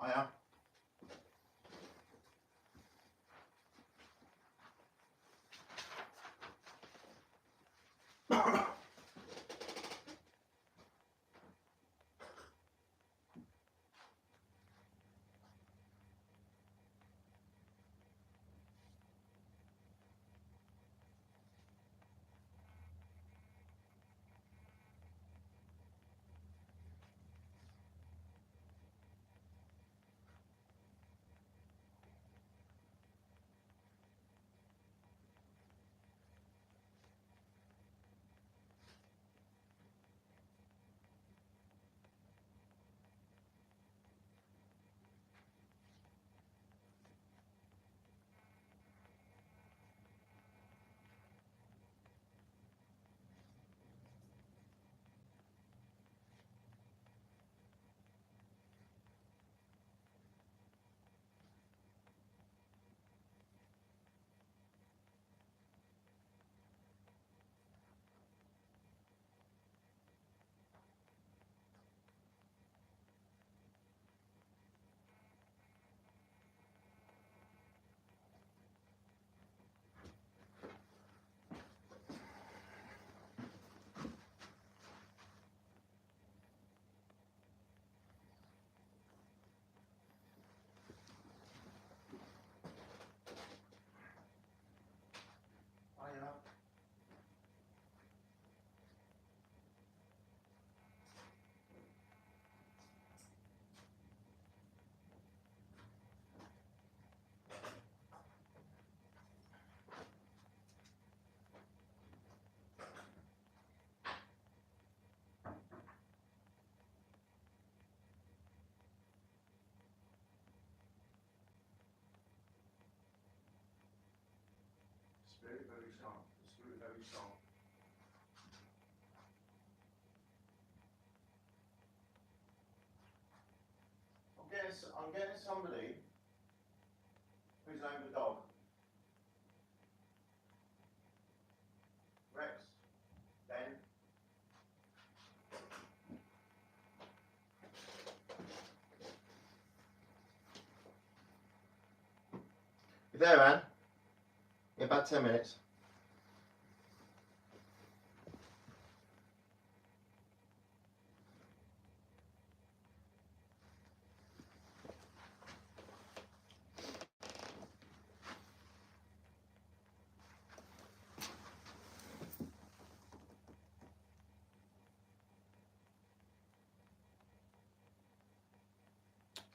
Hiya. Spirit very strong. Spirit very strong. I'm getting somebody who's named the dog. Rex. Ben. You there, Anne? In about 10 minutes.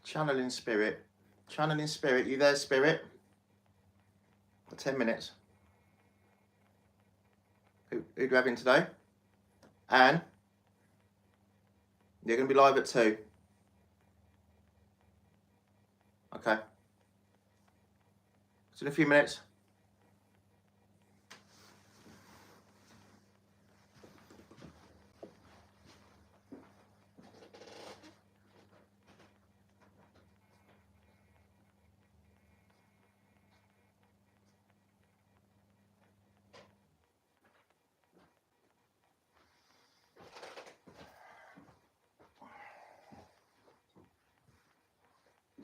Channeling spirit. Channeling spirit. You there, spirit? For 10 minutes. Who do you have in today? Anne? You're going to be live at 2. Okay. So in a few minutes.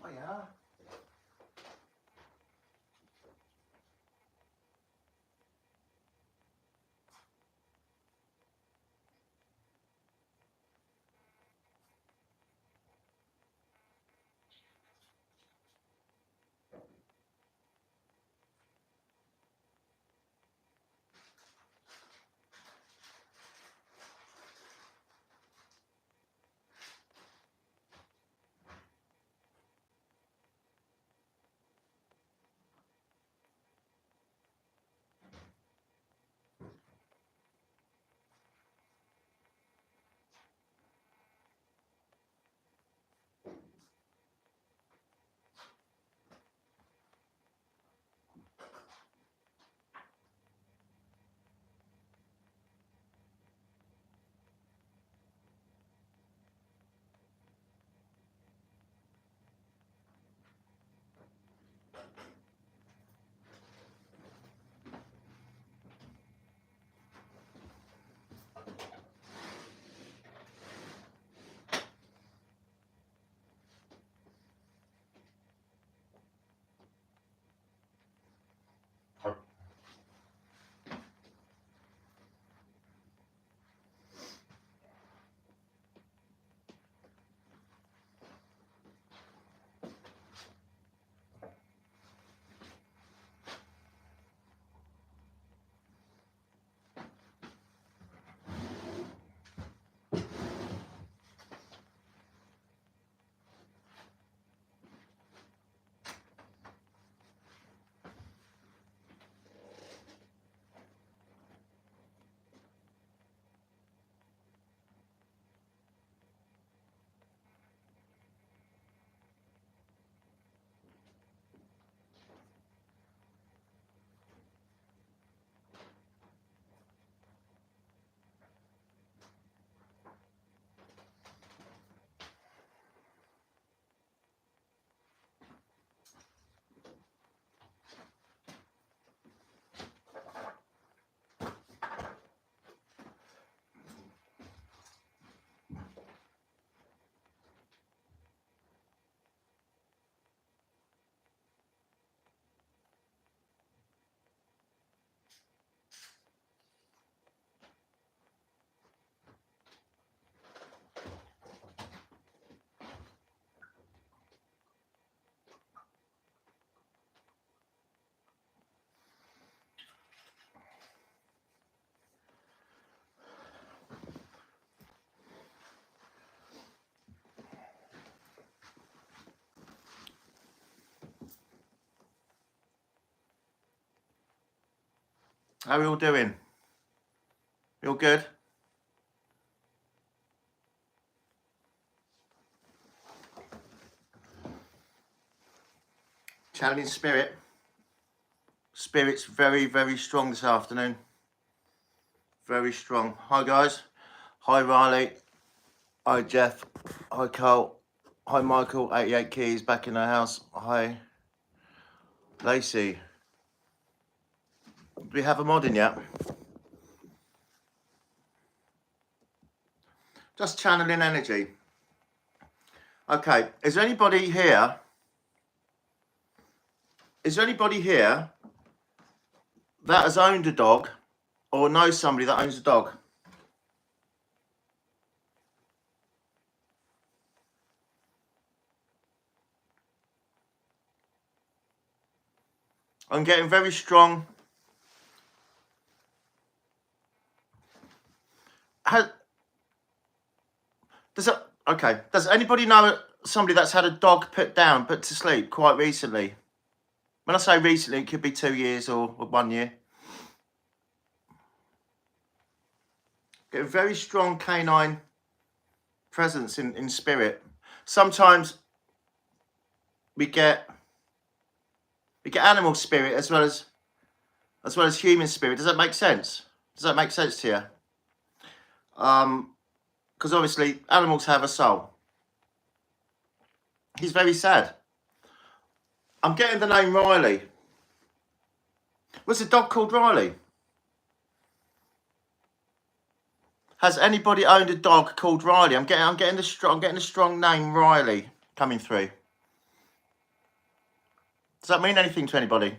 Oh yeah. How are we all doing? You all good? Channeling spirit. Spirit's very, very strong this afternoon. Very strong. Hi, guys. Hi, Riley. Hi, Jeff. Hi, Cole. Hi, Michael. 88 Keys back in the house. Hi, Lacey. Do we have a mod in yet? Just channeling energy. Okay. Is there anybody here? Is there anybody here that has owned a dog or knows somebody that owns a dog? I'm getting very strong. Does anybody know somebody that's had a dog put to sleep quite recently? When I say recently, it could be 2 years or 1 year. Get a very strong canine presence in spirit. Sometimes we get animal spirit as well as human spirit. Does that make sense? Does that make sense to you? Because obviously animals have a soul. He's very sad. I'm getting the name Riley. Was the dog called Riley? Has anybody owned a dog called Riley? I'm getting the strong name Riley coming through. Does that mean anything to anybody?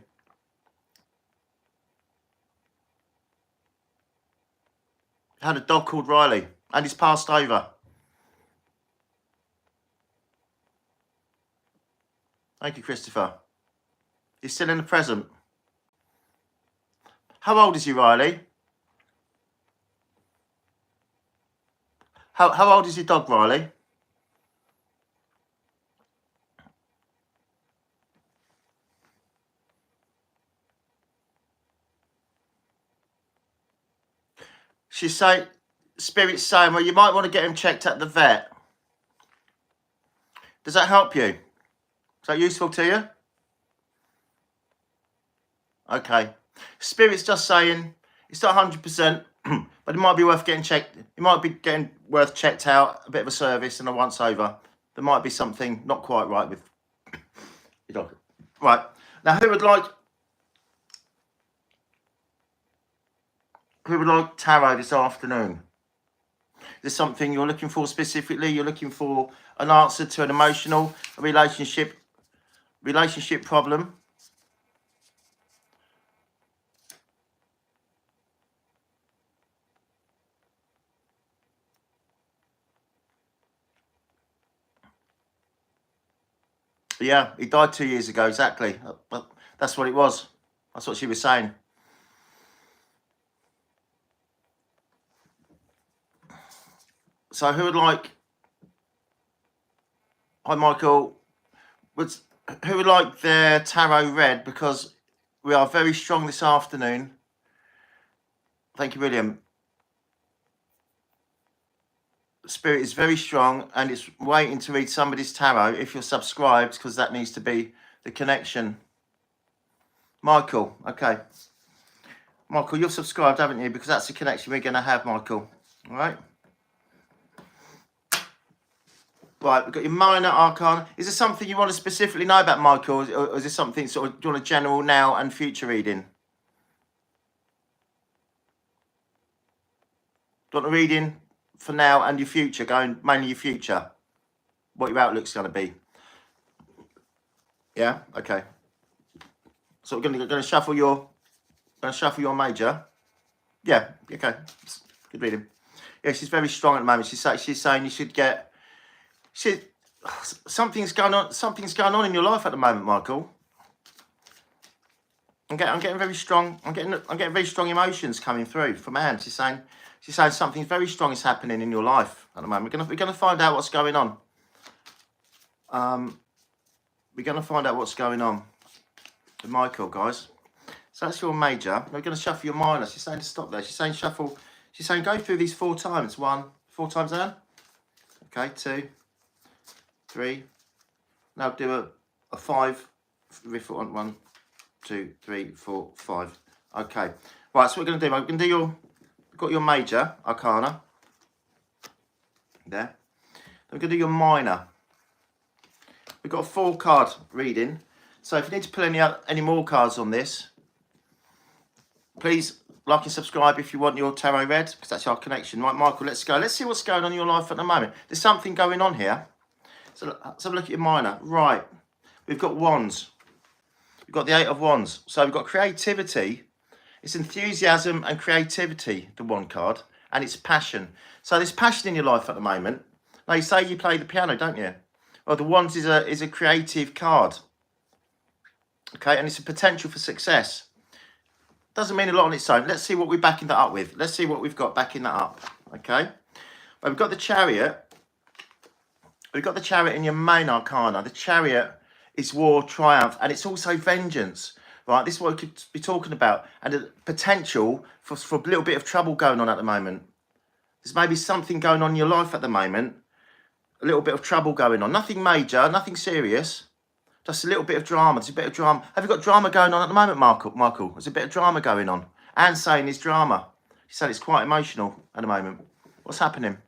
Had a dog called Riley and he's passed over. Thank you, Christopher. He's still in the present. How old is he, Riley? How old is your dog, Riley? She's saying, Spirit's saying, well, you might want to get him checked at the vet. Does that help you? Is that useful to you? Okay. Spirit's just saying it's not 100%, but it might be worth getting checked. It might be worth checked out, a bit of a service and a once over. There might be something not quite right with your dog. Right. Now, who would like tarot this afternoon? Is there something you're looking for specifically? You're looking for an answer to an emotional, a relationship problem? Yeah, he died 2 years ago, exactly. That's what it was. That's what she was saying. So who would like... Hi, Michael. Who would like their tarot read? Because we are very strong this afternoon. Thank you, William. Spirit is very strong and it's waiting to read somebody's tarot if you're subscribed, because that needs to be the connection. Michael, okay. Michael, you're subscribed, haven't you? Because that's the connection we're going to have, Michael. All right. Right, we've got your minor arcana. Is there something you want to specifically know about Michael, or is this something sort of, do you want a general now and future reading? Do you want a reading for now and your future, going mainly your future? What your outlook's going to be? Yeah, okay. So we're going to shuffle your major. Yeah, okay. Good reading. Yeah, she's very strong at the moment. She's saying you should get. Something's going on in your life at the moment, Michael. I'm getting very strong. I'm getting very strong emotions coming through from Anne. She's saying something very strong is happening in your life at the moment. We're gonna find out what's going on. We're gonna find out what's going on with Michael, guys. So that's your major. We're going to shuffle your minor. She's saying to stop there. She's saying shuffle. She's saying go through these 4 times. 4 times, Anne. Okay, 2, 3. Now do a 5. Riffle on 1, 2, 3, 4, 5. Okay. Right, so what we're going to do, we're going to do you've got your major arcana. There. Then we're going to do your minor. We've got a 4-card reading. So if you need to pull any more cards on this, please like and subscribe if you want your tarot read, because that's our connection. Right, Michael, let's go. Let's see what's going on in your life at the moment. There's something going on here. So let's have a look at your minor. Right, we've got wands. We've got the 8 of wands. So we've got creativity. It's enthusiasm and creativity, the wand card, and it's passion. So there's passion in your life at the moment. Now, you say you play the piano, don't you? Well, the wands is a creative card. Okay, and it's a potential for success. Doesn't mean a lot on its own. Let's see what we're backing that up with. Let's see what we've got backing that up. Okay. Well, we've got the chariot. We've got the chariot in your main arcana. The chariot is war, triumph, and it's also vengeance. Right. This is what we could be talking about. And the potential for a little bit of trouble going on at the moment. There's maybe something going on in your life at the moment. A little bit of trouble going on. Nothing major, nothing serious. Just a little bit of drama. There's a bit of drama. Have you got drama going on at the moment, Michael? There's a bit of drama going on. Anne's saying there's drama. She said it's quite emotional at the moment. What's happening?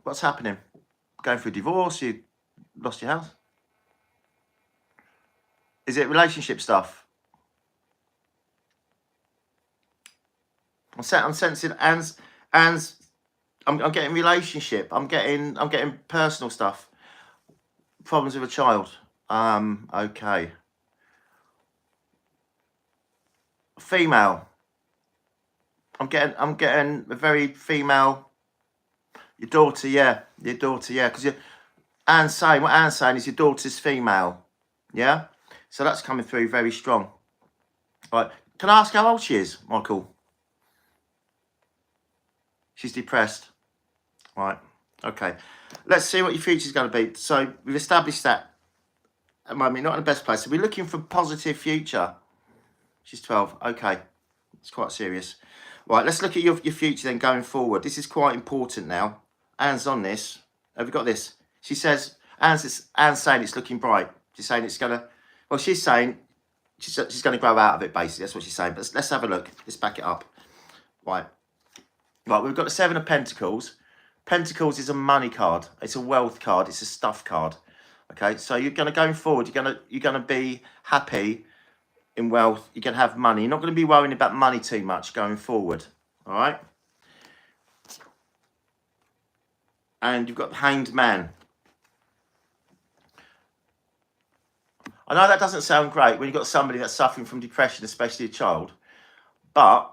What's happening? Going through divorce? You lost your house? Is it relationship stuff? I'm sensing Anne's. I'm getting relationship. I'm getting personal stuff. Problems with a child. Okay. Female. I'm getting a very female. Your daughter, yeah. Your daughter, yeah. Because what Anne's saying is your daughter's female. Yeah? So that's coming through very strong. Right. Can I ask how old she is, Michael? She's depressed. Right. Okay. Let's see what your future is going to be. So we've established that at the moment, not in the best place. So we're looking for a positive future. She's 12. Okay. It's quite serious. Right. Let's look at your future then going forward. This is quite important now. Anne's on this. Have you got this? She says, Anne's saying it's looking bright. She's saying it's going to, well, she's saying she's going to grow out of it, basically. That's what she's saying. But let's have a look. Let's back it up. Right. Right. We've got the 7 of Pentacles. Pentacles is a money card. It's a wealth card. It's a stuff card. Okay, so you're going to going forward. You're gonna be happy in wealth. You're going to have money. You're not going to be worrying about money too much going forward. All right. And you've got the Hanged Man. I know that doesn't sound great when you've got somebody that's suffering from depression, especially a child. But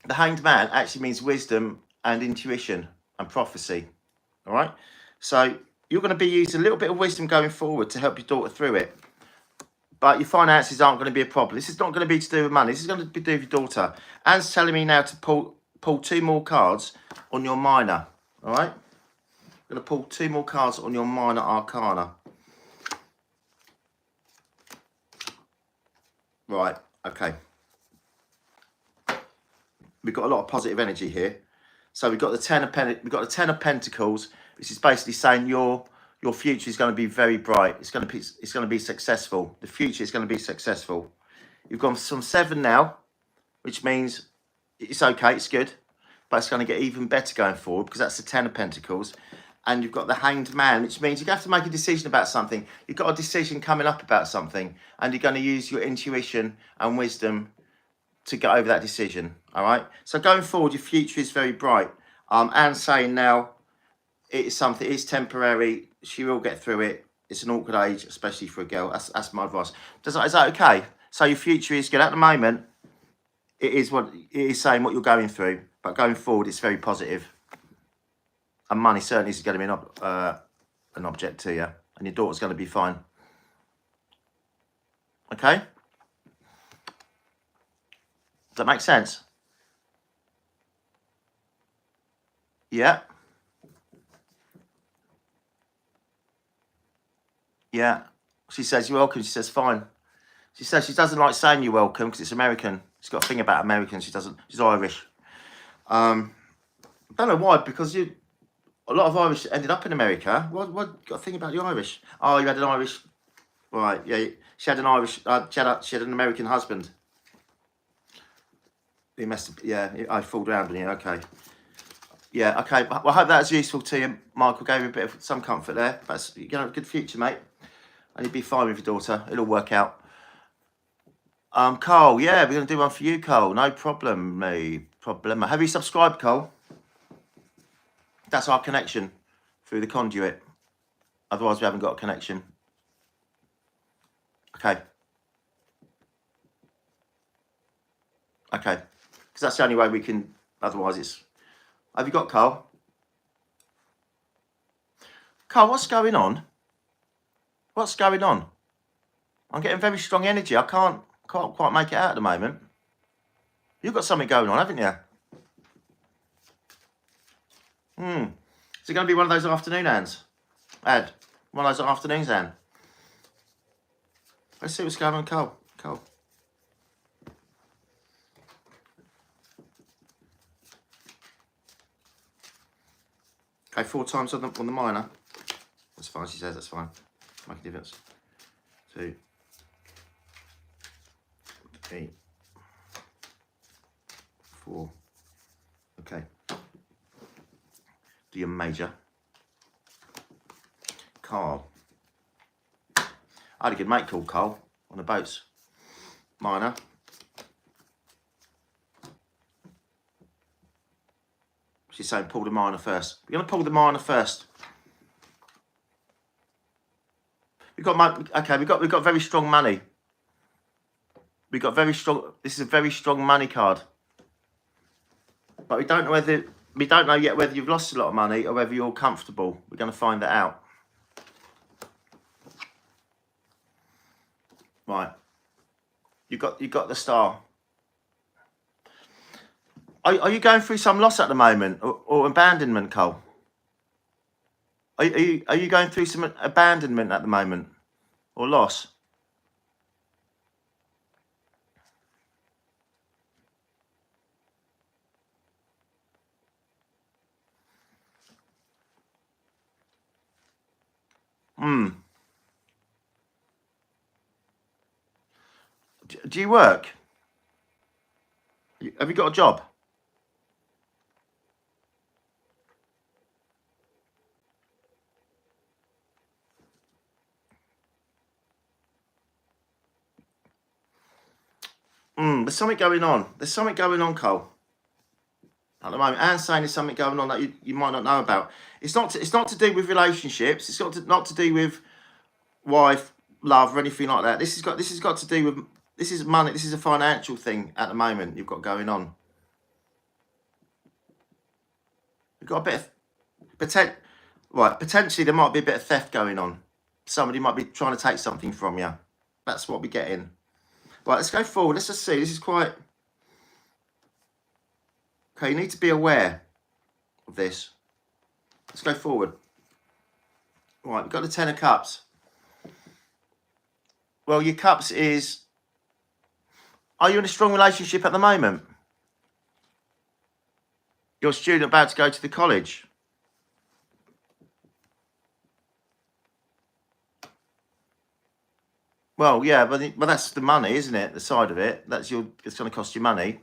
the Hanged Man actually means wisdom and intuition and prophecy. All right. So you're going to be using a little bit of wisdom going forward to help your daughter through it. But your finances aren't going to be a problem. This is not going to be to do with money. This is going to be to do with your daughter. Anne's telling me now to pull 2 more cards on your minor. All right. I'm going to pull 2 more cards on your minor arcana. Right. Okay. We've got a lot of positive energy here. So we've got the 10 of Pentacles, which is basically saying your future is going to be very bright. It's going to be successful. The future is going to be successful. You've gone some 7 now, which means it's okay, it's good, but it's going to get even better going forward because that's the 10 of Pentacles. And you've got the Hanged Man, which means you have to make a decision about something. You've got a decision coming up about something, and you're going to use your intuition and wisdom to get over that decision. All right. So going forward, your future is very bright. Anne's saying now it is something. It's temporary. She will get through it. It's an awkward age, especially for a girl. That's my advice. Is that okay? So your future is good at the moment. It is saying what you're going through, but going forward, it's very positive. And money certainly is going to be an object to you, and your daughter's going to be fine. Okay. Does that make sense? Yeah. Yeah. She says, you're welcome. She says, fine. She says she doesn't like saying you're welcome because it's American. She's got a thing about Americans. She doesn't. She's Irish. I don't know why, because a lot of Irish ended up in America. What got a thing about the Irish? Oh, you had an Irish, right? Yeah, she had an Irish. She had an American husband. He must have. Yeah, I fooled around on you. Okay. Yeah. Okay. Well, I hope that was useful to you. Michael gave you a bit of some comfort there. You're gonna have a good future, mate. And you'll be fine with your daughter. It'll work out. Cole, yeah, we're going to do one for you, Cole. No problem, problema. Have you subscribed, Cole? That's our connection through the conduit. Otherwise, we haven't got a connection. Okay. Okay. Because that's the only way we can, otherwise it's... Have you got Cole? Cole, what's going on? What's going on? I'm getting very strong energy. I can't quite make it out at the moment. You've got something going on, haven't you? Is it going to be one of those afternoon hands? Ed, one of those afternoons, Anne. Let's see what's going on, Cole. Okay, 4 times on the minor. That's fine, she says, that's fine. Make a difference. 2, 3, 4. Okay. Do your major. Carl. I had a good mate called Carl on the boats. Minor. She's saying pull the minor first. We're going to pull the minor first. We've got very strong money. We've got very strong. This is a very strong money card. But we don't know yet whether you've lost a lot of money or whether you're comfortable. We're going to find that out. Right. You got the star. Are you going through some loss at the moment or abandonment, Cole? Are you going through some abandonment at the moment or loss? Do you work? Have you got a job? There's something going on. There's something going on, Cole. At the moment, Anne's saying there's something going on that you might not know about. It's not to do with relationships. It's not to do with wife, love, or anything like that. This has got to do with, this is money. This is a financial thing at the moment you've got going on. You've got a bit of potentially there might be a bit of theft going on. Somebody might be trying to take something from you. That's what we're getting. Right, let's go forward. Let's just see. This is quite... Okay, you need to be aware of this. Let's go forward. Right, we've got the 10 of Cups. Well, your Cups is... Are you in a strong relationship at the moment? You're a student about to go to the college. Well, yeah, but that's the money, isn't it? The side of it. It's going to cost you money.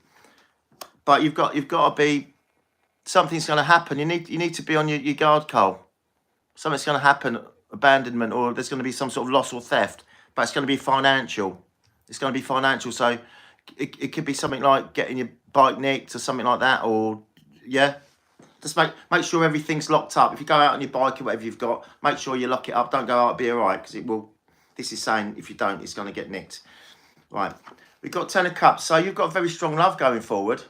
But you've got to be, something's going to happen. You need to be on your guard, Cole. Something's going to happen, abandonment, or there's going to be some sort of loss or theft. But it's going to be financial. It's going to be financial. So it could be something like getting your bike nicked or something like that. Or yeah, just make sure everything's locked up. If you go out on your bike or whatever you've got, make sure you lock it up. Don't go out, be all right, because it will. This is saying if you don't, it's going to get nicked. Right. We've got 10 of Cups. So you've got very strong love going forward.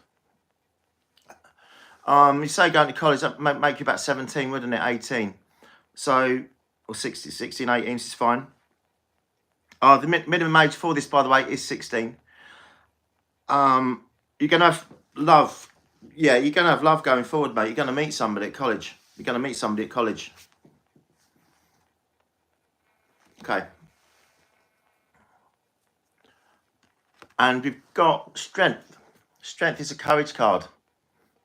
You say going to college, that might make you about 17, wouldn't it? 18. So, or 16, 18 is fine. The minimum age for this, by the way, is 16. You're going to have love. Yeah, you're going to have love going forward, mate. You're going to meet somebody at college. You're going to meet somebody at college. Okay. And we've got strength. Strength is a courage card.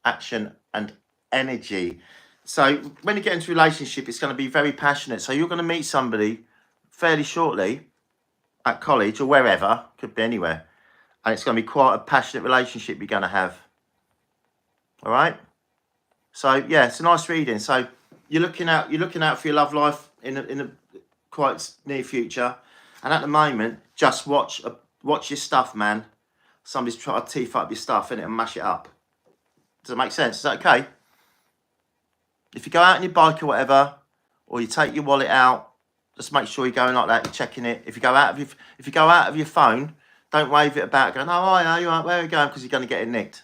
Action and energy. So when you get into a relationship, it's going to be very passionate. So you're going to meet somebody fairly shortly at college or wherever, could be anywhere, and it's going to be quite a passionate relationship you're going to have. All right. So yeah, it's a nice reading. So you're looking out for your love life in a quite near future, and at the moment, just watch your stuff, man. Somebody's trying to teeth up your stuff in it and mash it up. Does that make sense? Is that okay? If you go out on your bike or whatever, or you take your wallet out, just make sure you're going like that. You're checking it. If you go out of your phone, don't wave it about. Going, oh, I know you aren't. Where are you going? Because you're going to get it nicked.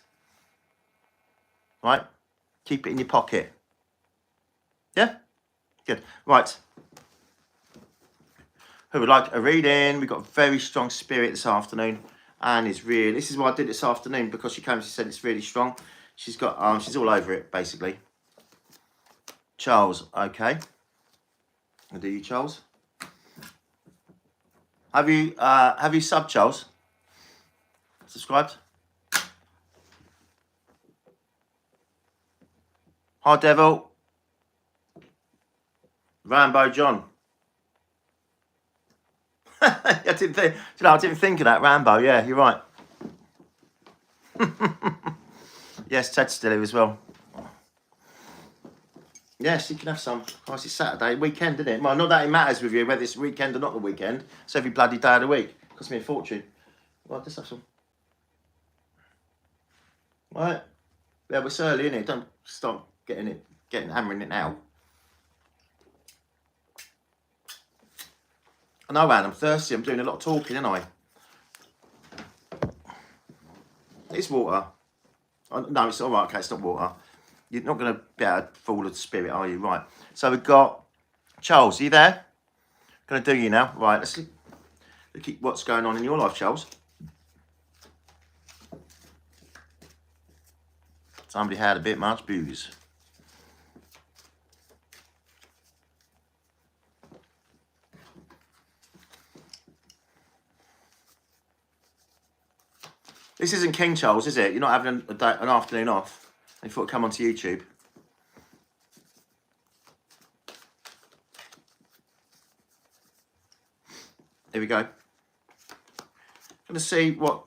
Right? Keep it in your pocket. Yeah. Good. Right. Who would like a reading? We've got a very strong spirit this afternoon, and it's really. This is what I did this afternoon because she came and she said it's really strong. She's got she's all over it basically. Charles, okay. I'll do you, Charles. Have you subbed, Charles? Subscribed? Hi, Devil. Rambo John. I didn't think of that. Rambo, yeah, you're right. Yes, Ted's still here as well. Yes, you can have some. Christ, it's Saturday, weekend, isn't it? Well, not that it matters with you whether it's weekend or not the weekend. It's every bloody day of the week. It costs me a fortune. Well, just have some. Right. Yeah, it's early, isn't it? Don't stop getting hammering it now. I know, man, I'm thirsty. I'm doing a lot of talking, aren't I? It's water. No, it's all right. Okay, it's not water. You're not going to be able to fall of spirit, are you? Right. So we've got Charles. Are you there? Going to do you now. Right. Let's look at what's going on in your life, Charles. Somebody had a bit much booze. This isn't King Charles, is it? You're not having an afternoon off. I thought I'd come onto YouTube. Here we go. I'm going to see what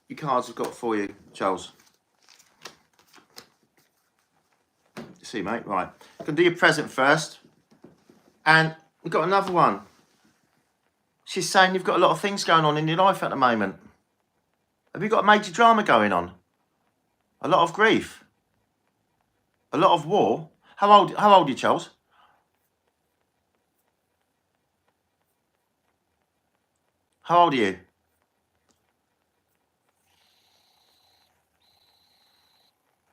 your cards have got for you, Charles. You see, mate? Right. I'm going to do your present first. And we've got another one. She's saying you've got a lot of things going on in your life at the moment. Have you got a major drama going on? A lot of grief? A lot of war? How old are you, Charles? How old are you?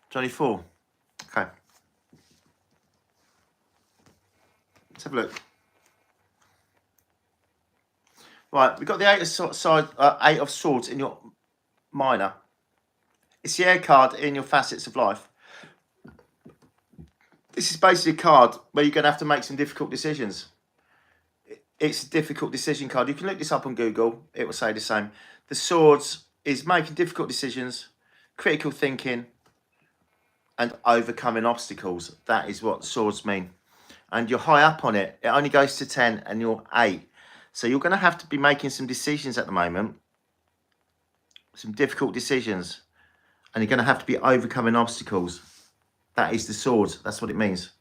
24. Okay. Let's have a look. Right, we've got the Eight of Swords in your minor. It's the air card in your facets of life. This is basically a card where you're going to have to make some difficult decisions. It's a difficult decision card. You can look this up on Google. It will say the same. The Swords is making difficult decisions, critical thinking, and overcoming obstacles. That is what Swords mean. And you're high up on it. It only goes to 10 and you're 8. So you're going to have to be making some decisions at the moment. Some difficult decisions. And you're going to have to be overcoming obstacles. That is the Swords. That's what it means.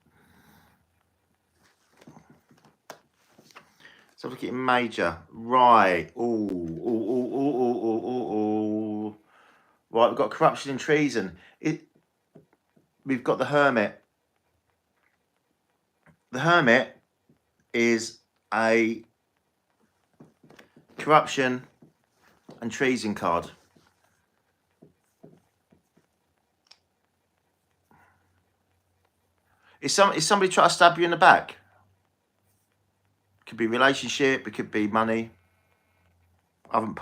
So look at major. Right. Ooh. Right, we've got corruption and treason. We've got the Hermit. The Hermit is a corruption and treason card. Is somebody trying to stab you in the back? It could be relationship, it could be money. I could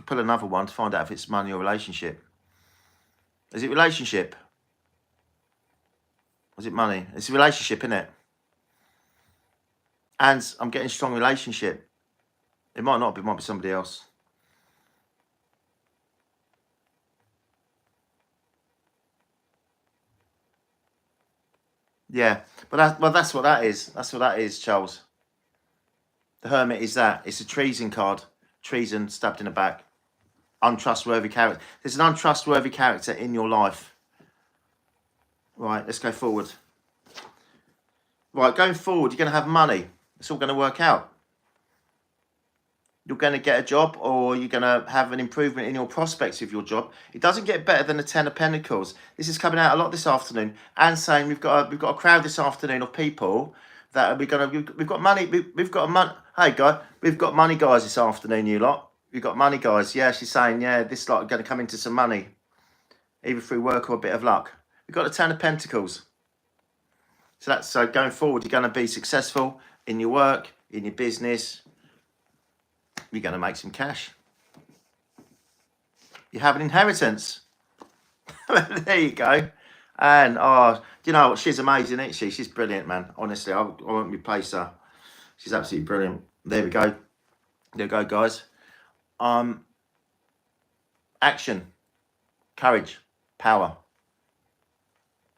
pull another one to find out if it's money or relationship. Is it relationship? Or is it money? It's a relationship, isn't it? And I'm getting strong relationship. It might not be, it might be somebody else. Yeah, but that's what that is. That's what that is, Charles. The Hermit is that. It's a treason card. Treason, stabbed in the back. Untrustworthy character. There's an untrustworthy character in your life. Right, let's go forward. Right, going forward, you're going to have money. It's all going to work out. You're going to get a job, or you're going to have an improvement in your prospects of your job. It doesn't get better than the Ten of Pentacles. This is coming out a lot this afternoon, and saying we've got a crowd this afternoon of people that we've got money. We've got a money. Hey guy, we've got money guys this afternoon. You lot, we've got money guys. Yeah, she's saying this lot are going to come into some money, either through work or a bit of luck. We've got the Ten of Pentacles. So going forward, you're going to be successful in your work, in your business. You're going to make some cash. You have an inheritance. There you go. And do you know what? She's amazing, isn't she? She's brilliant, man. Honestly, I won't replace her. She's absolutely brilliant. There we go. There we go, guys. Action, courage, power.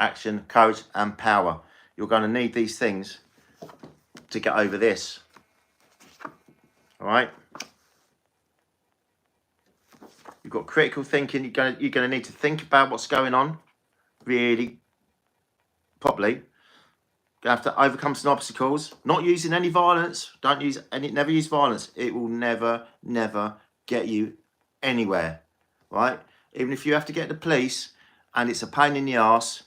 Action, courage, and power. You're going to need these things to get over this. All right. You've got critical thinking. You're going to need to think about what's going on, really, properly. You're going to have to overcome some obstacles. Not using any violence. Don't use any. Never use violence. It will never get you anywhere. Right? Even if you have to get the police, and it's a pain in the arse,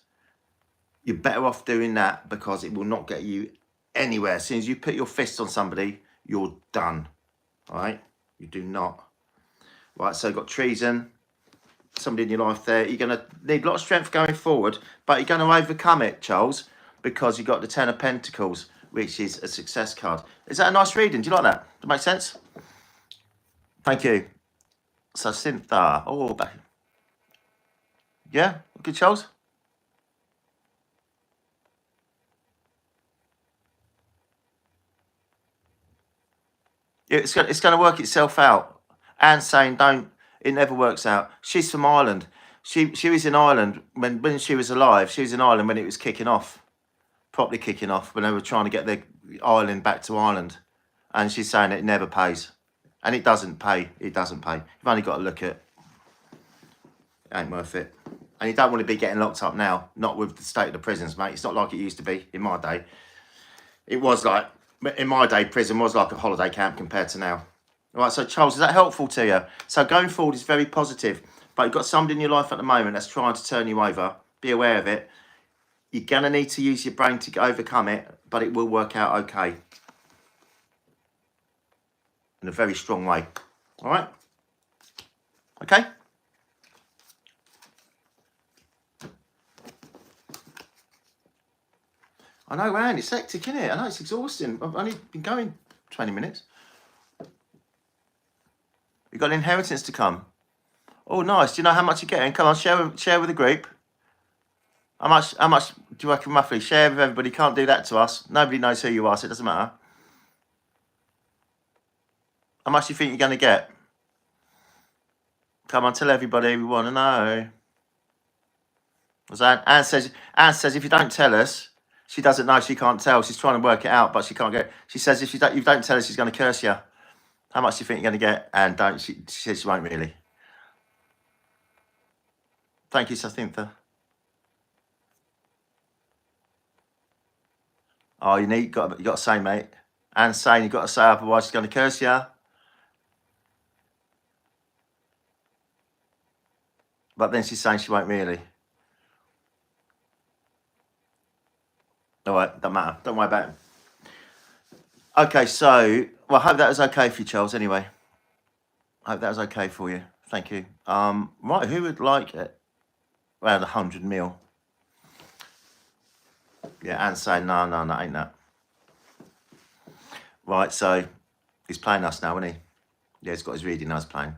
you're better off doing that, because it will not get you anywhere. As soon as you put your fist on somebody, you're done. All right? You do not. Right, so you've got treason, somebody in your life there. You're going to need a lot of strength going forward, but you're going to overcome it, Charles, because you've got the Ten of Pentacles, which is a success card. Is that a nice reading? Do you like that? Does that make sense? Thank you. So, Cynthia. Oh, back. Yeah? Good, Charles? It's going to work itself out. And saying it never works out. She's from Ireland. She was in Ireland when she was alive. She was in Ireland when it was kicking off, properly kicking off, when they were trying to get the island back to Ireland. And she's saying it never pays. And it doesn't pay. It doesn't pay. You've only got to look at it. It ain't worth it. And you don't want to be getting locked up now. Not with the state of the prisons, mate. It's not like it used to be in my day. It was like, in my day, prison was like a holiday camp compared to now. All right, so Charles, is that helpful to you? So going forward is very positive, but you've got somebody in your life at the moment that's trying to turn you over. Be aware of it. You're going to need to use your brain to overcome it, but it will work out okay. In a very strong way. All right? Okay? I know, man, it's hectic, isn't it? I know, it's exhausting. I've only been going 20 minutes. You've got an inheritance to come. Oh, nice. Do you know how much you're getting? Come on, share with the group. How much do you reckon roughly? Share with everybody. Can't do that to us. Nobody knows who you are, so it doesn't matter. How much do you think you're going to get? Come on, tell everybody. We want to know. Anne says if you don't tell us, she doesn't know. She can't tell. She's trying to work it out, but she can't get. She says if you don't tell us, she's going to curse you. How much do you think you're going to get? And don't. She says she won't really. Thank you, Cynthia. Oh, you got to say, mate. Anne's saying you've got to say, otherwise she's going to curse you. But then she's saying she won't really. All right, don't matter. Don't worry about it. Okay, so, well, I hope that was okay for you, Charles, anyway. I hope that was okay for you. Thank you. Right, who would like it? Around 100 mil. Yeah, Anne's saying, no, ain't that. Right, so he's playing us now, isn't he? Yeah, he's got his reading, now he's playing.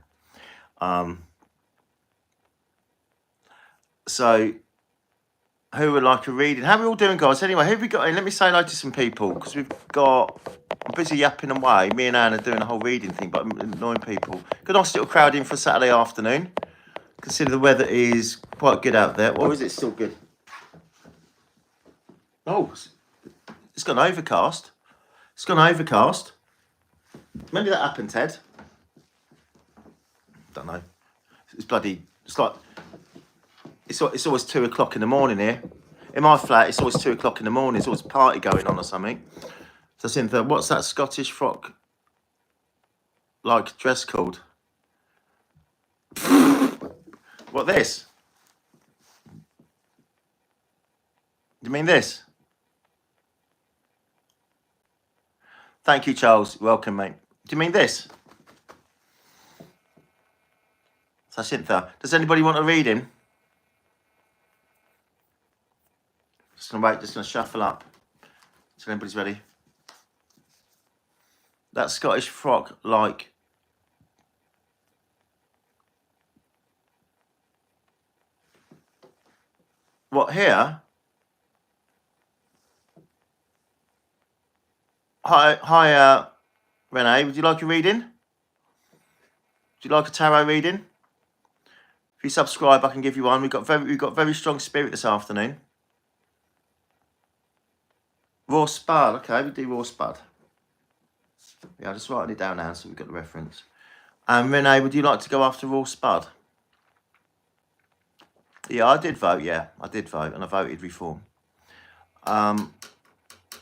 So, who would like a reading? How are we all doing, guys? Anyway, who have we got in? Let me say hello to some people, because we've got... I'm busy yapping away. Me and Anne are doing a whole reading thing, but I'm annoying people. Good nice little crowd in for Saturday afternoon. Consider the weather is quite good out there. Or is it still good? Oh, it's gone overcast. It's gone overcast. When did that happen, Ted? Don't know. It's bloody. It's like. It's always 2 o'clock in the morning here. In my flat, it's always 2 o'clock in the morning. It's always a party going on or something. So Cynthia, what's that Scottish frock like dress called? What, this? You mean this? Thank you, Charles. Welcome, mate. Do you mean this? So Cynthia, does anybody want a reading? Just gonna wait, just gonna shuffle up till everybody's ready. That Scottish frock like what here? Hi, Renee. Would you like a reading? Would you like a tarot reading? If you subscribe, I can give you one. We've got very strong spirit this afternoon. Ros Spud. Okay, we do Ros Spud. Yeah, I'm just writing it down now so we've got the reference. And Renee, would you like to go after Ros Spud? Yeah, I did vote. Yeah, I did vote, and I voted reform.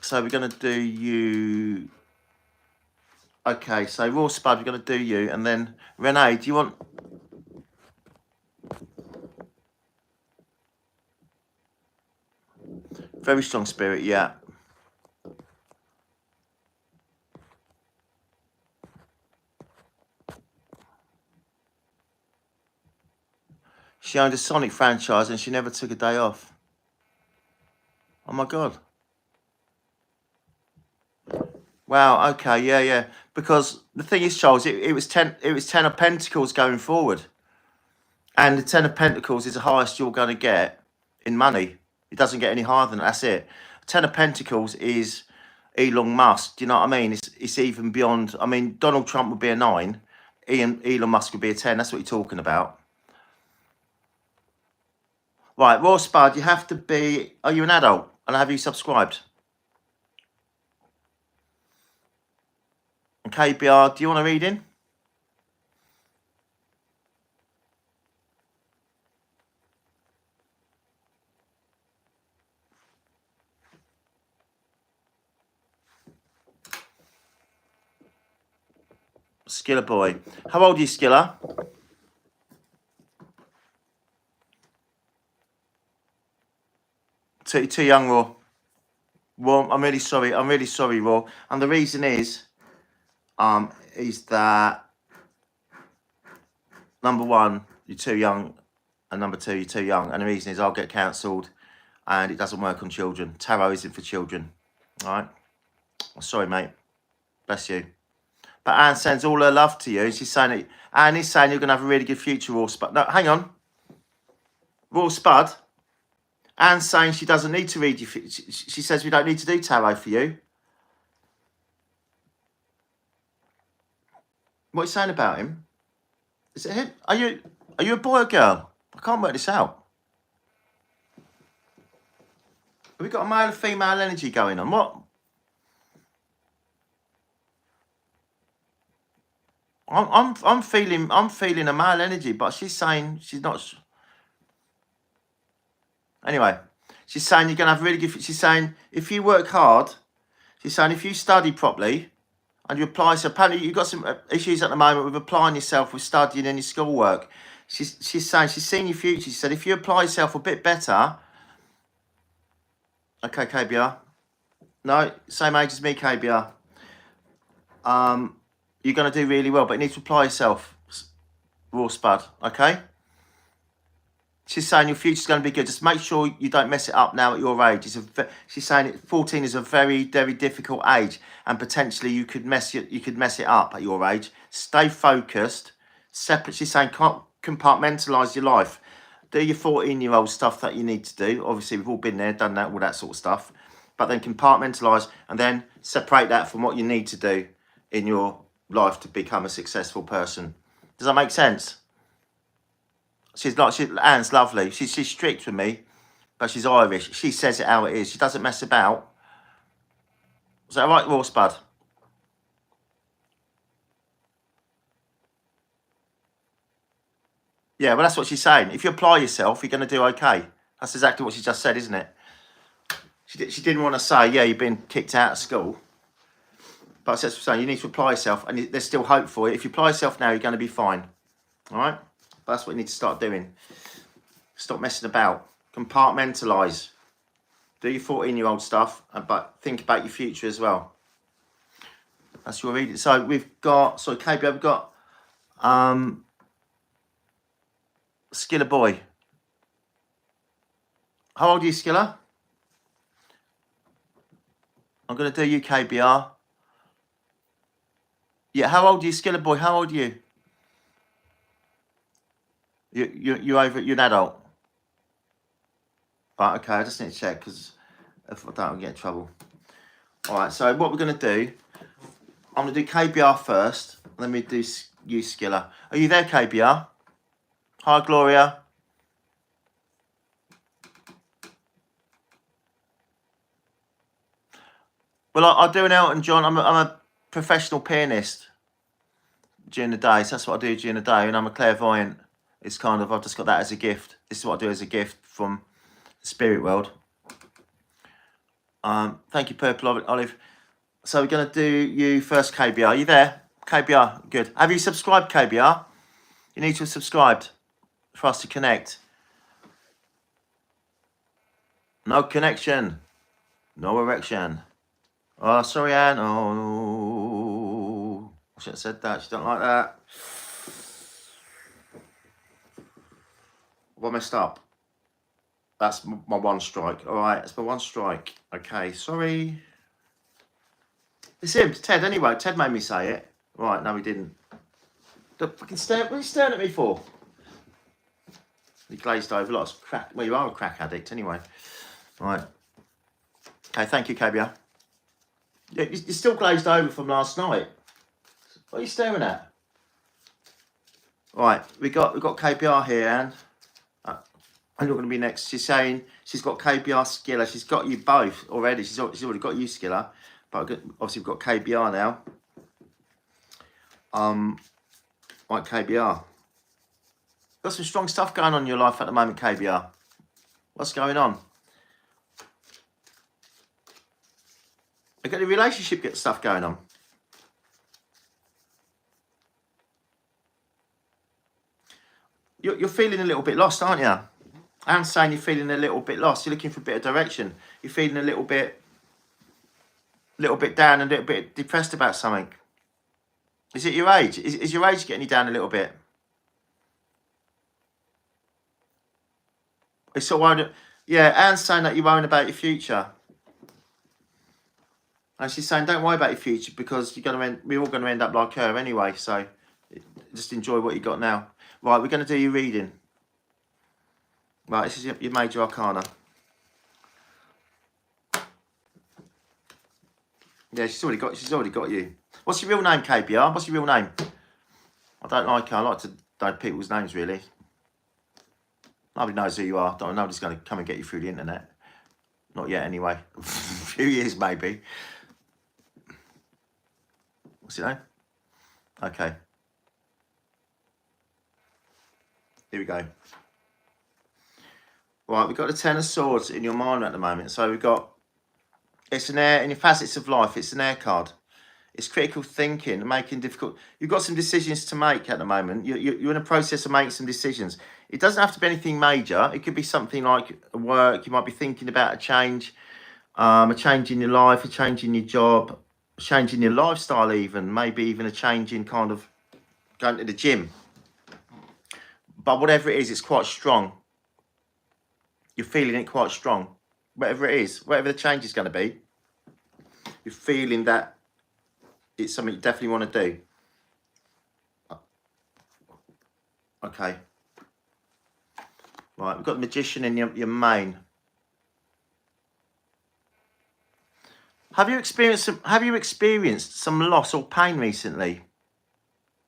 So we're going to do you. Okay, so Ros Spud, we're going to do you, and then Renee, do you want? Very strong spirit, yeah. She owned a Sonic franchise and she never took a day off. Oh my God. Wow, okay, yeah. Because the thing is, Charles, it was 10 of Pentacles going forward. And the 10 of Pentacles is the highest you're going to get in money. It doesn't get any higher than that. That's it. 10 of Pentacles is Elon Musk. Do you know what I mean? It's even beyond. I mean, Donald Trump would be a 9. Elon Musk would be a 10. That's what you're talking about. Right, Ros Spud, you have to be. Are you an adult? And have you subscribed? Okay, BR, do you want a reading? Skiller boy. How old are you, Skiller? Too young, Raw. Well, I'm really sorry, Raw. And the reason is that number one, you're too young, and number two, you're too young. And the reason is I'll get cancelled, and it doesn't work on children. Tarot isn't for children. All right. I'm sorry, mate. Bless you. But Anne sends all her love to you. She's saying Anne is saying you're going to have a really good future, Ros Spud. No, hang on. Ros Spud. Anne's saying she doesn't need to read you. She says we don't need to do tarot for you. What are you saying about him? Is it him? Are you a boy or girl? I can't work this out. Have we got a male and female energy going on? What? I'm feeling a male energy, but she's saying she's not. Anyway, she's saying you're gonna have really good. She's saying if you work hard, she's saying if you study properly and you apply. So apparently you've got some issues at the moment with applying yourself with studying and your schoolwork. She's saying she's seen your future. She said if you apply yourself a bit better. Okay, KBR. No, same age as me, KBR. You're going to do really well, but you need to apply yourself, Ros Spud, okay? She's saying your future's going to be good. Just make sure you don't mess it up now at your age. She's saying 14 is a very, very difficult age, and potentially you could mess it up at your age. Stay focused, separate. She's saying compartmentalise your life. Do your 14-year-old stuff that you need to do. Obviously, we've all been there, done that, all that sort of stuff. But then compartmentalise and then separate that from what you need to do in your life to become a successful person. Does that make sense? Anne's lovely. She's strict with me, but she's Irish. She says it how it is. She doesn't mess about. Is that right, Ros Spud? Yeah, well, that's what she's saying. If you apply yourself, you're going to do okay. That's exactly what she just said, isn't it? She didn't want to say, yeah, you've been kicked out of school. But that's what I'm saying. You need to apply yourself, and there's still hope for it. If you apply yourself now, you're going to be fine. All right? But that's what you need to start doing. Stop messing about. Compartmentalise. Do your 14-year-old stuff, but think about your future as well. That's your reading. So we've got, sorry, KB, we've got Skiller boy. How old are you, Skiller? I'm going to do you, KBR. Yeah, how old are you, Skiller boy? How old are you? You're an adult. Right, okay, I just need to check because if I don't, I'll get in trouble. All right, so what we're going to do, I'm going to do KBR first, and then we do you, Skiller. Are you there, KBR? Hi, Gloria. Well, I do an Elton John. I'm a professional pianist during the day, so that's what I do during the day, and I'm a clairvoyant. It's kind of, I've just got that as a gift. This is what I do as a gift from the spirit world. Thank you, Purple Olive. So we're going to do you first, KBR. Are you there? KBR, good. Have you subscribed, KBR? You need to have subscribed for us to connect. No connection. No erection. Oh, sorry, Anne. Oh, I should have said that. She don't like that. What messed up? That's my one strike. All right, that's my one strike. Okay, sorry. It's him, it's Ted. Anyway, Ted made me say it. Right, no, he didn't. Don't fucking stare. What are you staring at me for? He glazed over. Lots of crack. Well, you are a crack addict anyway. Right. Okay, thank you, KBR. Yeah, you're still glazed over from last night. What are you staring at? Right, we got KBR here, Anne. And you're going to be next. She's saying she's got KBR, Skiller. She's got you both already. She's already got you, Skiller. But obviously we've got KBR now. Right, KBR. Got some strong stuff going on in your life at the moment, KBR. What's going on? I got the relationship stuff going on. You're feeling a little bit lost, aren't you? I'm saying you're feeling a little bit lost. You're looking for a bit of direction. You're feeling a little bit down and a little bit depressed about something. Is it your age? Is your age getting you down a little bit? It's sort of worried. Yeah, Anne's saying that you're worrying about your future. And she's saying, don't worry about your future because we're all going to end up like her anyway. So just enjoy what you got now. Right, we're going to do your reading. Right, this is your major arcana. Yeah, she's already got you. What's your real name, KBR? What's your real name? I don't like her. I like to know people's names, really. Nobody knows who you are. Nobody's going to come and get you through the internet. Not yet, anyway. A few years, maybe. What's your name? Okay. Here we go. Right, we've got the Ten of Swords in your mind at the moment. So we've got, it's an air, in your facets of life, it's an air card. It's critical thinking, making difficult. You've got some decisions to make at the moment. You're in a process of making some decisions. It doesn't have to be anything major. It could be something like work. You might be thinking about a change in your life, a change in your job, a change in your lifestyle even, maybe even a change in kind of going to the gym. But whatever it is, it's quite strong. You're feeling it quite strong. Whatever it is, whatever the change is going to be, you're feeling that it's something you definitely want to do. Okay. Right, we've got the Magician in your main. Have you experienced some loss or pain recently,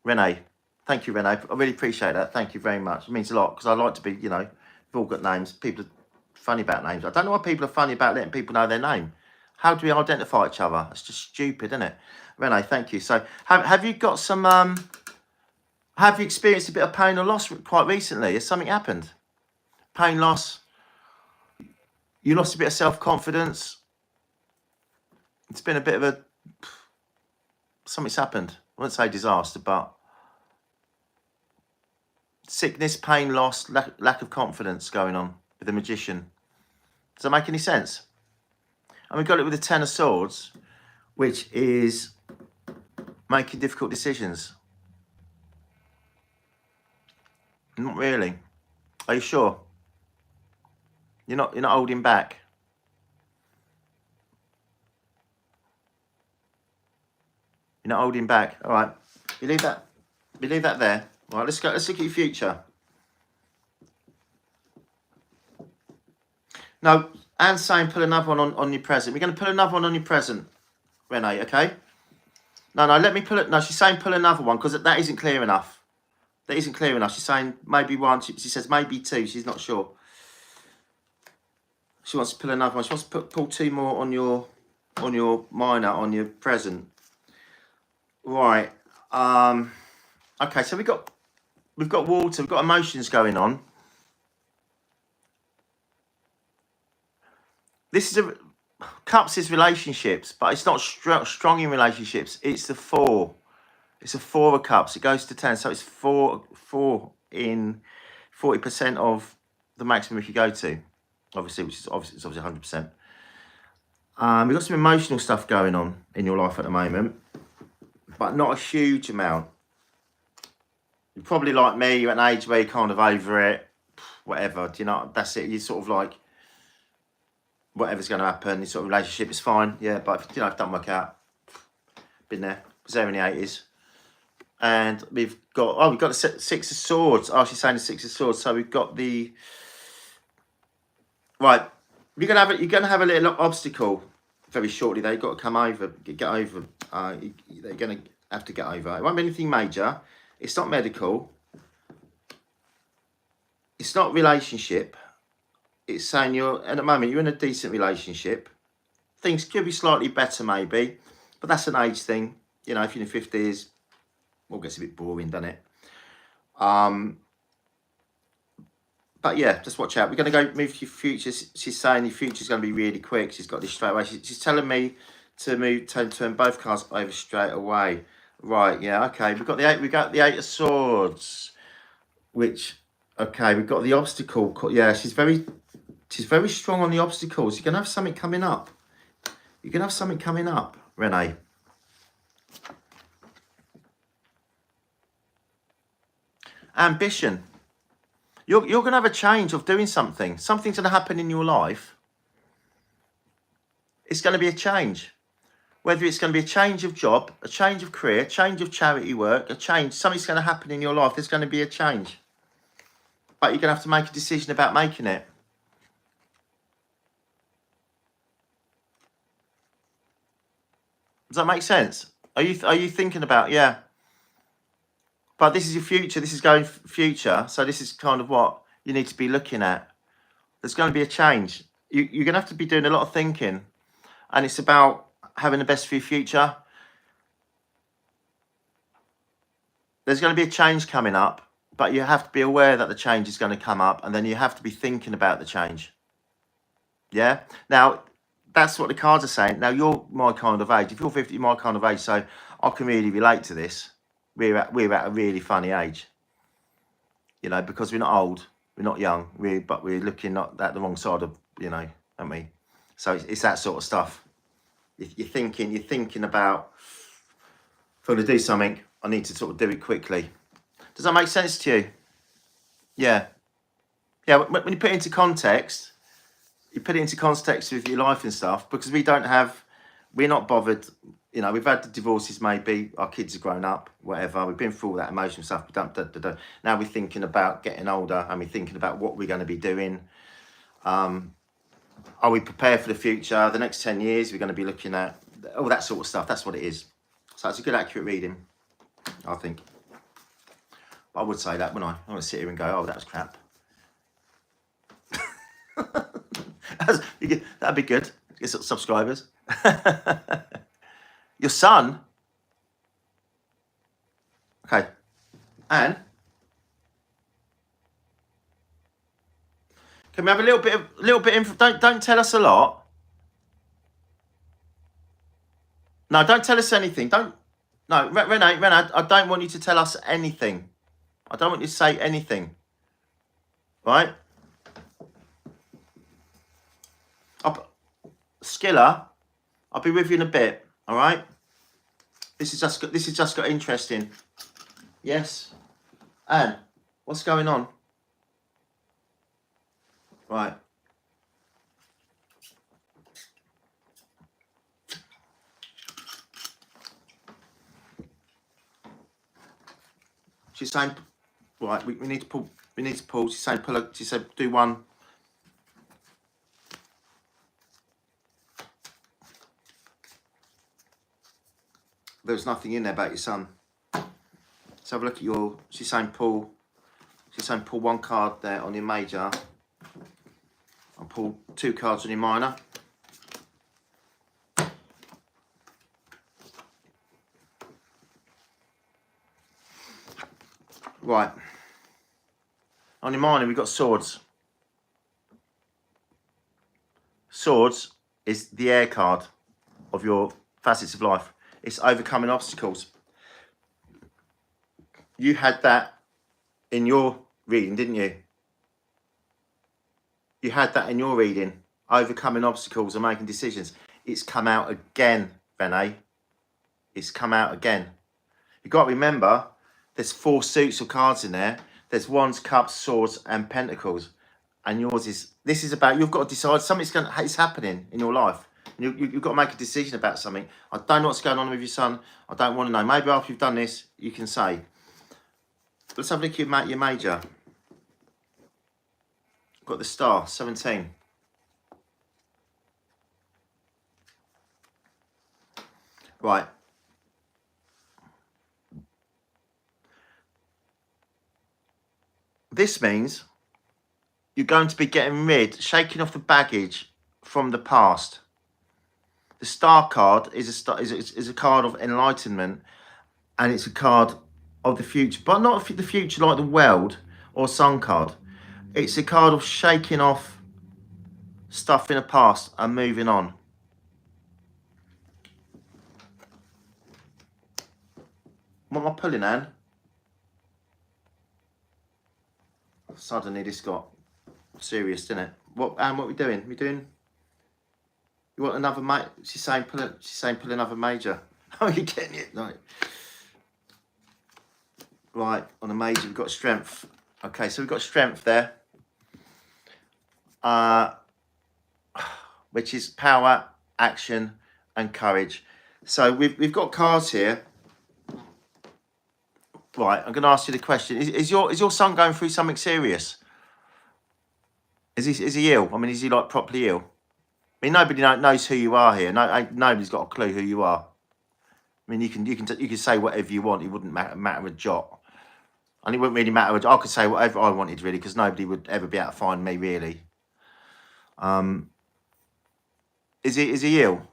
Renee? Thank you, Renee. I really appreciate that. Thank you very much. It means a lot because I like to be, we've all got names. People are funny about names. I don't know why people are funny about letting people know their name. How do we identify each other? It's just stupid, isn't it? Renee, thank you. So have you got some, have you experienced a bit of pain or loss quite recently? Has something happened? Pain, loss? You lost a bit of self-confidence? It's been a bit of a, something's happened. I wouldn't say disaster, but sickness, pain, loss, lack of confidence going on with the magician. Does that make any sense? And we got it with the Ten of Swords, which is making difficult decisions. Not really. Are you sure? You're not holding back. You're not holding back. All right. You leave that there. All right, let's look at your future. No, Anne's saying put another one on your present. We're going to put another one on your present, Renee, okay? No, let me pull it. No, she's saying pull another one because that isn't clear enough. That isn't clear enough. She's saying maybe one. She says maybe two. She's not sure. She wants to pull another one. She wants to pull two more on your minor, on your present. Right. Okay, so we've got water, we've got emotions going on. This is cups is relationships, but it's not strong in relationships. It's the 4. It's a 4 of cups. It goes to 10, so it's 4 in 40% of the maximum you could go to. Obviously, which is obviously 100%. We've got some emotional stuff going on in your life at the moment, but not a huge amount. You're probably like me. You're at an age where you're kind of over it. Whatever, do you know? That's it. You're sort of like, whatever's going to happen, this sort of relationship is fine. Yeah, but if it don't work out, been there. Was there in the 80s. And we've got the 6 of Swords. Oh, she's saying the 6 of Swords. So we've got the right. You're gonna have a little obstacle very shortly. They've got to come over, get over. They're gonna have to get over. It won't be anything major. It's not medical. It's not relationship. It's saying at the moment you're in a decent relationship. Things could be slightly better maybe, but that's an age thing. You know, if you're in your 50s, all gets a bit boring, doesn't it? But yeah, just watch out. We're going to go move to your future. She's saying your future's going to be really quick. She's got this straight away. She's telling me to turn both cards over straight away. Right, yeah, okay. We've got the 8 of Swords, which, okay, we've got the obstacle. Yeah, she's very strong on the obstacles. You're going to have something coming up. You're going to have something coming up, Renee. Ambition. You're going to have a change of doing something. Something's going to happen in your life. It's going to be a change. Whether it's going to be a change of job, a change of career, change of charity work, something's going to happen in your life. There's going to be a change. But you're going to have to make a decision about making it. Does that make sense? Are you thinking about, yeah. But this is your future. This is going future. So this is kind of what you need to be looking at. There's going to be a change. You're going to have to be doing a lot of thinking. And it's about having the best for your future. There's going to be a change coming up. But you have to be aware that the change is going to come up. And then you have to be thinking about the change. Yeah? Now, that's what the cards are saying. Now, you're my kind of age. If you're 50, you're my kind of age. So I can really relate to this. We're at a really funny age, you know, because we're not old, we're not young, but we're looking at the wrong side of, you know, aren't we? So it's that sort of stuff. You're thinking about, if I'm going to do something, I need to sort of do it quickly. Does that make sense to you? Yeah. Yeah, when you put it into context, you put it into context with your life and stuff, because we're not bothered. You know, we've had the divorces, maybe our kids have grown up, whatever. We've been through all that emotional stuff. Now we're thinking about getting older, and we're thinking about what we're going to be doing. Are we prepared for the future? The next 10 years, we're going to be looking at all that sort of stuff. That's what it is. So it's a good, accurate reading, I think. But I would say that, wouldn't I? I want to sit here and go, oh, that was crap. That'd be good. Get some subscribers. Your son. Okay. And can we have a little bit of don't tell us a lot. No, don't tell us anything. Renee, I don't want you to tell us anything. I don't want you to say anything. Right? Skiller, I'll be with you in a bit. All right? This has just got interesting. Yes. Anne, what's going on? Right. She's saying, right, we need to pull. We need to pull. She's saying, she said, do one. There's nothing in there about your son. Let's have a look at your. She's saying pull. She's saying pull one card there on your major. I'll pull 2 cards on your minor. Right. On your minor, we've got swords. Swords is the air card of your facets of life. It's overcoming obstacles. You had that in your reading, didn't you? You had that in your reading. Overcoming obstacles and making decisions. It's come out again, Renee. It's come out again. You've got to remember, there's 4 suits of cards in there. There's wands, cups, swords, and pentacles. And yours is, this is about, you've got to decide it's happening in your life. You've got to make a decision about something. I don't know what's going on with your son. I don't want to know. Maybe after you've done this, you can say. Let's have a look at your major. Got the star, 17. Right. This means you're going to be shaking off the baggage from the past. The star card is a card of enlightenment, and it's a card of the future, but not the future like the world or sun card. It's a card of shaking off stuff in the past and moving on. What am I pulling, Anne? Suddenly this got serious, didn't it? Anne, what are we doing? You want another mate? She's saying pull another major. How are you getting it? Right, on a major we've got strength. Okay, so we've got strength there. Which is power, action, and courage. So we've got cards here. Right, I'm going to ask you the question: Is your son going through something serious? Is he ill? I mean, is he like properly ill? I mean, nobody knows who you are here. Nobody's got a clue who you are. I mean, you can say whatever you want. It wouldn't matter a jot, and it wouldn't really matter. I could say whatever I wanted really, because nobody would ever be able to find me really. Is he ill?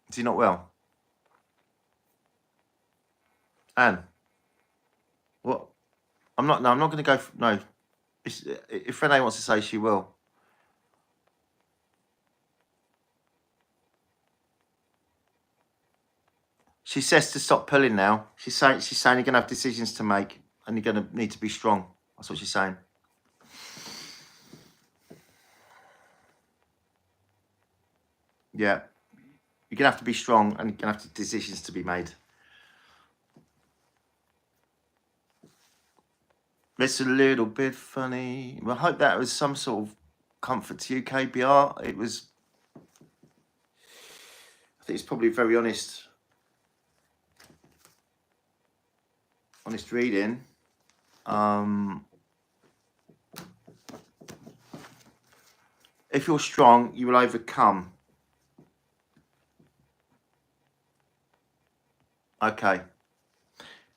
Is he not well? Anne, what? I'm not going to go. No, if Renee wants to say, she will. She says to stop pulling now. She's saying you're going to have decisions to make, and you're going to need to be strong. That's what she's saying. Yeah, you're going to have to be strong, and you're going to have decisions to be made. It's a little bit funny. Well, I hope that was some sort of comfort to you, KBR. It was. I think it's probably very honest reading. If you're strong, you will overcome. Okay.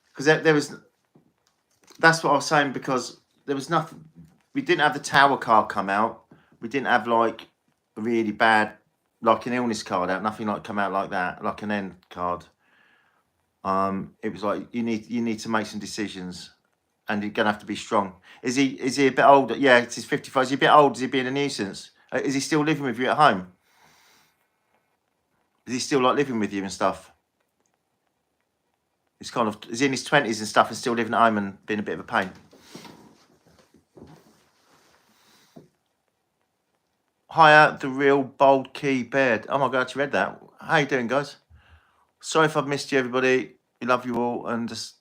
Because there was. that's what I was saying, because there was nothing. We didn't have the tower card come out. We didn't have like a really bad, like an illness card out. Nothing like come out like that, like an end card. It was like you need to make some decisions, and you're gonna have to be strong. Is he a bit older? Yeah, he's 55. Is he a bit old? Is he being a nuisance? Is he still living with you at home? Is he still like living with you and stuff? He's kind of, is he in his 20s and stuff and still living at home and being a bit of a pain? Hire the real bold key bed. Oh my god, you read that. How you doing, guys? Sorry if I've missed you, everybody. We love you all, and just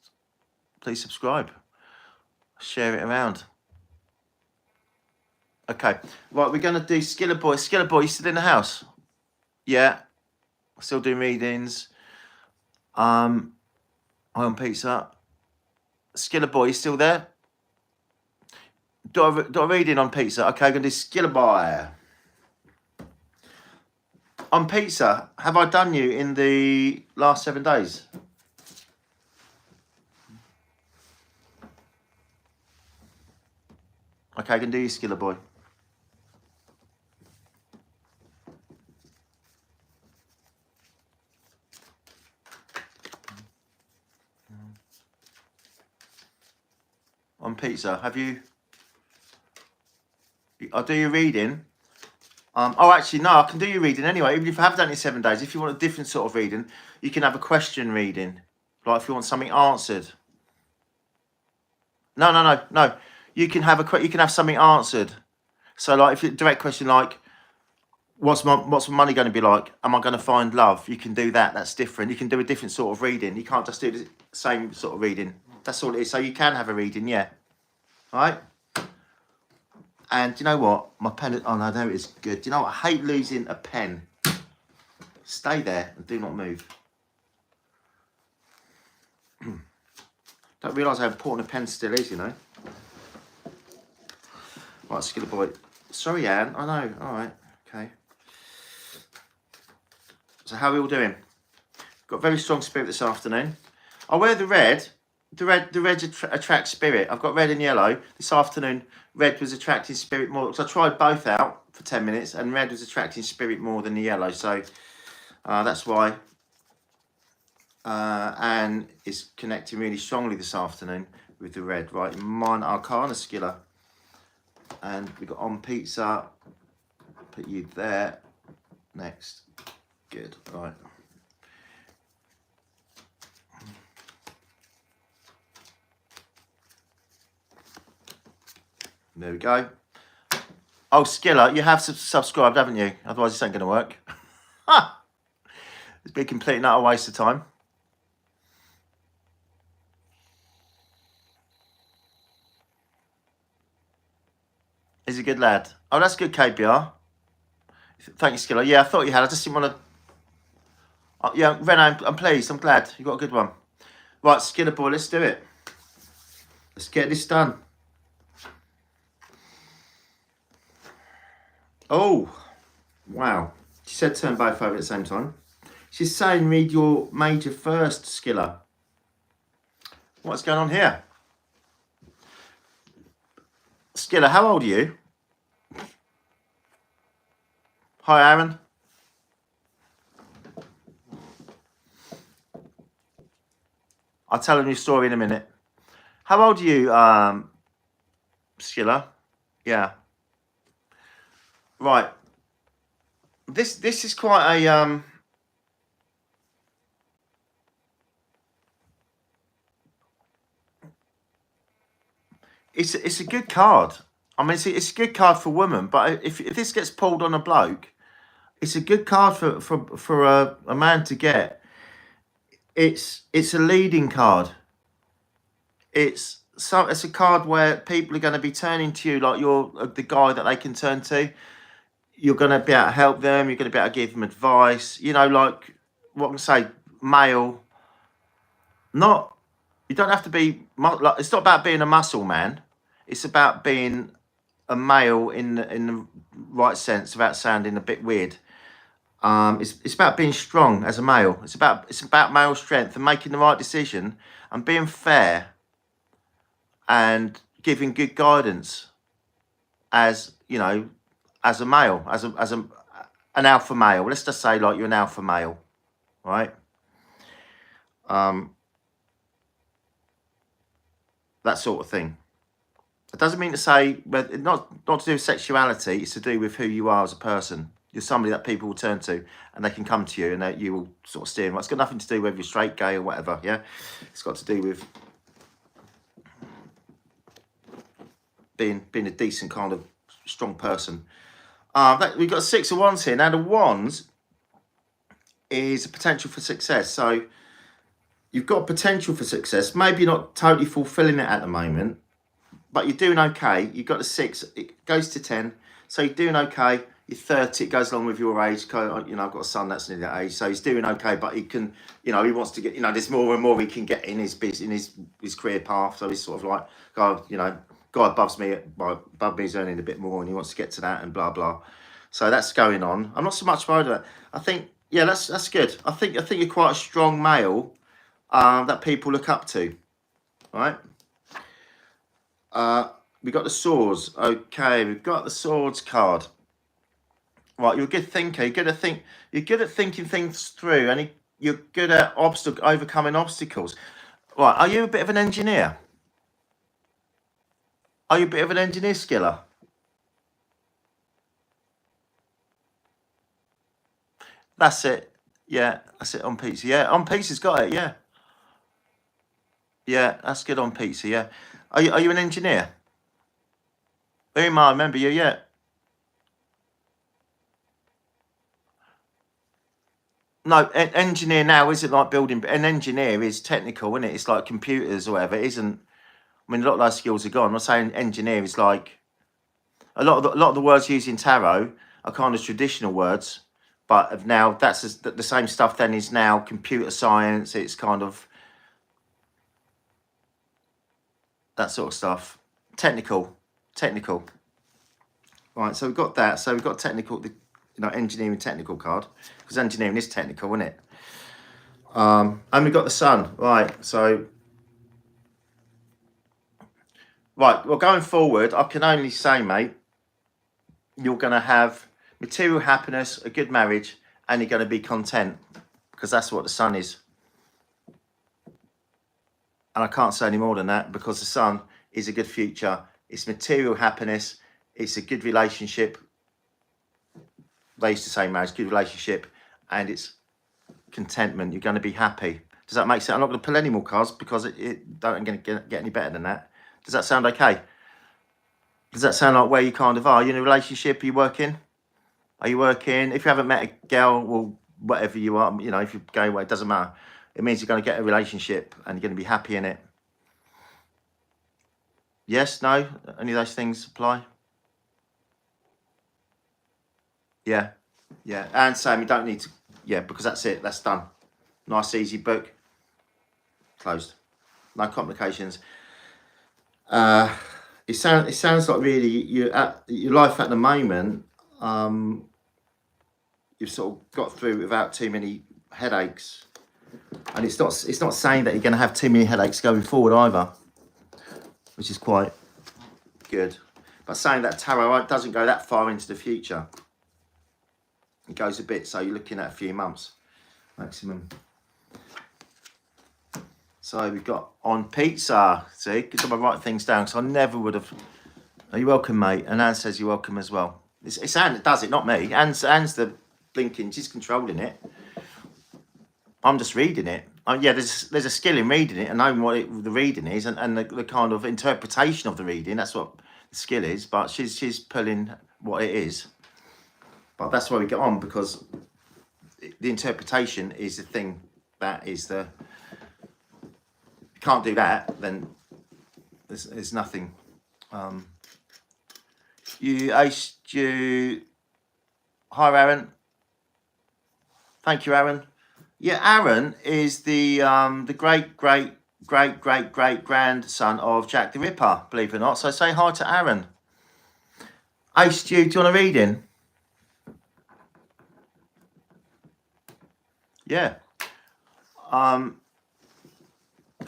please subscribe. Share it around. Okay, right, we're gonna do Skiller Boy. Skiller Boy, you still in the house? Yeah, still doing readings. I'm on pizza. Skiller Boy, you still there? Do I reading on pizza? Okay, I'm gonna do Skiller Boy. On pizza, have I done you in the last 7 days? Okay, I can do you, Skiller Boy. On pizza, have you? I'll do your reading. Oh, actually, no, I can do your reading anyway. Even if I have done it in 7 days, if you want a different sort of reading, you can have a question reading. Like if you want something answered. No. You can have something answered. So, like, if you direct question like, what's my money going to be like? Am I going to find love? You can do that. That's different. You can do a different sort of reading. You can't just do the same sort of reading. That's all it is. So you can have a reading, yeah. All right. And do you know what? My pen. Oh no, there it is. Good. Do you know what? I hate losing a pen. Stay there and do not move. Don't realise how important a pen still is, you know. Right, Skiller Boy. Sorry, Anne. I know. All right. Okay. So how are we all doing? Got very strong spirit this afternoon. I wear the red. The red attracts spirit. I've got red and yellow. This afternoon, red was attracting spirit more. Because I tried both out for 10 minutes, and red was attracting spirit more than the yellow. So that's why Anne is connecting really strongly this afternoon with the red. Right, mine Arcana Skiller. And we got on pizza. Put you there. Next. Good. Right. There we go. Oh, Skiller, you have subscribed, haven't you? Otherwise, this ain't going to work. It's been a complete and utter waste of time. He's a good lad. Oh, that's good, KBR. Thank you, Skiller. Yeah, I thought you had. I just didn't want to... Oh, yeah, Renee, I'm pleased. I'm glad. You got a good one. Right, Skiller Boy, let's do it. Let's get this done. Oh, wow. She said turn both over at the same time. She's saying read your major first, Skiller. What's going on here? Skiller, how old are you? Hi, Aaron. I'll tell him your story in a minute. How old are you, Skiller? Yeah. Right. This is quite a it's a good card. I mean, it's a good card for women, but if this gets pulled on a bloke, it's a good card for a man to get. It's a leading card. It's a card where people are going to be turning to you like you're the guy that they can turn to. You're going to be able to help them. You're going to be able to give them advice. You know, like what can I say, male. Not, you don't have to be. Like, it's not about being a muscle man. It's about being a male in the right sense, without sounding a bit weird. It's about being strong as a male. It's about male strength and making the right decision and being fair and giving good guidance as, you know, as a male, as an alpha male. Let's just say like you're an alpha male, right? That sort of thing. It doesn't mean to say, but not to do with sexuality. It's to do with who you are as a person. You're somebody that people will turn to, and they can come to you, and that you will sort of steer them. It's got nothing to do with whether you're straight, gay, or whatever. Yeah, it's got to do with being a decent kind of strong person. We've got 6 of Wands here. Now the Wands is a potential for success. So you've got potential for success. Maybe you're not totally fulfilling it at the moment, but you're doing okay. You've got the 6. It goes to 10. So you're doing okay. You're 30. It goes along with your age. You know, I've got a son that's near that age, so he's doing okay. But he can, you know, he wants to get. You know, there's more and more he can get in his business, in his career path. So he's sort of like, God, you know, guy above me is earning a bit more, and he wants to get to that, and blah blah. So that's going on. I'm not so much worried about it. I think, yeah, that's good. I think you're quite a strong male that people look up to, right? We got the swords. Okay, we've got the swords card. Right, you're a good thinker. You're good at thinking things through, and you're good at overcoming obstacles. Right, are you a bit of an engineer? Are you a bit of an engineer skiller? That's it. Yeah, that's it on pizza. Yeah, on pizza's got it. Yeah. Yeah, that's good on pizza. Yeah. Are you an engineer? Uma, I remember you. Yeah. No, engineer now isn't like building. An engineer is technical, isn't it? It's like computers or whatever. It isn't. I mean, a lot of those skills are gone. I'm not saying engineer is like a lot of the words used in tarot are kind of traditional words, but now that's the same stuff. Then is now computer science. It's kind of that sort of stuff. Technical. Right. So we've got that. So we've got technical. The engineering technical card, because engineering is technical, isn't it? And we've got the sun. Right. So. Right, well, going forward, I can only say, mate, you're going to have material happiness, a good marriage, and you're going to be content, because that's what the sun is. And I can't say any more than that, because the sun is a good future. It's material happiness. It's a good relationship. They used to say marriage, good relationship, and it's contentment. You're going to be happy. Does that make sense? I'm not going to pull any more cards, because it don't going to get any better than that. Does that sound okay? Does that sound like where you kind of are? Are you in a relationship? Are you working? Are you working? If you haven't met a girl, well, whatever you are, you know, if you're going away, it doesn't matter. It means you're going to get a relationship and you're going to be happy in it. Yes, no? Any of those things apply? Yeah. Yeah. And Sam, you don't need to, yeah, because that's it. That's done. Nice, easy book. Closed. No complications. It sounds like really your life at the moment. You've sort of got through without too many headaches, and it's not saying that you're going to have too many headaches going forward either, which is quite good. But saying that tarot doesn't go that far into the future. It goes a bit, so you're looking at a few months maximum. So we've got on pizza. See, because I'm going to write things down, because I never would have. Are you welcome, mate? And Anne says you're welcome as well. It's Anne that does it, not me. Anne's the blinking. She's controlling it. I'm just reading it. Yeah, there's a skill in reading it and knowing what the reading is, and the kind of interpretation of the reading. That's what the skill is. But she's pulling what it is. But that's why we get on, because the interpretation is the thing that is the. Can't do that, then there's nothing. Hi, Aaron. Thank you, Aaron. Yeah, Aaron is the great grandson of Jack the Ripper, believe it or not. So say hi to Aaron. Hey, Stu, do you want a reading? Yeah.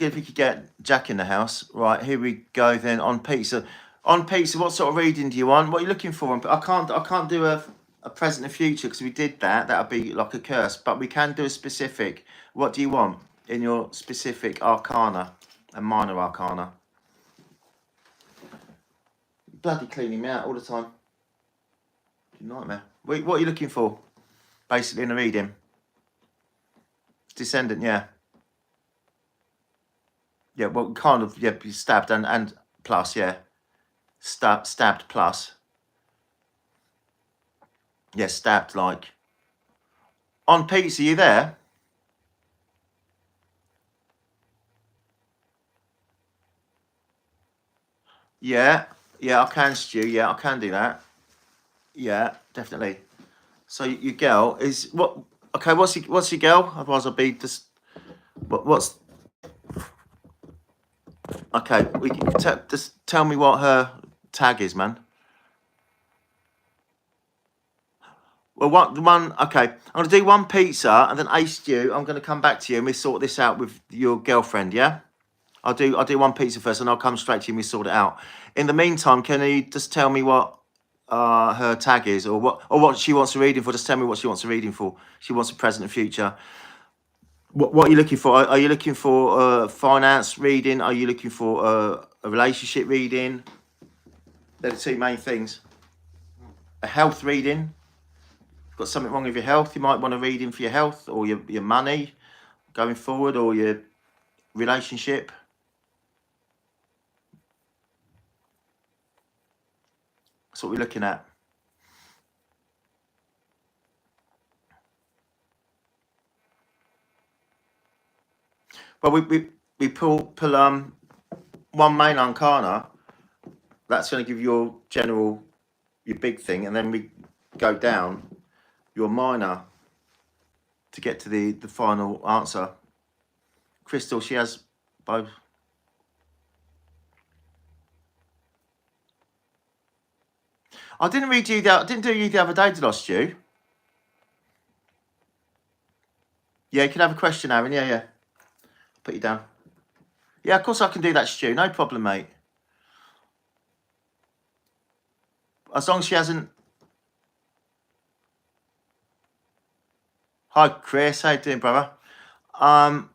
if we could get Jack in the house. Right, here we go then on pizza. On pizza, what sort of reading do you want? What are you looking for? I can't do a present and future because we did that. That would be like a curse. But we can do a specific. What do you want in your specific arcana and minor arcana? Bloody cleaning me out all the time. Nightmare. What are you looking for? Basically in a reading. Descendant, yeah. Yeah, well, kind of, yeah, stabbed and plus, yeah. Stabbed plus. Yeah, stabbed, like. On pizza, you there? Yeah, yeah, I can, Stu. Yeah, I can do that. Yeah, definitely. So your girl is what? Okay, what's your girl? Otherwise, I'll be just. What's? Okay, we can just tell me what her tag is, man. Well, one. Okay, I'm gonna do one pizza and then Ace you. I'm gonna come back to you and we sort this out with your girlfriend. Yeah, I'll do one pizza first and I'll come straight to you and we sort it out. In the meantime, can you just tell me what her tag is or what she wants a reading for? Just tell me what she wants a reading for. She wants a present and future. What are you looking for? Are you looking for a finance reading? Are you looking for a relationship reading? They're the two main things. A health reading. Got something wrong with your health, you might want a reading for your health or your money going forward or your relationship. That's what we're looking at. Well, we pull one main arcana. That's going to give your general, your big thing, and then we go down your minor to get to the final answer. Crystal, she has both. I didn't read you that. I didn't do you the other day, did I, Stu? Yeah, you can have a question, Aaron. Yeah. Put you down. Yeah, of course I can do that, Stu. No problem, mate. As long as she hasn't. Hi, Chris. How you doing, brother? But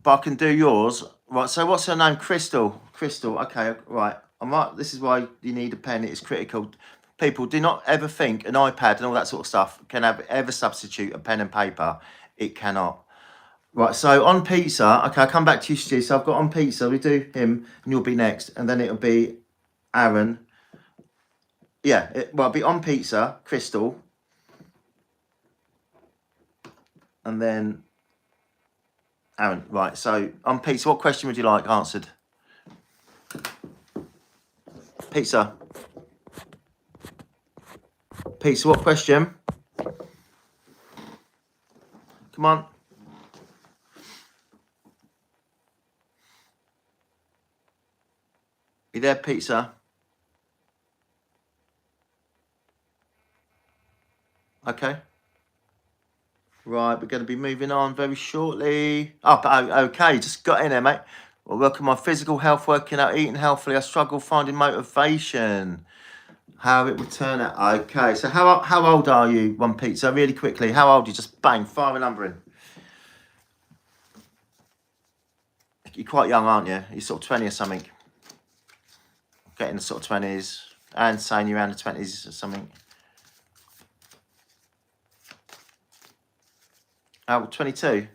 I can do yours. Right, so what's her name? Crystal. Crystal. Okay, right. I'm right. This is why you need a pen. It's critical. People, do not ever think an iPad and all that sort of stuff can ever substitute a pen and paper. It cannot. Right, so on pizza, okay, I'll come back to you, Stu. So I've got on pizza, we do him, and you'll be next, and then it'll be Aaron. Yeah, it'll be on pizza, Crystal, and then Aaron. Right, so on pizza, what question would you like answered? Pizza. Pizza, what question? Come on. You there, pizza? Okay. Right, we're going to be moving on very shortly. Oh, okay, just got in there, mate. Well, welcome my physical health, working out, eating healthily. I struggle finding motivation. How it would turn out. Okay, so how old are you, one pizza? Really quickly, how old are you? Just bang, fire a number in. You're quite young, aren't you? You're sort of 20 or something. Getting the sort of 20s. And saying you're around the 20s or something. 22.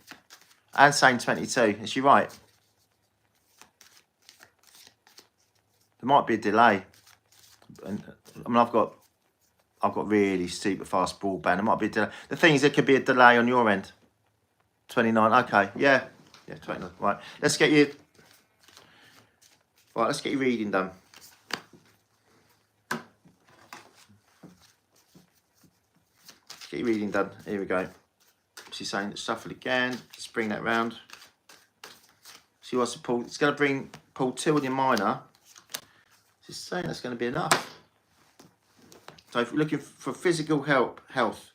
And saying 22. Is she right? There might be a delay. And I mean, I've got really super fast broadband. There might be a delay. The thing is, there could be a delay on your end. 29. Okay. Yeah. 29. Right. Let's get you. Right. Let's get your reading done. Get your reading done. Here we go. She's saying shuffle again. Just bring that round. She wants to pull. It's going to pull 2 on your minor. She's saying that's going to be enough. So if you're looking for physical health,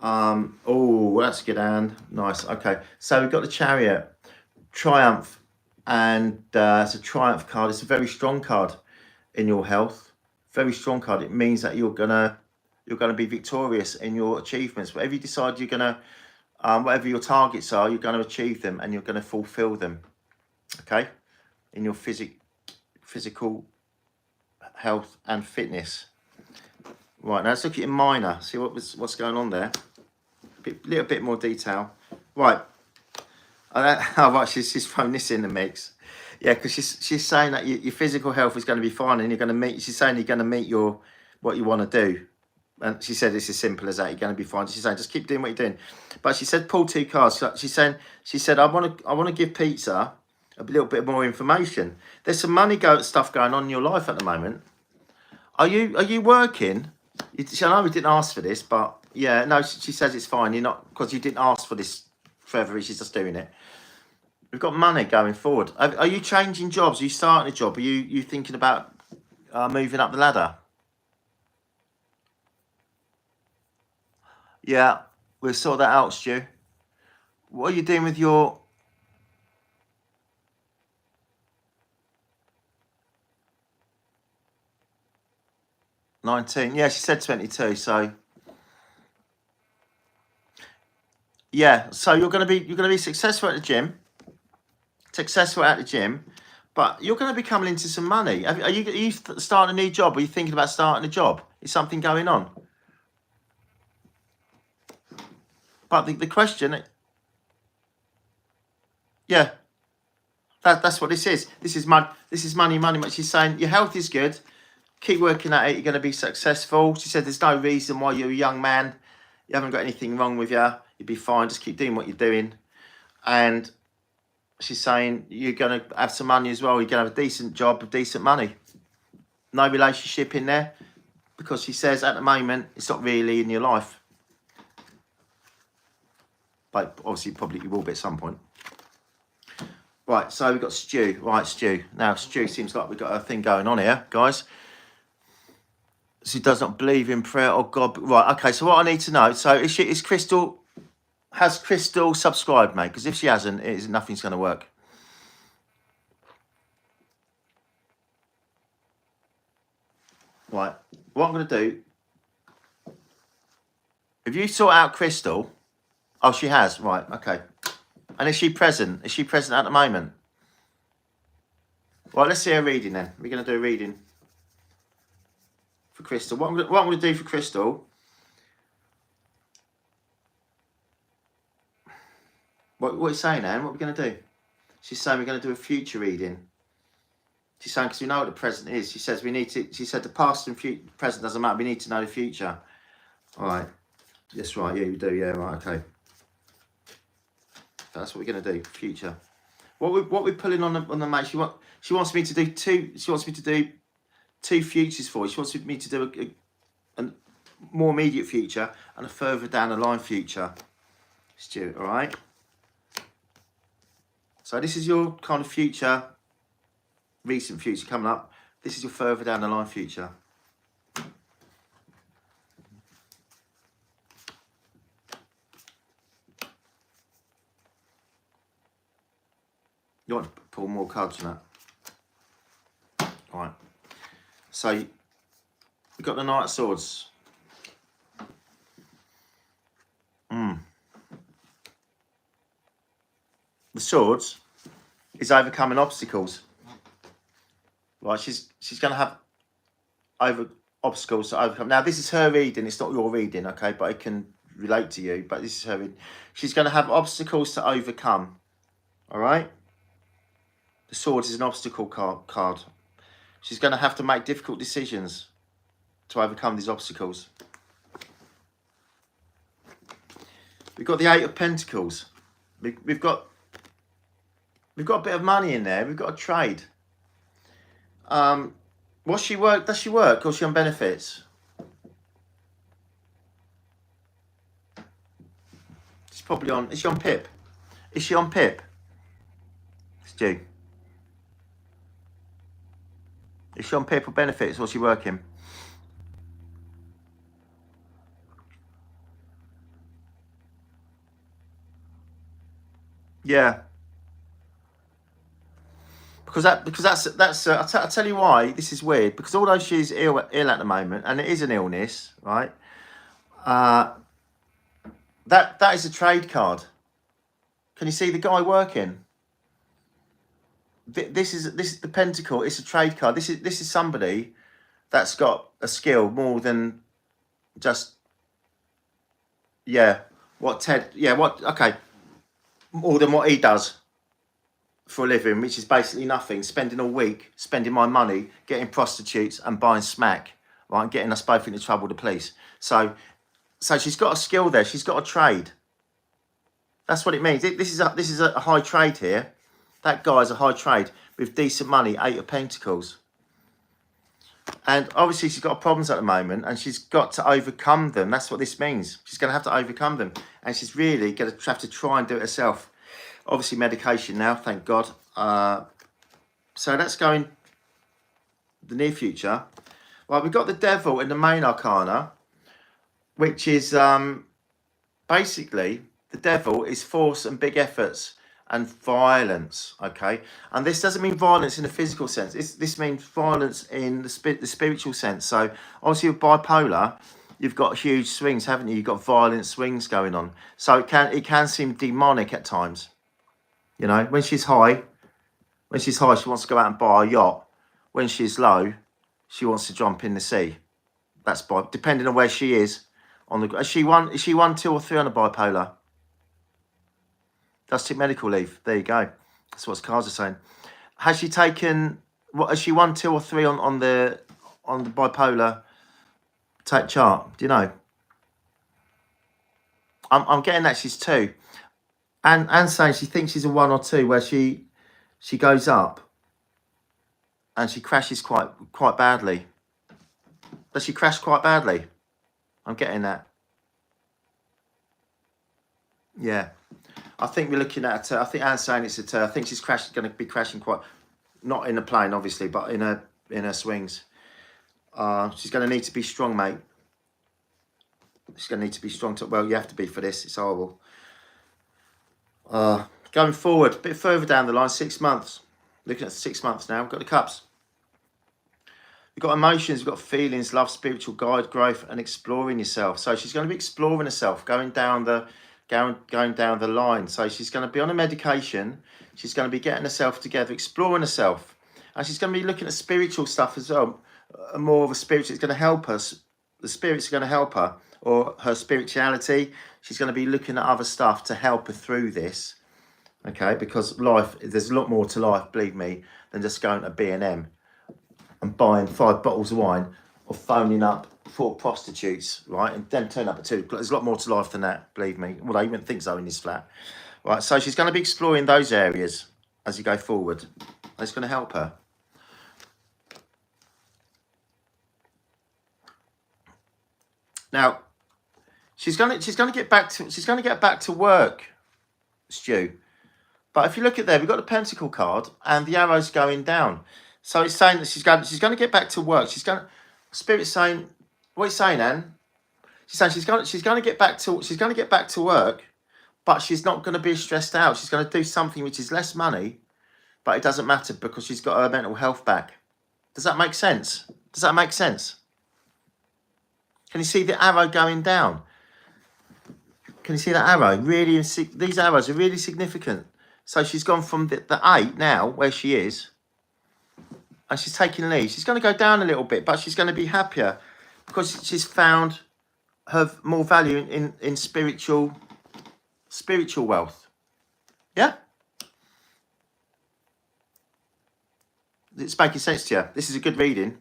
Oh, that's good, Anne. Nice. Okay, so we've got the Chariot, Triumph, and it's a Triumph card. It's a very strong card in your health. Very strong card. It means that you're gonna be victorious in your achievements. Whatever you decide you're gonna, whatever your targets are, you're going to achieve them and you're going to fulfill them. Okay, in your physical health and fitness. Right, now let's look at your minor. See what's going on there. Little bit more detail. Right. Oh, right. She's thrown this in the mix. Yeah, because she's saying that your physical health is going to be fine, and you're going to meet. She's saying you're going to meet what you want to do, and she said it's as simple as that. You're going to be fine. She's saying just keep doing what you're doing. But she said pull 2 cards. She said I want to give Pizza a little bit more information. There's some stuff going on in your life at the moment. Are you working? I know we didn't ask for this, but yeah, no. She says it's fine. You're not, because you didn't ask for this forever. She's just doing it. We've got money going forward. Are you changing jobs? Are you starting a job? Are you thinking about moving up the ladder? Yeah, we'll sort that out, Stu. What are you doing with your... $19? Yeah, she said 22, so... Yeah, so you're gonna be successful at the gym. But you're going to be coming into some money. Are you starting a new job? Are you thinking about starting a job? Is something going on? But the question, yeah, that's what this is. This is money. But she's saying your health is good. Keep working at it. You're going to be successful. She said there's no reason why you're a young man. You haven't got anything wrong with you. You'd be fine. Just keep doing what you're doing. And she's saying you're going to have some money as well. You're going to have a decent job with decent money. No relationship in there, because she says at the moment it's not really in your life. But obviously probably you will be at some point. Right, so we've got Stu. Right, Stu. Now, Stu seems like we've got a thing going on here, guys. She does not believe in prayer or God. Right, okay, so what I need to know, so has Crystal subscribed, mate? Because if she hasn't, nothing's going to work. Right, what I'm going to do, if you sort out Crystal, oh, she has, right, okay. And is she present? Is she present at the moment? Right, let's see her reading then. We're going to do a reading for Crystal. What I'm going to do for Crystal... What are you saying, Anne? What are we going to do? She's saying we're going to do a future reading. She's saying because we know what the present is. She says we need to... She said the past and present doesn't matter. We need to know the future. All right. That's right. Yeah, you do. Yeah, right. Okay. That's what we're going to do. Future. What we're pulling on the mate. She wants me to do two. She wants me to do 2 futures for you. She wants me to do a more immediate future and a further down the line future. Stuart, all right. So this is your kind of future, recent future coming up. This is your further down the line future. You want to pull more cards than that. All right. So you've got the Knight of Swords. The Swords is overcoming obstacles. Right, she's going to have obstacles to overcome. Now, this is her reading. It's not your reading, okay? But it can relate to you. But this is her reading. She's going to have obstacles to overcome. All right? The Swords is an obstacle card. She's going to have to make difficult decisions to overcome these obstacles. We've got the 8 of Pentacles. We've got a bit of money in there. We've got a trade. Does she work or is she on benefits? She's probably on. Is she on PIP? Is she on PIP? Stu. Is she on PIP or benefits, or is she working? Yeah. Because that's I'll tell you why this is weird. Because although she's ill at the moment, and it is an illness, right? Uh, that is a trade card. Can you see the guy working? This is the pentacle. It's a trade card. This is somebody that's got a skill more than just what Ted okay, more than what he does for a living, which is basically nothing. Spending all week, spending my money, getting prostitutes and buying smack, right, and getting us both into trouble with the police. So she's got a skill there. She's got a trade. That's what it means. This is a high trade here. That guy's a high trade with decent money, 8 of Pentacles. And obviously she's got problems at the moment and she's got to overcome them. That's what this means. She's going to have to overcome them. And she's really going to have to try and do it herself. Obviously medication now, thank God. So that's going the near future. Well, we've got the Devil in the main arcana, which is basically the Devil is force and big efforts and violence, okay? And this doesn't mean violence in the physical sense. This means violence in the spiritual sense. So obviously with bipolar, you've got huge swings, haven't you? You've got violent swings going on. So it can seem demonic at times. You know, when she's high, she wants to go out and buy a yacht. When she's low, she wants to jump in the sea. That's depending on where she is on the. Is she 1, 2, or 3 on the bipolar? Does take medical leave. There you go. That's what the cards are saying. Has she taken? What is she 1, 2, or 3 on the bipolar chart? Do you know? I'm getting that she's 2. And saying she thinks she's a 1 or 2, where she goes up and she crashes quite badly. Does she crash quite badly? I'm getting that. Yeah, I think we're looking at I think Anne's saying it's a 2. I think she's going to be crashing quite, not in a plane obviously, but in her swings. She's going to need to be strong, mate. She's going to need to be strong. Well, you have to be for this. It's horrible. Going forward, a bit further down the line, 6 months. Looking at 6 months now. We've got the cups. We've got emotions, we've got feelings, love, spiritual guide, growth, and exploring yourself. So she's going to be exploring herself, going down the line. So she's going to be on a medication. She's going to be getting herself together, exploring herself, and she's going to be looking at spiritual stuff as well. More of a spiritual. It's going to help us. The spirits are going to help her, or her spirituality. She's going to be looking at other stuff to help her through this. Okay, because life, there's a lot more to life, believe me, than just going to B&M and buying 5 bottles of wine or phoning up 4 prostitutes, right? And then turn up at 2. There's a lot more to life than that, believe me. Well, I even think so in this flat. Right, so she's going to be exploring those areas as you go forward. It's going to help her. Now, she's going to get back to work, Stu. But if you look at there, we've got the Pentacle card and the arrow's going down. So it's saying that she's going to get back to work. Spirit's saying, what are you saying, Anne? She's saying she's going to get back to work, but she's not going to be stressed out. She's going to do something which is less money, but it doesn't matter because she's got her mental health back. Does that make sense? Can you see the arrow going down? Can you see that arrow? Really, these arrows are really significant. So she's gone from the 8 now, where she is, and she's taking leave. She's going to go down a little bit, but she's going to be happier because she's found her more value in spiritual wealth. Yeah? It's making sense to you. This is a good reading.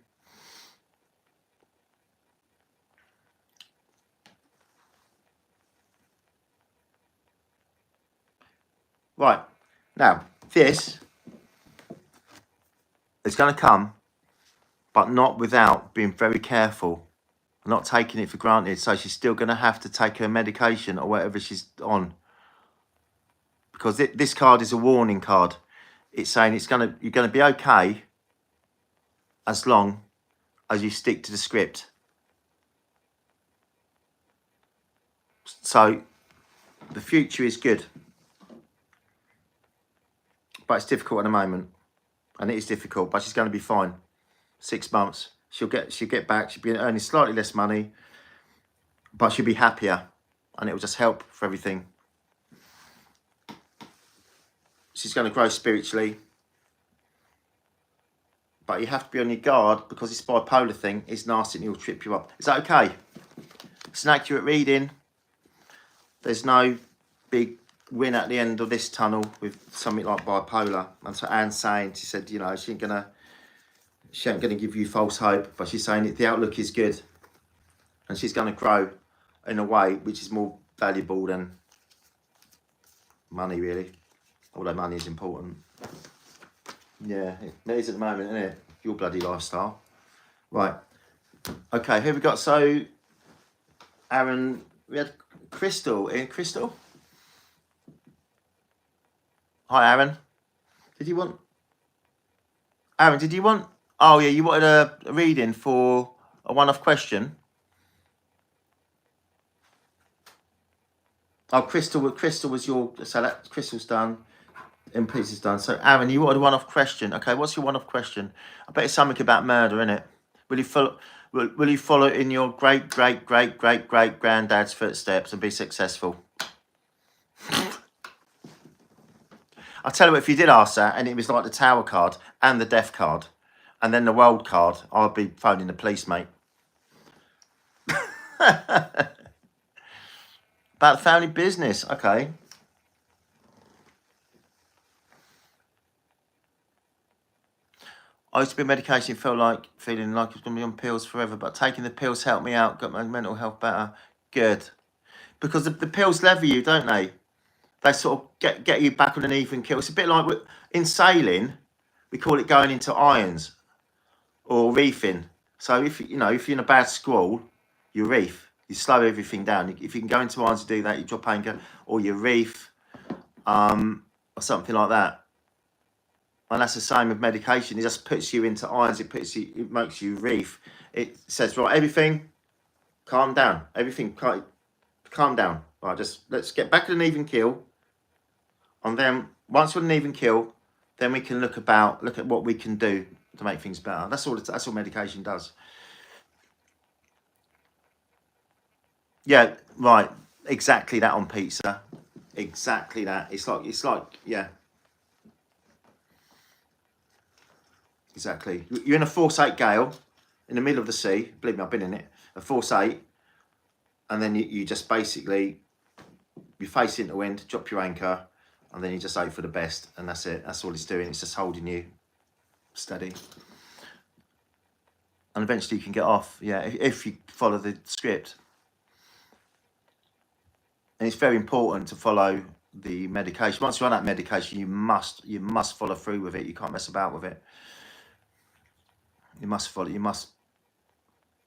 Right. Now, this is going to come, but not without being very careful, not taking it for granted. So she's still going to have to take her medication or whatever she's on, because this card is a warning card. It's saying you're going to be okay as long as you stick to the script. So the future is good. but it's difficult at the moment, and it is difficult. But she's going to be fine. 6 months, she'll get back. She'll be earning slightly less money, but she'll be happier, and it will just help for everything. She's going to grow spiritually, but you have to be on your guard because this bipolar thing is nasty and it'll trip you up. Is that okay? It's an accurate reading. There's no big win at the end of this tunnel with something like bipolar. And so Anne's saying, she said, you know, she ain't gonna give you false hope, but she's saying that the outlook is good, and she's gonna grow in a way which is more valuable than money, really. Although money is important. Yeah, it is at the moment, isn't it? Your bloody lifestyle. Right. Okay, who we got? So, Aaron, we had Crystal. Crystal? Hi, Aaron. Did you want... Aaron, did you want... Oh, yeah, you wanted a reading for a one-off question? Oh, Crystal was your... So that Crystal's done. And Peace is done. So, Aaron, you wanted a one-off question. Okay, what's your one-off question? I bet it's something about murder, isn't it? Will you follow in your great granddad's footsteps and be successful? I'll tell you what, if you did ask that and it was like the Tower card and the Death card and then the World card, I'd be phoning the police, mate. About the family business. Okay. I used to be on medication, feeling like I was going to be on pills forever, but taking the pills helped me out, got my mental health better. Good. Because the pills lever you, don't they? They sort of get you back on an even keel. It's a bit like in sailing, we call it going into irons or reefing. So if you're in a bad squall, you reef. You slow everything down. If you can go into irons to do that, you drop anchor or you reef, or something like that. And that's the same with medication. It just puts you into irons. It makes you reef. It says, right, everything, calm down. Everything, calm down. Right, just let's get back at an even keel. And then once we're an even keel, then we can look at what we can do to make things better. That's all medication does. Yeah, right. Exactly that on pizza. Exactly that. It's like, yeah. Exactly. You're in a force 8 gale in the middle of the sea. Believe me, I've been in it. A force 8. And then you just basically, you face into wind, drop your anchor, and then you just hope for the best. And that's it. That's all it's doing. It's just holding you steady. And eventually you can get off. Yeah, if you follow the script. And it's very important to follow the medication. Once you're on that medication, you must follow through with it. You can't mess about with it. You must follow. You must,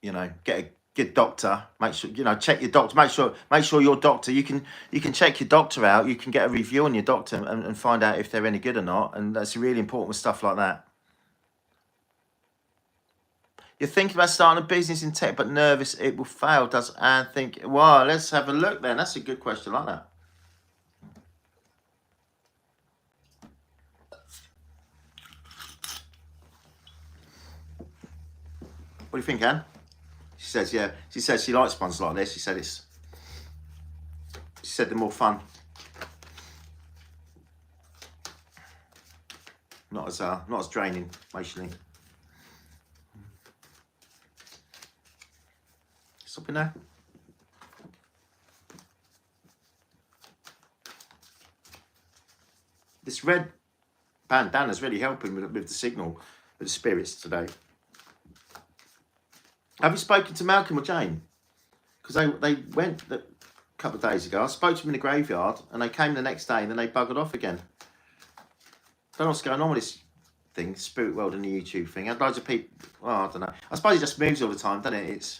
get a good doctor. Make sure check your doctor. Make sure your doctor. You can check your doctor out. You can get a review on your doctor and find out if they're any good or not. And that's really important with stuff like that. You're thinking about starting a business in tech, but nervous it will fail. Does Anne think? Well, let's have a look then. That's a good question, like that. What do you think, Anne? She says, yeah. She says she likes ones like this. She said they're more fun. Not as draining emotionally. Stop in there. This red bandana's really helping with the signal, with the spirits today. Have you spoken to Malcolm or Jane? Because they went a couple of days ago. I spoke to them in the graveyard, and they came the next day, and then they buggered off again. Don't know what's going on with this thing, Spirit World and the YouTube thing. I had loads of people. Well, I don't know. I suppose it just moves all the time, doesn't it?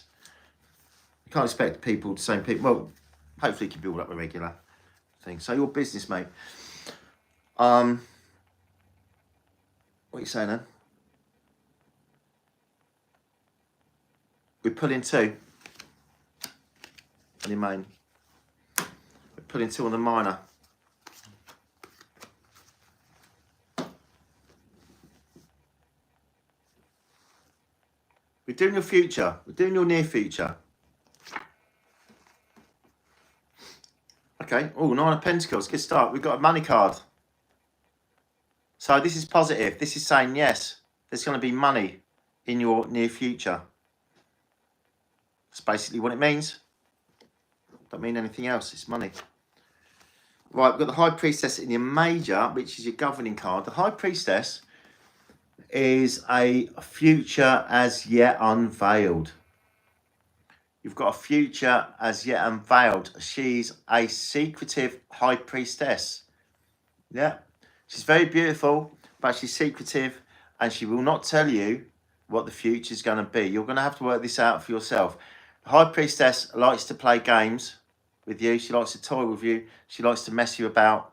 You can't expect the same people. Well, hopefully you can build up a regular thing. So your business, mate. What are you saying, then? We're pulling 2 on your main. We're pulling 2 on the minor. doing your future. We're doing your near future. Okay. Oh, 9 of Pentacles. Good start. We've got a money card. So this is positive. This is saying, yes, there's going to be money in your near future. That's basically what it means. Don't mean anything else. It's money. Right, we've got the High Priestess in your major, which is your governing card. The High Priestess is a future as yet unveiled. You've got a future as yet unveiled. She's a secretive High Priestess. Yeah. She's very beautiful, but she's secretive, and she will not tell you what the future is going to be. You're going to have to work this out for yourself. The High Priestess likes to play games with you. She likes to toy with you. She likes to mess you about,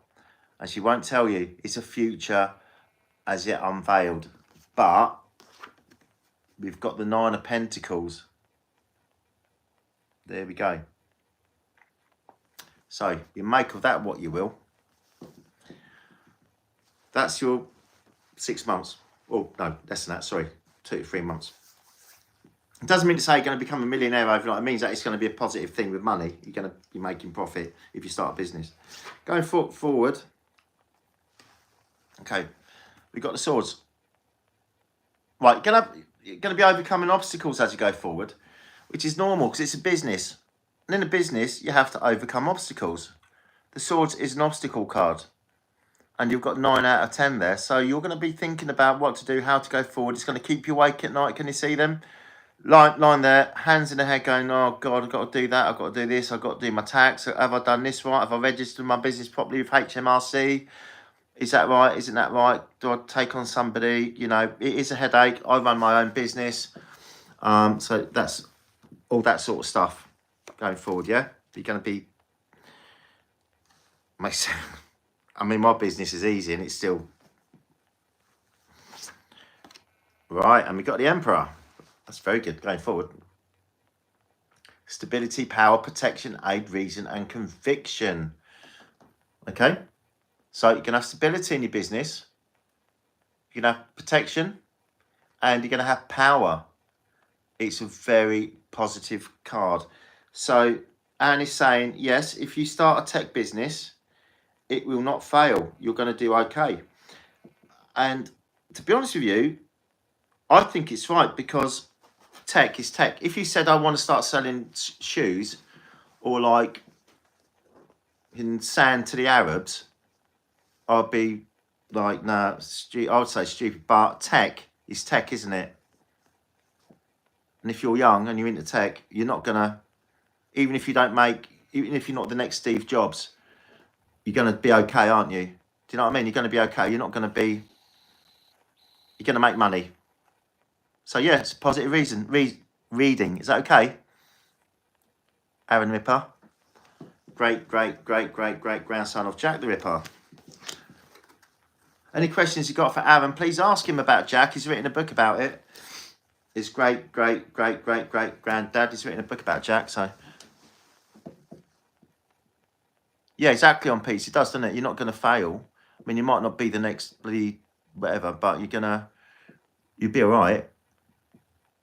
and she won't tell you. It's a future as yet unveiled. But we've got the 9 of Pentacles. There we go. So you make of that what you will. That's your 6 months. Oh, no, less than that. Sorry, 2 to 3 months. It doesn't mean to say you're going to become a millionaire overnight. It means that it's going to be a positive thing with money. You're going to be making profit if you start a business. Going forward. Okay, we've got the swords. Right, you're going to be overcoming obstacles as you go forward, which is normal because it's a business. And in a business, you have to overcome obstacles. The swords is an obstacle card. And you've got 9 out of 10 there. So you're going to be thinking about what to do, how to go forward. It's going to keep you awake at night. Can you see them? Lying there, hands in the head going, oh, God, I've got to do that. I've got to do this. I've got to do my tax. Have I done this right? Have I registered my business properly with HMRC? Is that right? Isn't that right? Do I take on somebody? You know, it is a headache. I run my own business. So that's all that sort of stuff going forward, yeah? You're going to be... I mean, my business is easy and it's still... Right, and we've got the Emperor. That's very good going forward. Stability, power, protection, aid, reason, and conviction. Okay? So you're going to have stability in your business. You're going to have protection. And you're going to have power. It's a very positive card. So Anne is saying, yes, if you start a tech business, it will not fail. You're going to do okay. And to be honest with you, I think it's right because tech is tech. If you said, I want to start selling shoes or like in sand to the Arabs, I'd be like, nah, I would say stupid. But tech is tech, isn't it? And if you're young and you're into tech, you're not going to, even if you're not the next Steve Jobs, you're going to be okay, aren't you? Do you know what I mean? You're going to be okay. You're not going to be, you're going to make money. So, yeah, it's a positive reason. Reading. Is that okay? Aaron Ripper. Great grandson of Jack the Ripper. Any questions you got for Aaron, please ask him about Jack. He's written a book about it. His great granddad has written a book about Jack, so... Yeah, exactly on piece. It does, doesn't it? You're not going to fail. I mean, you might not be the next bloody whatever, but you'll be all right.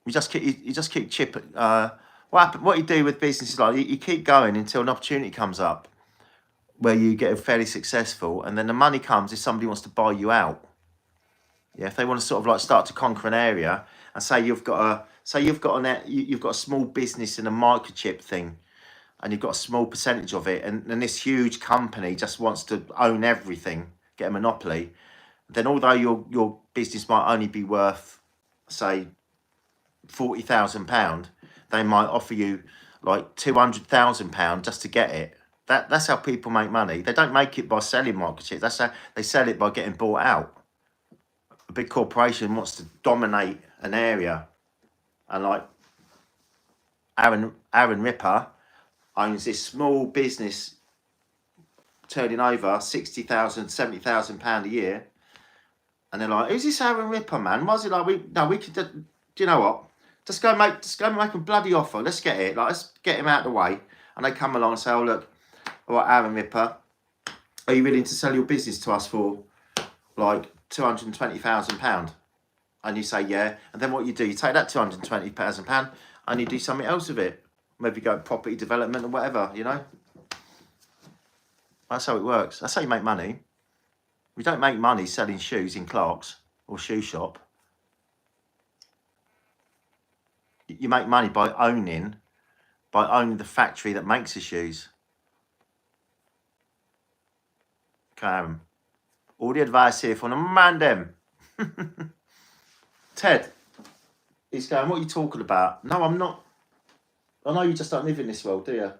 You just keep chipping. What you do with business is like you keep going until an opportunity comes up where you get fairly successful, and then the money comes if somebody wants to buy you out. Yeah, if they want to sort of like start to conquer an area, and say you've got a small business in a microchip thing, and you've got a small percentage of it, and this huge company just wants to own everything, get a monopoly, then although your business might only be worth, say, £40,000, they might offer you like £200,000 just to get it. That's how people make money. They don't make it by selling microchips. That's how they sell it, by getting bought out. A big corporation wants to dominate an area, and like Aaron Ripper owns this small business turning over £60,000, £70,000 a year, and they're like, "Who's this Aaron Ripper, man? Why's it like we could? Do you know what? Just go make a bloody offer. Let's get it. Like, let's get him out of the way." And they come along and say, "Oh look, all right, Aaron Ripper, are you willing to sell your business to us for like £220,000?" And you say, yeah. And then what you do, you take that £220,000 and you do something else with it. Maybe go property development or whatever, you know. That's how it works. That's how you make money. We don't make money selling shoes in Clark's or shoe shop. You make money by owning the factory that makes the shoes. Karen. All the advice here from the man them. Ted. He's going, what are you talking about? No, I'm not. I know you just don't live in this world, do you?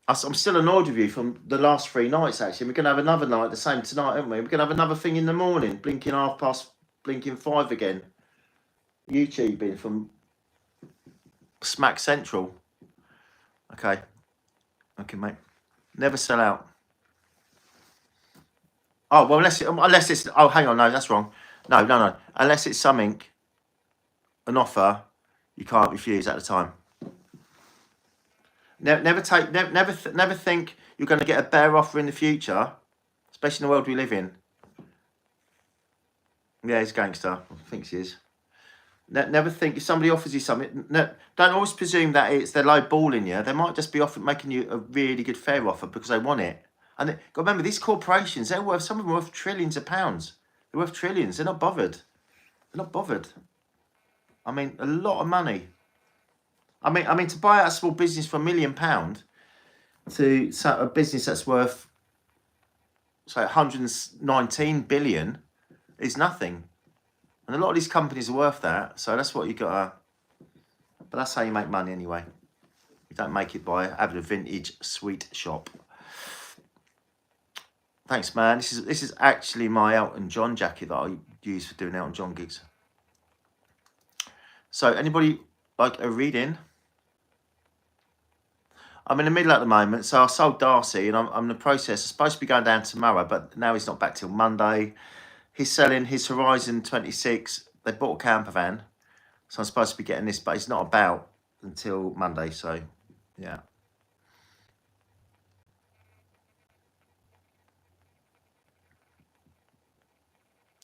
I'm still annoyed with you from the last 3 nights, actually. We're going to have another night the same tonight, aren't we? We're going to have another thing in the morning, blinking 5:30, blinking 5 again. YouTubing from Smack Central. Okay. Okay, mate. Never sell out. Oh, well, unless it's... Oh, hang on. No, that's wrong. No. Unless it's something, an offer, you can't refuse at the time. Never think you're going to get a better offer in the future, especially in the world we live in. Yeah, he's a gangster. I think he is. Never think if somebody offers you something. Don't always presume that they're low balling you. They might just be making you a really good fair offer because they want it. And got to remember, these corporations, some of them are worth trillions of pounds. They're worth trillions. They're not bothered. I mean, a lot of money. I mean, to buy out a small business for £1 million to a business that's worth, say, 119 billion is nothing. And a lot of these companies are worth that. So that's what you got to... But that's how you make money anyway. You don't make it by having a vintage sweet shop. Thanks, man. This is actually my Elton John jacket that I use for doing Elton John gigs. So anybody like a reading? I'm in the middle at the moment. So I sold Darcy and I'm in the process. I'm supposed to be going down tomorrow, but now he's not back till Monday. He's selling his Horizon 26. They bought a camper van. So I'm supposed to be getting this, but it's not about until Monday. So, yeah.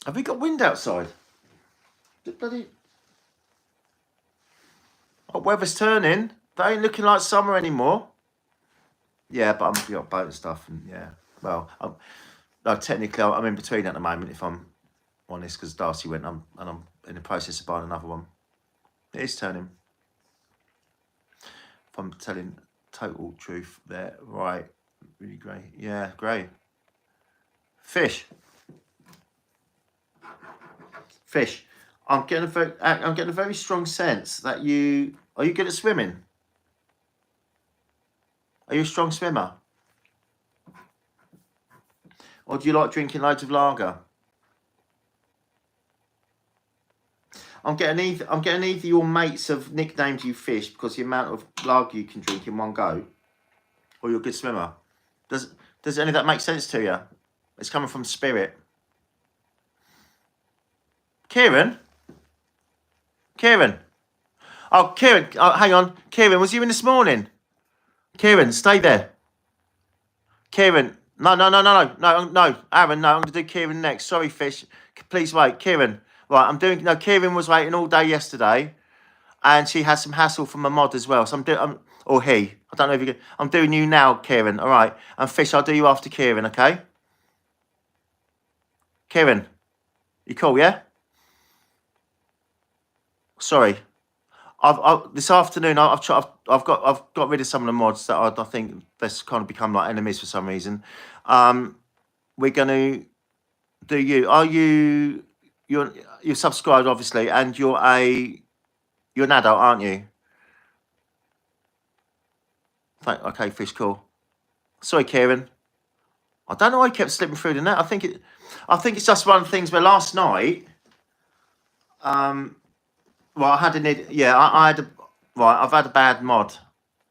Have we got wind outside? Bloody... Oh, weather's turning. They ain't looking like summer anymore. Yeah, but I'm got boat and stuff, and yeah. Well, no, technically I'm in between at the moment, if I'm honest, because Darcy went, and I'm in the process of buying another one. It is turning. If I'm telling total truth, there, right? Really grey. Yeah, grey. Fish. I'm getting a very strong sense that are you good at swimming? Are you a strong swimmer? Or do you like drinking loads of lager? I'm getting either your mates have nicknamed you Fish because the amount of lager you can drink in one go, or you're a good swimmer. Does any of that make sense to you? It's coming from spirit. Kieran? Oh, Kieran, hang on. Kieran, was you in this morning? Kieran, stay there. Kieran, no. Aaron, no, I'm going to do Kieran next. Sorry, Fish. Please wait. Kieran. Right, Kieran was waiting all day yesterday, and she had some hassle from a mod as well. So or he. I don't know if you can. I'm doing you now, Kieran. All right. And Fish, I'll do you after Kieran, okay? Kieran, you cool, yeah? Sorry. This afternoon I've got rid of some of the mods that I think that's kind of become like enemies for some reason. We're gonna do you. You're subscribed obviously, and you're an adult, aren't you? Okay, Fish, cool. Sorry, Kieran. I don't know why I kept slipping through the net. I think it's just one of the things where last night. Well, I've had a bad mod,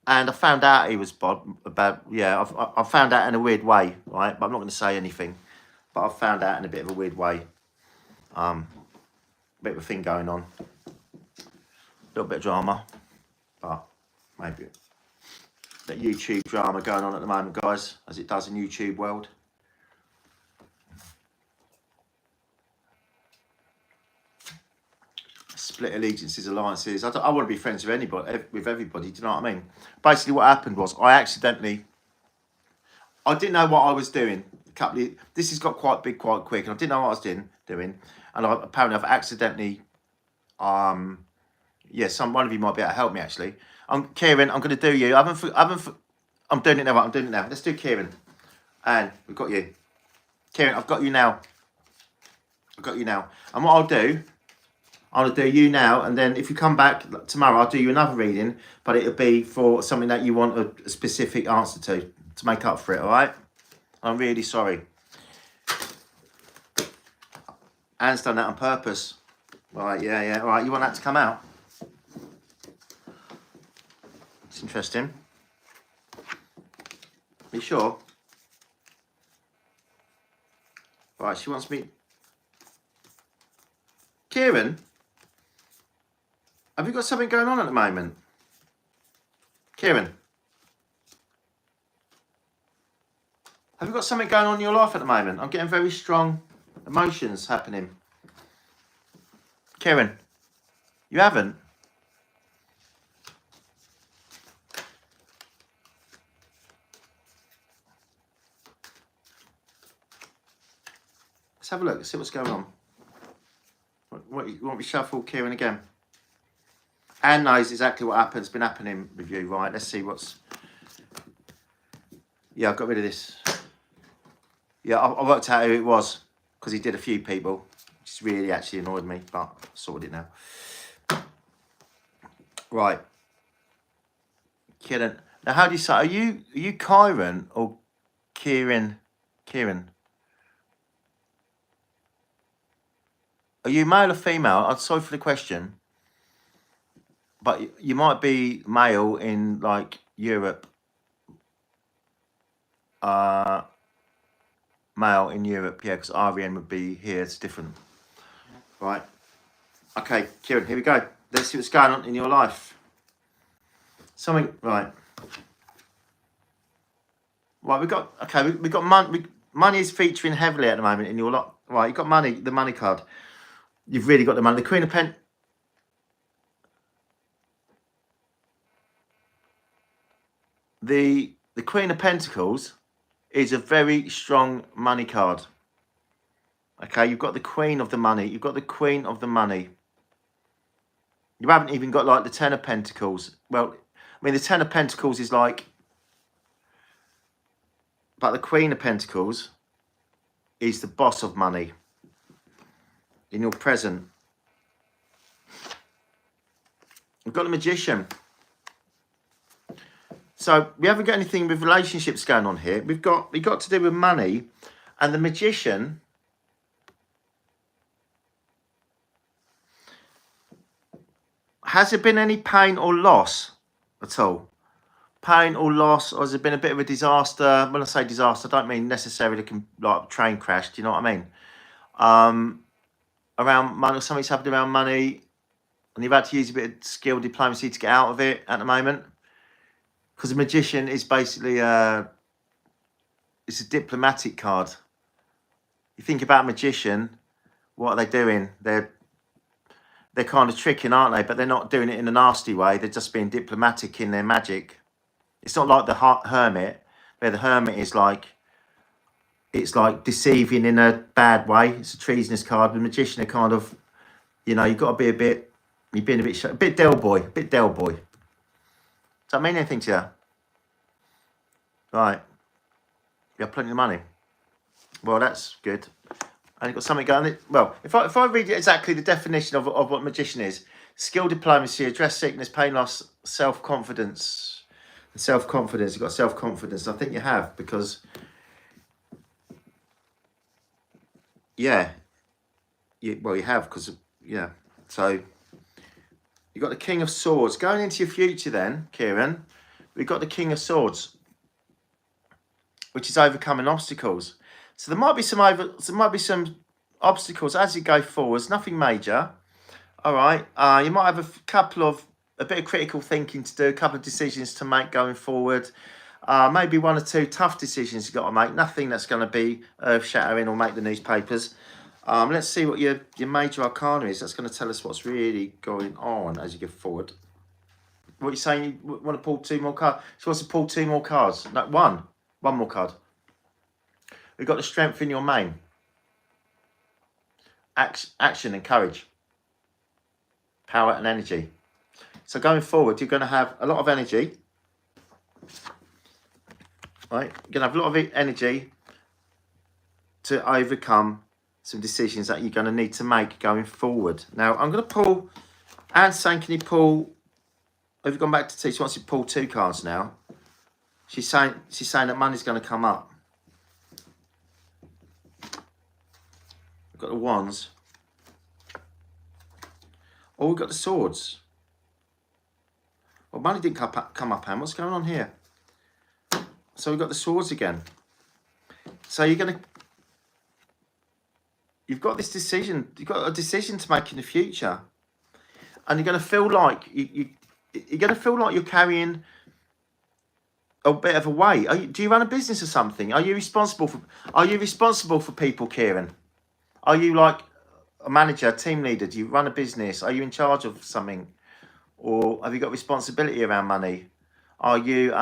and I found out he was bad. Yeah, I found out in a weird way, right? But I'm not going to say anything. But I found out in a bit of a weird way. Bit of a thing going on. A little bit of drama, but maybe that YouTube drama going on at the moment, guys, as it does in YouTube world. split allegiances, alliances. I want to be friends with anybody, with everybody. Do you know what I mean? Basically, what happened was I didn't know what I was doing. This has got quite big quite quick, and I didn't know what I was doing, and apparently I've accidentally, one of you might be able to help me actually. Kieran, I'm going to do you. I'm doing it now. I'm doing it now. Let's do Kieran, and we've got you. Kieran, I've got you now. And what I'll do you now, and then if you come back tomorrow, I'll do you another reading, but it'll be for something that you want a specific answer to make up for it, all right? I'm really sorry. Anne's done that on purpose. Right, yeah. All right, you want that to come out? It's interesting. You sure? Right, she wants me... Kieran? Have you got something going on at the moment? Kieran? Have you got something going on in your life at the moment? I'm getting very strong emotions happening. Kieran? You haven't? Let's have a look. Let's see what's going on. What you want me to shuffle Kieran again? Anne knows exactly what happened. It's been happening with you, right? Let's see what's... Yeah, I got rid of this. Yeah, I worked out who it was because he did a few people. Which really actually annoyed me, but I sorted it now. Right. Kieran. Now, how do you say? Are you Kieran or Kieran? Kieran. Are you male or female? I'm sorry for the question. But you might be male in like Europe. Male in Europe, yeah, because RVN would be here. It's different. Right. Okay, Kieran, here we go. Let's see what's going on in your life. Something, right. Right, we've got money. Money is featuring heavily at the moment in your lot. Right, you've got money, the money card. You've really got the money. The Queen of Pentacles. The Queen of Pentacles is a very strong money card. Okay, you've got the Queen of the money. You've got the Queen of the money. You haven't even got like the Ten of Pentacles. Well, I mean, the Ten of Pentacles is like... But the Queen of Pentacles is the boss of money in your present. We've got the Magician. So we haven't got anything with relationships going on here. We've got to do with money, and the Magician. Has there been any pain or loss at all? Pain or loss, or has there been a bit of a disaster? When I say disaster, I don't mean necessarily like a train crash. Do you know what I mean? Around money, something's happened around money, and you've had to use a bit of skill, diplomacy to get out of it at the moment. Because the Magician is basically it's a diplomatic card. You think about a magician, what are they doing? They're kind of tricking, aren't they? But they're not doing it in a nasty way. They're just being diplomatic in their magic. It's not like the hermit, where the hermit is like, it's like deceiving in a bad way. It's a treasonous card. The Magician are kind of, you know, you've got to be you've been a bit Del Boy. Does that mean anything to you? Right. You have plenty of money. Well, that's good. And you've got something going on. Well, if I read exactly the definition of what Magician is: skill, diplomacy, address sickness, pain, loss, self-confidence. Self-confidence. You've got self-confidence. I think you have, because... Yeah. Well, you have, because... Yeah. So... You've got the King of Swords. Going into your future then, Kieran, we've got the King of Swords, which is overcoming obstacles. So there might be some obstacles as you go forwards, nothing major. All right. You might have a bit of critical thinking to do, a couple of decisions to make going forward. Maybe one or two tough decisions you've got to make. Nothing that's going to be earth-shattering or make the newspapers. Let's see what your major arcana is. That's going to tell us what's really going on as you go forward. What are you saying? You want to pull 2 more cards? She wants to pull 2 more cards. No, one more card. We've got the strength in your mane. Action and courage. Power and energy. So going forward, you're going to have a lot of energy. Right? You're going to have a lot of energy to overcome some decisions that you're going to need to make going forward. Now, I'm going to pull... Anne's saying, can you pull... Have you gone back to 2? She wants to pull 2 cards now. She's saying that money's going to come up. We've got the wands. Oh, we've got the swords. Well, money didn't come up, Anne. What's going on here? So we've got the swords again. So you've got this decision. You've got a decision to make in the future, and you're going to feel like you're going to feel like you're carrying a bit of a weight. Do you run a business or something? Are you responsible for people, Kieran? Are you like a manager, team leader? Do you run a business? Are you in charge of something, or have you got responsibility around money? Are you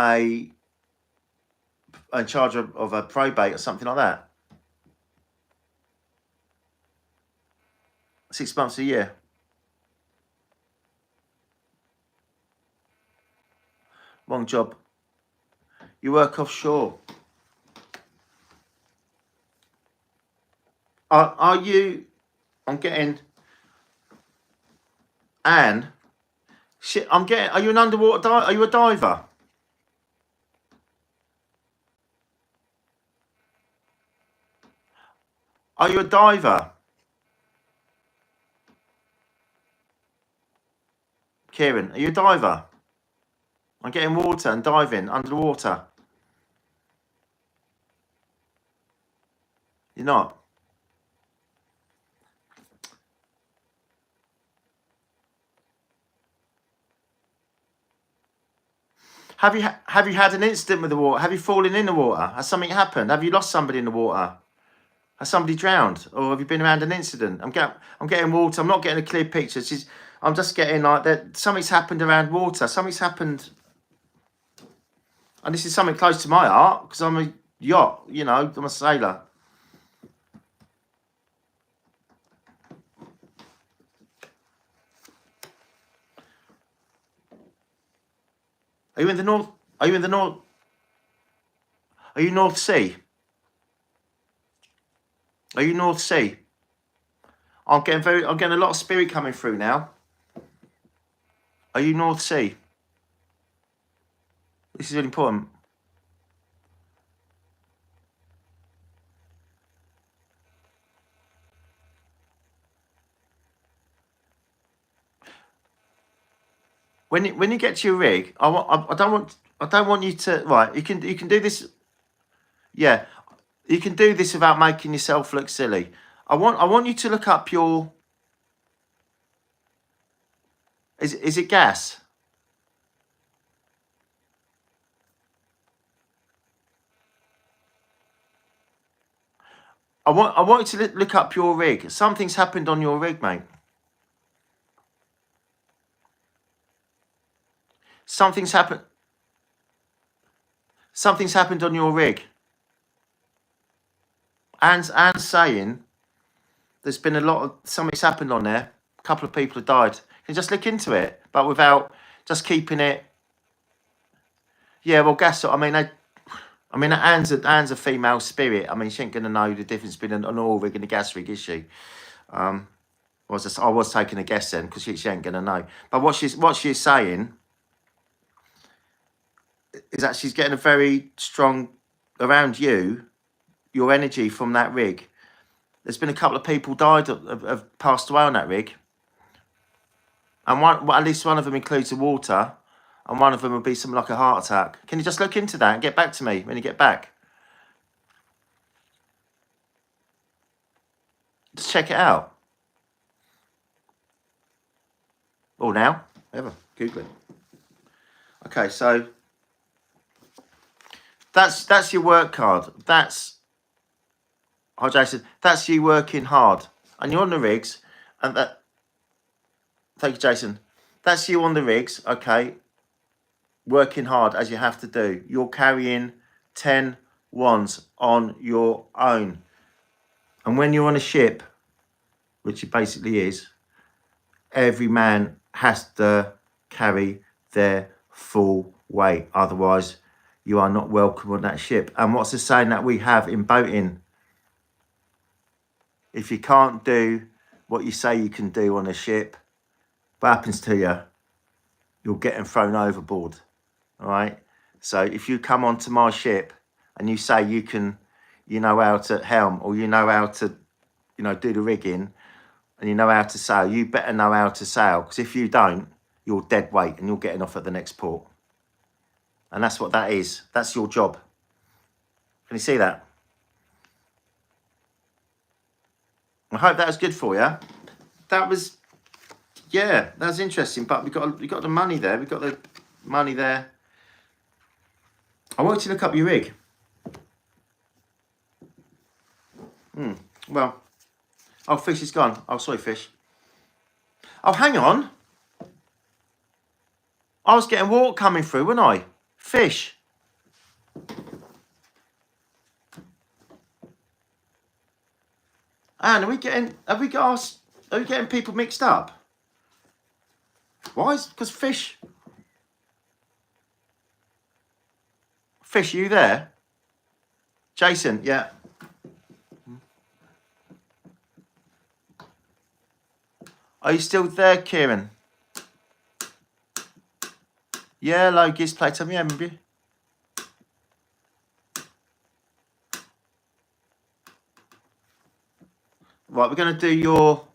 in charge of a probate or something like that? 6 months a year. Wrong job. You work offshore. Are you... I'm getting... Anne? Shit, I'm getting... Are you an underwater diver? Are you a diver? Are you a diver? Kieran, are you a diver? I'm getting water and diving under the water. You're not? Have you had an incident with the water? Have you fallen in the water? Has something happened? Have you lost somebody in the water? Has somebody drowned? Or have you been around an incident? I'm getting water. I'm not getting a clear picture. I'm just getting like that. Something's happened around water. Something's happened. And this is something close to my heart because I'm a yacht, you know, I'm a sailor. Are you in the north? Are you in the north? Are you North Sea? Are you North Sea? I'm getting a lot of spirit coming through now. Are you North Sea? This is really important. When you get to your rig, I don't want you to, right. You can do this. Yeah, you can do this without making yourself look silly. I want you to look up your. Is it gas? I want you to look up your rig. Something's happened on your rig, mate. Something's happened on your rig. Anne's saying there's been something's happened on there. A couple of people have died. You can just look into it, but without just keeping it. Yeah, well, gas. I mean, Anne's a female spirit. I mean, she ain't gonna know the difference between an oil rig and a gas rig, is she? I was taking a guess then because she ain't gonna know. But what she's saying is that she's getting a very strong around you, your energy from that rig. There's been a couple of people died have passed away on that rig, and at least one of them includes the water, and one of them will be something like a heart attack. Can you just look into that and get back to me when you get back? Just check it out. Or now, ever Google it. Okay, so that's your work card. Hi Jason, that's you working hard. and you're on the rigs, and that, thank you, Jason. That's you on the rigs, okay, working hard as you have to do. You're carrying 10 wands on your own. And when you're on a ship, which it basically is, every man has to carry their full weight. Otherwise, you are not welcome on that ship. And what's the saying that we have in boating? If you can't do what you say you can do on a ship, what happens to you? You're getting thrown overboard. All right. So if you come onto my ship and you say you can, you know how to helm, or you know how to, you know, do the rigging, and you know how to sail, you better know how to sail. Because if you don't, you're dead weight and you're getting off at the next port. And that's what that is. That's your job. Can you see that? I hope that was good for you. That was, yeah, that was interesting. But we got the money there. We got the money there. I want you to look up your rig. Well, oh, fish is gone. Oh, sorry, fish. Oh, hang on. I was getting water coming through, wasn't I? Fish. Anne, are we getting people mixed up? Why is, because fish. Fish, are you there? Jason, yeah. Are you still there, Kieran? Yeah, Logi's playtime, yeah, maybe. Right, we're going to do your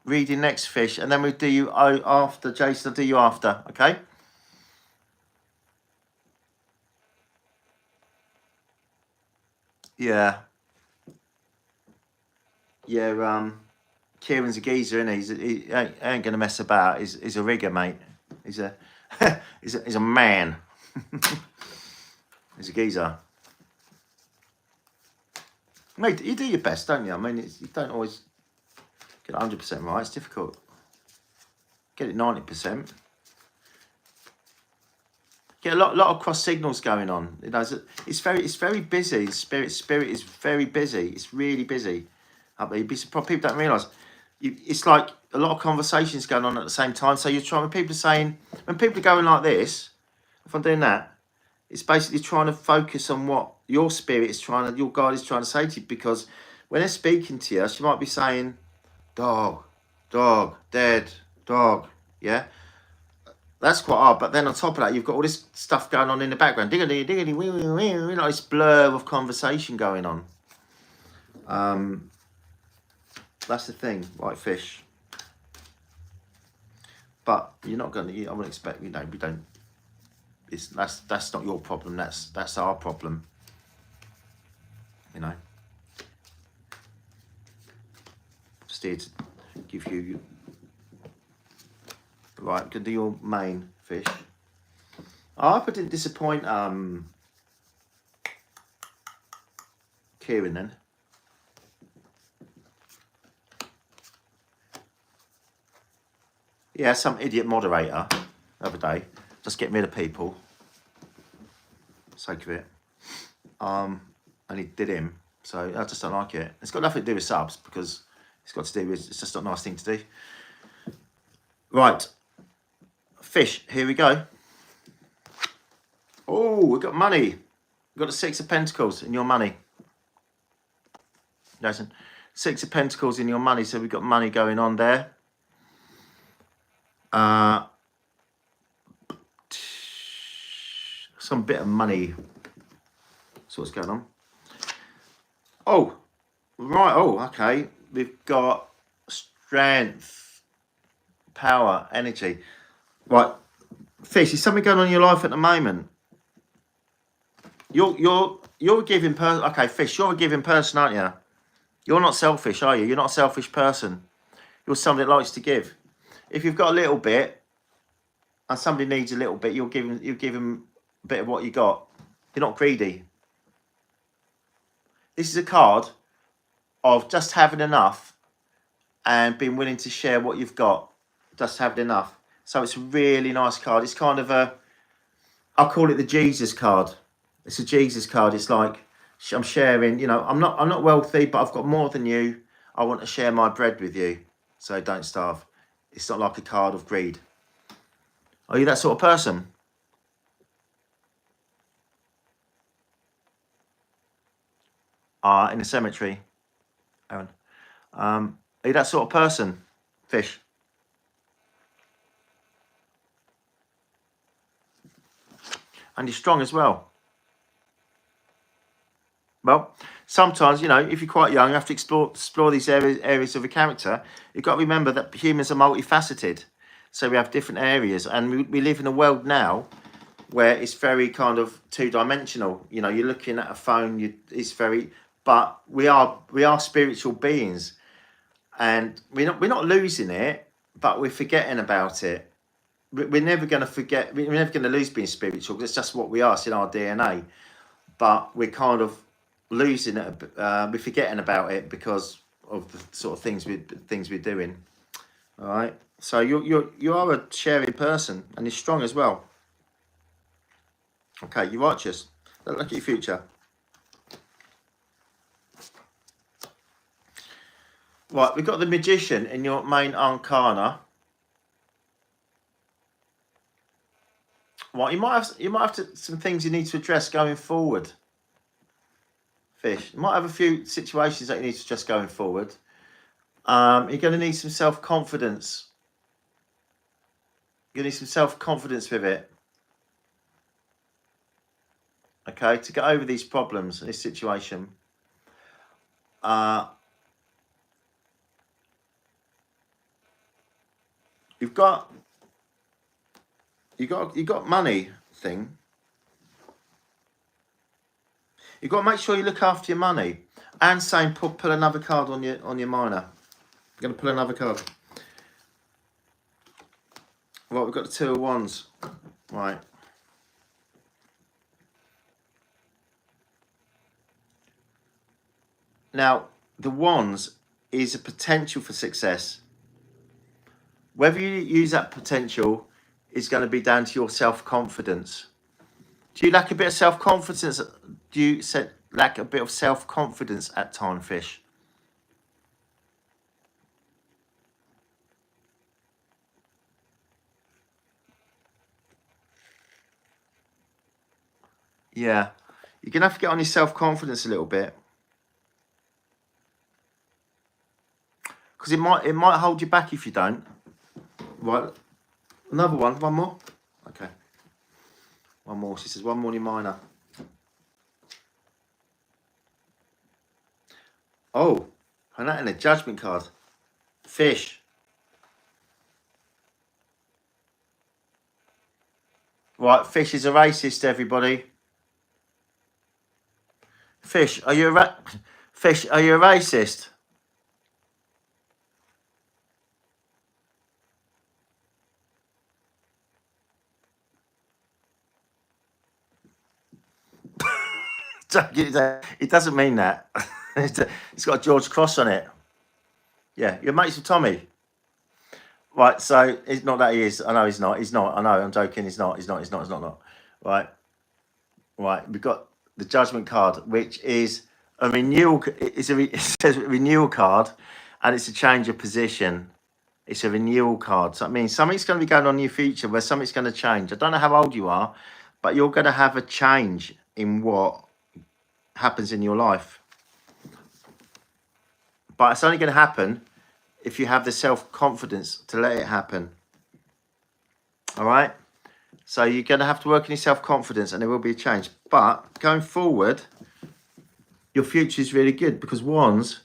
reading next, Fish, and then we'll do you after. Jason, I'll do you after, okay? Yeah. Yeah, Kieran's a geezer, isn't he? He ain't going to mess about. He's a rigger, mate. He's a he's a man. He's a geezer. Mate, you do your best, don't you? I mean, you don't always get 100% right. It's difficult. Get it 90%. Get a lot of cross signals going on. You know, it's very busy. Spirit is very busy. It's really busy. You'd be surprised. People don't realise. It's like a lot of conversations going on at the same time. So you're trying. When people are saying, when people are going like this, if I'm doing that, it's basically trying to focus on what your spirit is trying to, your guide is trying to say to you. Because when they're speaking to you, she might be saying, dog, dead, dog. Yeah. That's quite hard, but then on top of that, you've got all this stuff going on in the background. Diggity, diggity, wee, wee, wee, wee, like this blur of conversation going on. That's the thing, right, Fish? But you're not going to, I would expect, you know, we don't, that's not your problem, that's our problem. You know? Just here to give you, right, can do your main, Fish. I hope I didn't disappoint Kieran then. Yeah, some idiot moderator the other day, just getting rid of people, sake of it. And he did him, so I just don't like it. It's got nothing to do with subs, because it's got to do with, it's just not a nice thing to do. Right, Fish, here we go. Oh, we've got money. We've got the Six of Pentacles in your money. Jason, Six of Pentacles in your money, so we've got money going on there. Some bit of money. So what's going on? Oh, right. Oh, okay. We've got strength, power, energy. Right, Fish. Is something going on in your life at the moment? You're a giving person. Okay, Fish. You're a giving person, aren't you? You're not selfish, are you? You're not a selfish person. You're somebody that likes to give. If you've got a little bit, and somebody needs a little bit, you'll give them a bit of what you got. You're not greedy. This is a card of just having enough and being willing to share what you've got, just having enough. So it's a really nice card. It's kind of a, I'll call it the Jesus card. It's a Jesus card. It's like I'm sharing, you know, I'm not wealthy, but I've got more than you. I want to share my bread with you, so don't starve. It's not like a card of greed. Are you that sort of person? In the cemetery, Aaron. Are you that sort of person, Fish? And you're strong as well. Well, sometimes, you know, if you're quite young, you have to explore these areas of a character. You've got to remember that humans are multifaceted. So we have different areas. And we live in a world now where it's very kind of two-dimensional. You know, you're looking at a phone, it's very... But we are spiritual beings. And we're not losing it, but we're forgetting about it. We're never going to forget. We're never going to lose being spiritual, because it's just what we are. It's in our DNA. But we're kind of losing it. We're forgetting about it because of the sort of things we're doing. All right. So you are a sharing person, and you're strong as well. Okay, you're righteous. Look at your future. Right, we've got the Magician in your main arcana. Right, you might have some things you need to address going forward. Fish, you might have a few situations that you need to address going forward. You're going to need some self-confidence. You're going to need some self-confidence with it. Okay, to get over these problems, this situation. You've got money thing. You've got to make sure you look after your money. And saying pull another card on your minor. I'm going to pull another card. Right, we've got the Two of Wands. Right. Now, the Wands is a potential for success. Whether you use that potential is going to be down to your self-confidence. Do you lack a bit of self-confidence? Do you lack a bit of self-confidence at time, Fish? Yeah. You're going to have to get on your self-confidence a little bit. Because it might hold you back if you don't. Right. Another one. One more. Okay. One more. She says one more in minor. Oh, and that in a judgment card. Fish. Right, Fish is a racist, everybody. Fish, are you a Fish, are you a racist? It doesn't mean that. It's got a George Cross on it. Yeah, you're mates with Tommy. Right, so it's not that he is. I know he's not. He's not. I know. I'm joking. He's not. He's not. He's not. He's not. Right. Right. We've got the Judgment card, which is a renewal. It says renewal card, and it's a change of position. It's a renewal card. So that means something's going to be going on in your future where something's going to change. I don't know how old you are, but you're going to have a change in what happens in your life. But it's only going to happen if you have the self-confidence to let it happen. All right? So you're going to have to work on your self-confidence, and there will be a change. But going forward, your future is really good, because Wands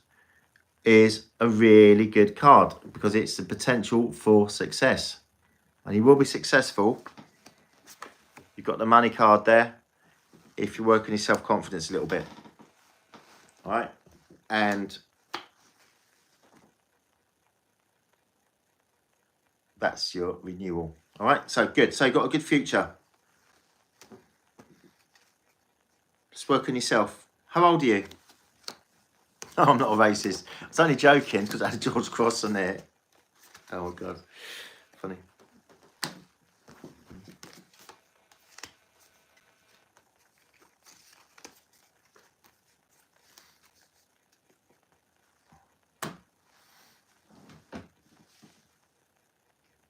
is a really good card, because it's the potential for success. And you will be successful. You've got the money card there if you work on your self-confidence a little bit. All right? And that's your renewal. All right, so good. So you've got a good future. Just work on yourself. How old are you? I'm not a racist. I was only joking because I had George Cross on there. Oh, God. Funny.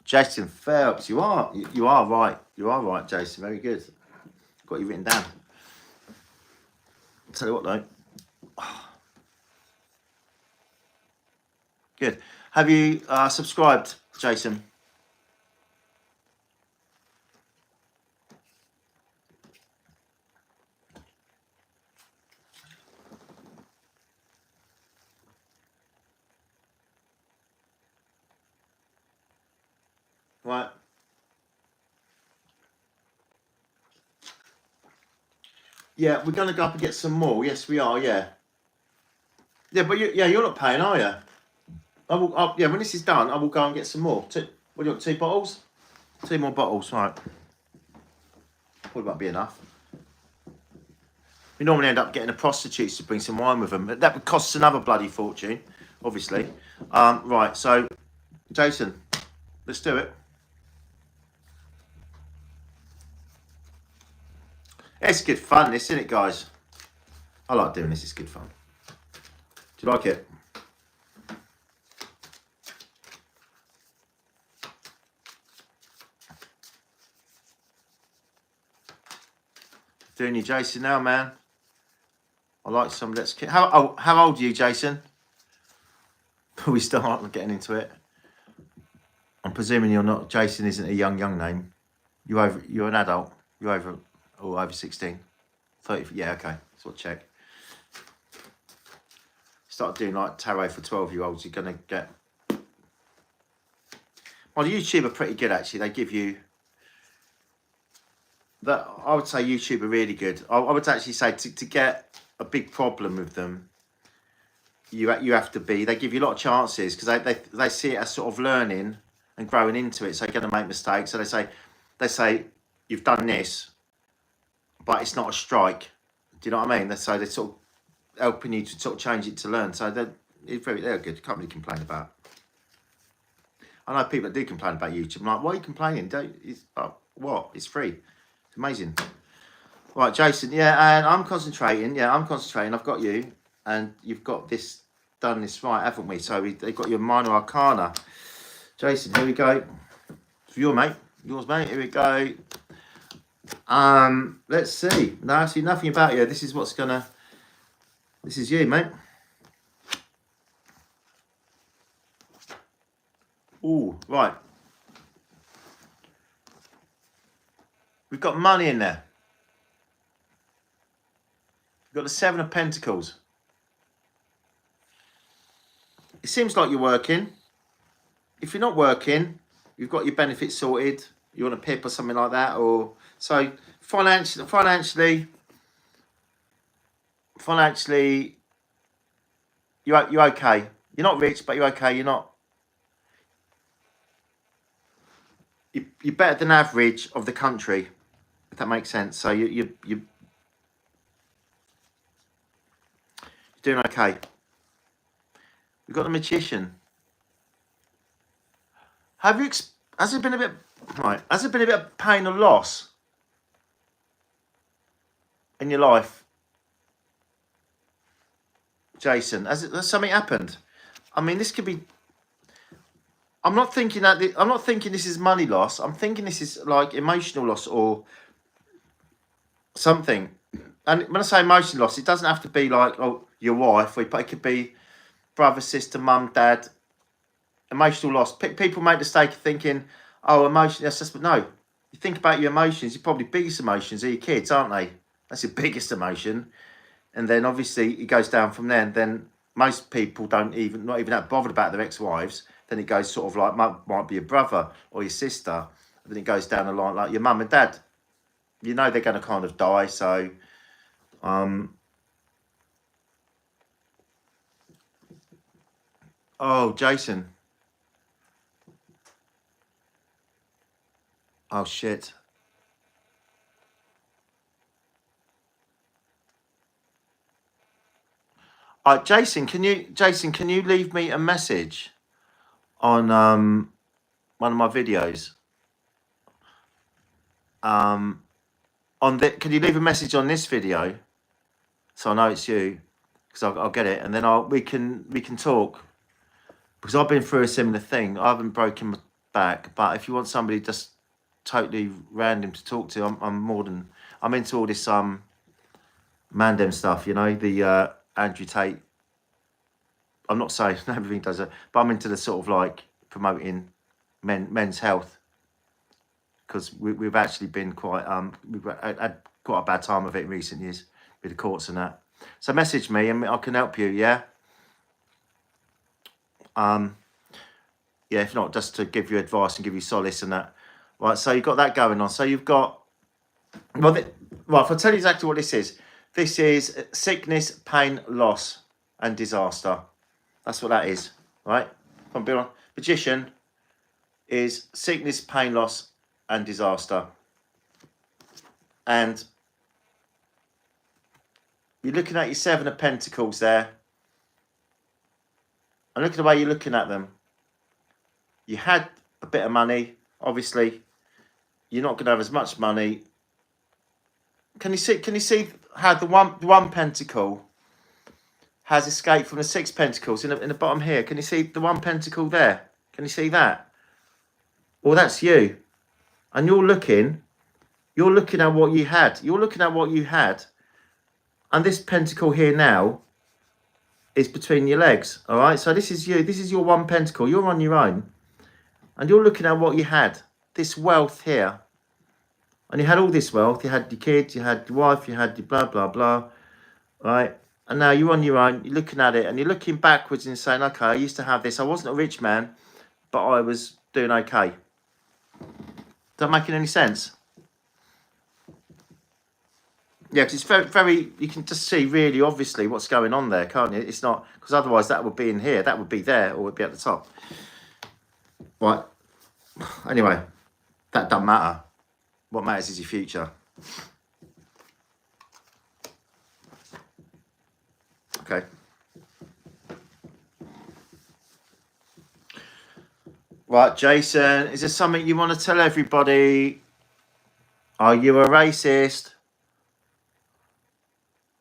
Jason Phelps, you are right. You are right, Jason. Very good. Got you written down. Tell you what, though. Good. Have you subscribed, Jason? Right. Yeah, we're going to go up and get some more. Yes, we are. Yeah. Yeah, but you're not paying, are you? Yeah, when this is done, I will go and get some more. What do you want? 2 bottles? 2 more bottles, right? Probably won't be enough. We normally end up getting the prostitutes to bring some wine with them. That would cost another bloody fortune, obviously. Right, so, Jason, let's do it. It's good fun, this, isn't it, guys? I like doing this. It's good fun. Do you like it? Doing you, Jason, now, man. I like some. Let's. How old are you, Jason? We start getting into it. I'm presuming you're not. Jason isn't a young name. You're an adult. You're over 16. 30. Yeah, okay. So I'll check. Start doing like tarot for 12-year-olds. You're gonna get. Well, YouTube are pretty good actually. They give you. That I would say YouTube are really good. I would actually say to get a big problem with them, you have to be. They give you a lot of chances because they see it as sort of learning and growing into it. So you're going to make mistakes. So they say you've done this, but it's not a strike. Do you know what I mean? So they're sort of helping you to sort of change it to learn. So they're good. Can't really complain about. I know people that do complain about YouTube. I'm like, why are you complaining? What? It's free. It's amazing. Right, Jason. Yeah, and I'm concentrating. I've got you, and you've got this done this right, haven't we? So they've got your minor arcana. Jason, here we go. It's yours, mate. Here we go. Let's see. No, actually, nothing about you. This is what's gonna. This is you, mate. Ooh, right. We've got money in there. We've got the 7 of Pentacles. It seems like you're working. If you're not working, you've got your benefits sorted. You want a PIP or something like that, or so financially, you're okay. You're not rich, but you're okay. You're better than average of the country, if that makes sense. So you're doing okay. We've got the Magician. Has there been a bit of pain or loss in your life, Jason? Has something happened? I mean, this could be. I'm not thinking this is money loss. I'm thinking this is like emotional loss or something. And when I say emotional loss, it doesn't have to be like your wife, but it could be brother, sister, mum, dad. Emotional loss. People make the mistake of thinking, oh, emotion. That's just, but no. You think about your emotions. Your probably biggest emotions are your kids, aren't they? That's your biggest emotion. And then obviously it goes down from there. And then most people not even that bothered about their ex-wives. Then it goes sort of like might be your brother or your sister. And then it goes down the line like your mum and dad. You know they're going to kind of die. So, oh, Jason. Oh, shit. Jason, can you leave me a message on one of my videos? Can you leave a message on this video so I know it's you, because I'll get it, and then we can talk, because I've been through a similar thing. I haven't broken my back, but if you want somebody just totally random to talk to, I'm into all this Mandem stuff, you know, the Andrew Tate. I'm not saying everything does it, but I'm into the sort of like promoting men's health, because we've actually been quite we've had quite a bad time of it in recent years with the courts and that. So message me and I can help you. Yeah. Yeah, if not, just to give you advice and give you solace and that. Right, so you've got that going on. So you've got, well, right, if I tell you exactly what this is sickness, pain, loss, and disaster. That's what that is, right? If I'm being honest, magician is sickness, pain, loss, and disaster. And you're looking at your Seven of Pentacles there. And look at the way you're looking at them. You had a bit of money. Obviously, you're not going to have as much money. Can you see how the one pentacle has escaped from the Six Pentacles in the bottom here? Can you see the one pentacle there? Can you see that? Well, that's you. And you're looking at what you had. You're looking at what you had. And this pentacle here now is between your legs. All right. So this is you. This is your one pentacle. You're on your own. And you're looking at what you had. This wealth here. And you had all this wealth. You had your kids, you had your wife, you had your blah, blah, blah. Right. And now you're on your own. You're looking at it and you're looking backwards and saying, okay, I used to have this. I wasn't a rich man, but I was doing okay. Is that making any sense? Yeah, because it's very, very, you can just see really obviously what's going on there, can't you? It's not, because otherwise that would be in here, that would be there, or it would be at the top. Right. Anyway, that doesn't matter. What matters is your future. Okay. Right, Jason, is there something you want to tell everybody? Are you a racist?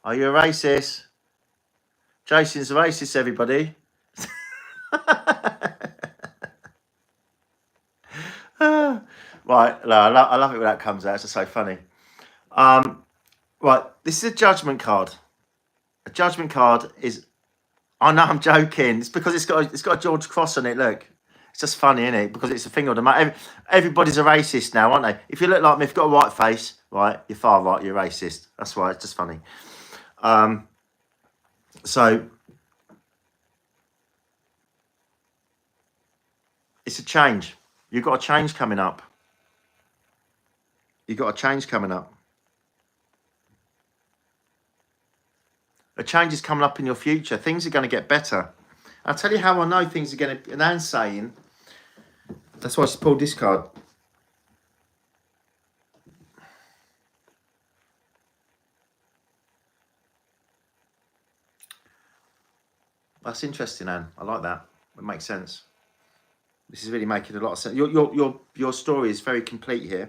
Are you a racist? Jason's a racist, everybody. Right, no, I love it when that comes out. It's just so funny. Right, this is a judgment card. A judgment card is. I know I'm joking. It's because it's got a George Cross on it. Look, it's just funny, isn't it? Because it's a thing of the matter. Everybody's a racist now, aren't they? If you look like me, if you've got a white face, right, you're far right. You're racist. That's why it's just funny. So it's a change. You've got a change coming up. You've got a change coming up. A change is coming up in your future. Things are going to get better. I'll tell you how I know things are going to... And Anne's saying... That's why she pulled this card. That's interesting, Anne. I like that. It makes sense. This is really making a lot of sense. Your story is very complete here.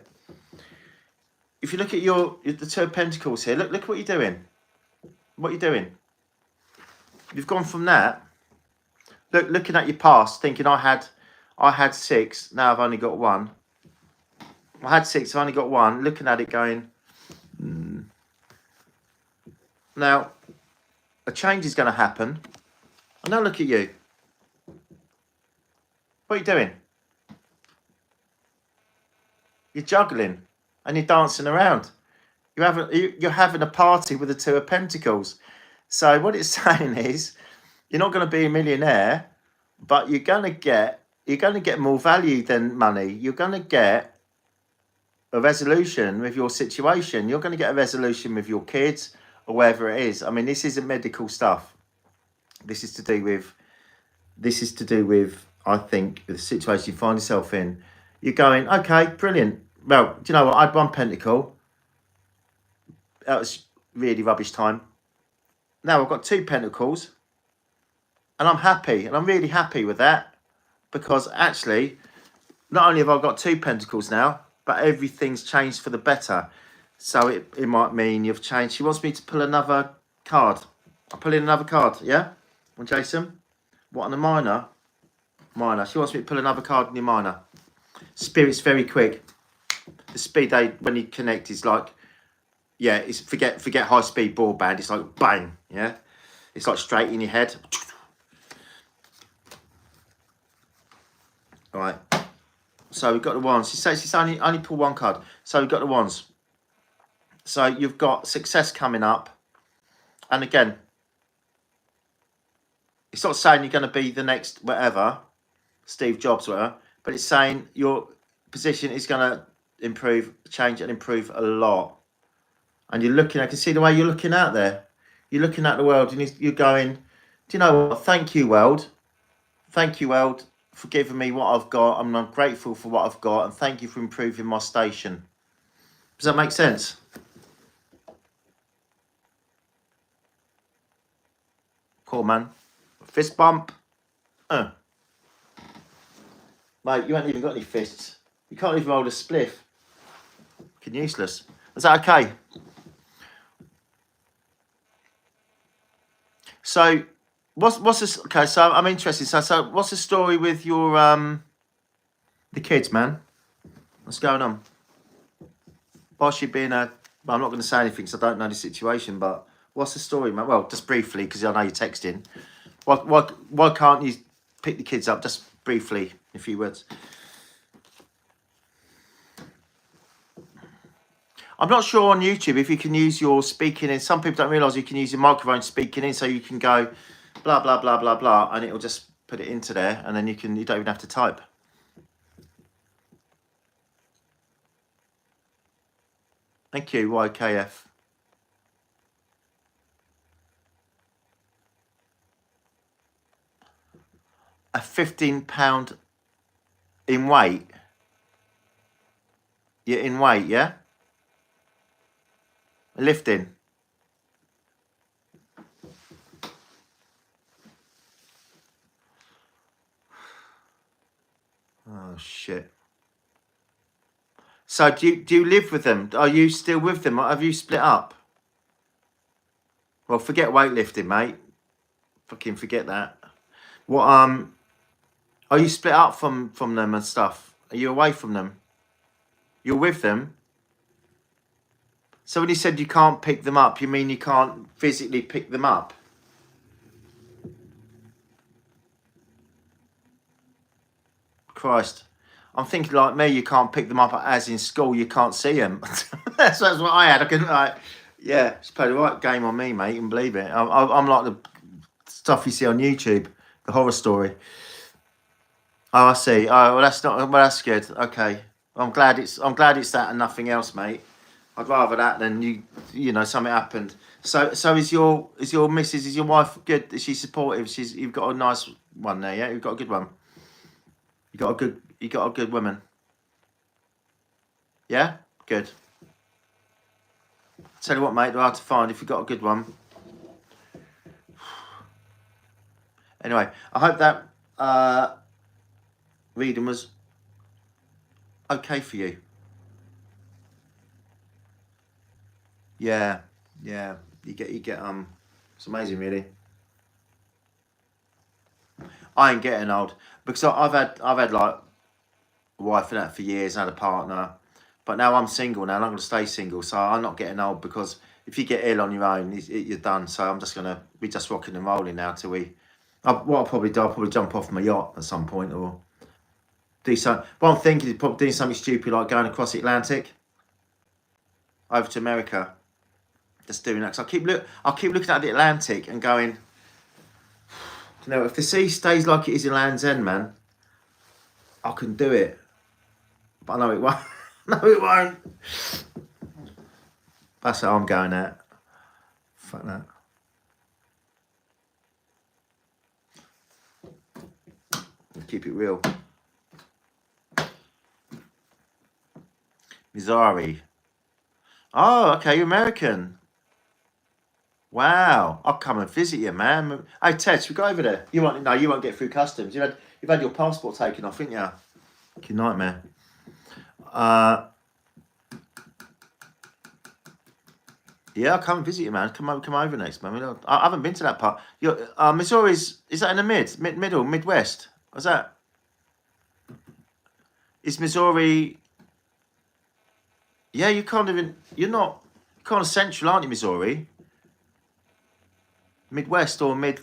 If you look at the Two of Pentacles here, look what you're doing. What you're doing. You've gone from that. Looking at your past, thinking I had 6. Now I've only got 1. I had 6. I've only got 1. Looking at it, going. Now, a change is going to happen. And now look at you. What are you doing? You're juggling and you're dancing around. You're having a party with the Two of Pentacles. So what it's saying is, you're not going to be a millionaire, but you're going to get more value than money. You're going to get a resolution with your situation. You're going to get a resolution with your kids or wherever it is. I mean, this isn't medical stuff. This is to do with, I think, the situation you find yourself in. You're going, okay, brilliant. Well, do you know what? I had 1 pentacle. That was really rubbish time. Now I've got 2 pentacles. And I'm happy, and I'm really happy with that, because actually, not only have I got 2 pentacles now, but everything's changed for the better. So it might mean you've changed. She wants me to pull another card. I'll pull in another card, yeah? On Jason? What, on the minor? Minor. She wants me to pull another card in your minor. Spirit's very quick. The speed when you connect is like, yeah, it's forget high speed broadband. It's like bang, yeah? It's like straight in your head. All right. So we've got the wands. She says she's only pull 1 card. So we've got the wands. So you've got success coming up. And again, it's not saying you're going to be the next whatever, Steve Jobs, whatever, but it's saying your position is going to improve, change and improve a lot. And you're looking, I can see the way you're looking out there. You're looking at the world and you're going, do you know what? Thank you, world. Thank you, world, for giving me what I've got. I'm grateful for what I've got. And thank you for improving my station. Does that make sense? Cool, man. Fist bump. Mate, you ain't even got any fists. You can't even hold a spliff. Fucking useless. Is that okay? So, what's this? Okay, so I'm interested. So what's the story with your the kids, man? What's going on? Why she being a? Well, I'm not going to say anything because I don't know the situation. But what's the story, man? Well, just briefly, because I know you're texting. Why can't you pick the kids up just briefly, in a few words? I'm not sure on YouTube if you can use your speaking in. Some people don't realise you can use your microphone speaking in, so you can go blah blah blah blah blah, and it'll just put it into there, and then you don't even have to type. Thank you, YKF. A £15 in weight. You're in weight, yeah? Lifting. Oh shit. So do you live with them? Are you still with them? Or have you split up? Well, forget weightlifting, mate. Fucking forget that. What are you split up from them and stuff? Are you away from them? You're with them? So when you said you can't pick them up, you mean you can't physically pick them up? Christ. I'm thinking like me, you can't pick them up as in school, you can't see them. that's what I had. I couldn't like, yeah, it's played the right game on me, mate, you can believe it. I'm like the stuff you see on YouTube, the horror story. Oh, I see. Oh, well, that's not. Well, that's good. Okay, I'm glad it's that and nothing else, mate. I'd rather that than you know something happened. So is your missus, is your wife good? Is she supportive? You've got a nice one there, yeah. You've got a good one. You got a good woman. Yeah, good. Tell you what, mate, they're hard to find if you've got a good one. Anyway, I hope that reading was okay for you. Yeah, you get it's amazing, really. I ain't getting old because I've had like a wife and that for years, and had a partner, but now I'm single now, and I'm gonna stay single, so I'm not getting old, because if you get ill on your own, you're done. So I'm just gonna be just rocking and rolling now till what I'll probably do, I'll probably jump off my yacht at some point, or do something. What I'm thinking is probably doing something stupid like going across the Atlantic over to America. Just doing that. So I'll keep looking at the Atlantic and going, you know, if the sea stays like it is in Land's End, man, I can do it. But I know it won't. No, it won't. That's how I'm going at. Fuck that. Keep it real. Missouri. Oh, okay, you're American. Wow, I'll come and visit you, man. Hey, Ted, should we go over there? You won't. No, you won't get through customs. You've had your passport taken off, haven't you? Good nightmare. Yeah, I'll come and visit you, man. Come over next, man. I haven't been to that part. Missouri's, is that in the middle, Midwest? What's that? Is Missouri? Yeah, you're not kind of central, aren't you, Missouri? Midwest or mid?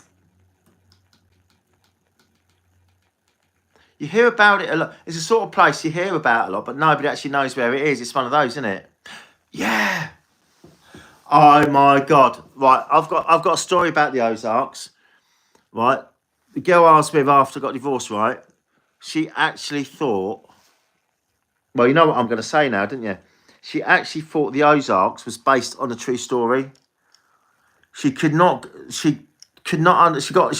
You hear about it a lot. It's a sort of place you hear about a lot, but nobody actually knows where it is. It's one of those, isn't it? Yeah. Oh my God! Right, I've got a story about the Ozarks. Right, the girl I was with after I got divorced. Right, she actually thought. Well, you know what I'm going to say now, didn't you? She actually thought the Ozarks was based on a true story. She could not. She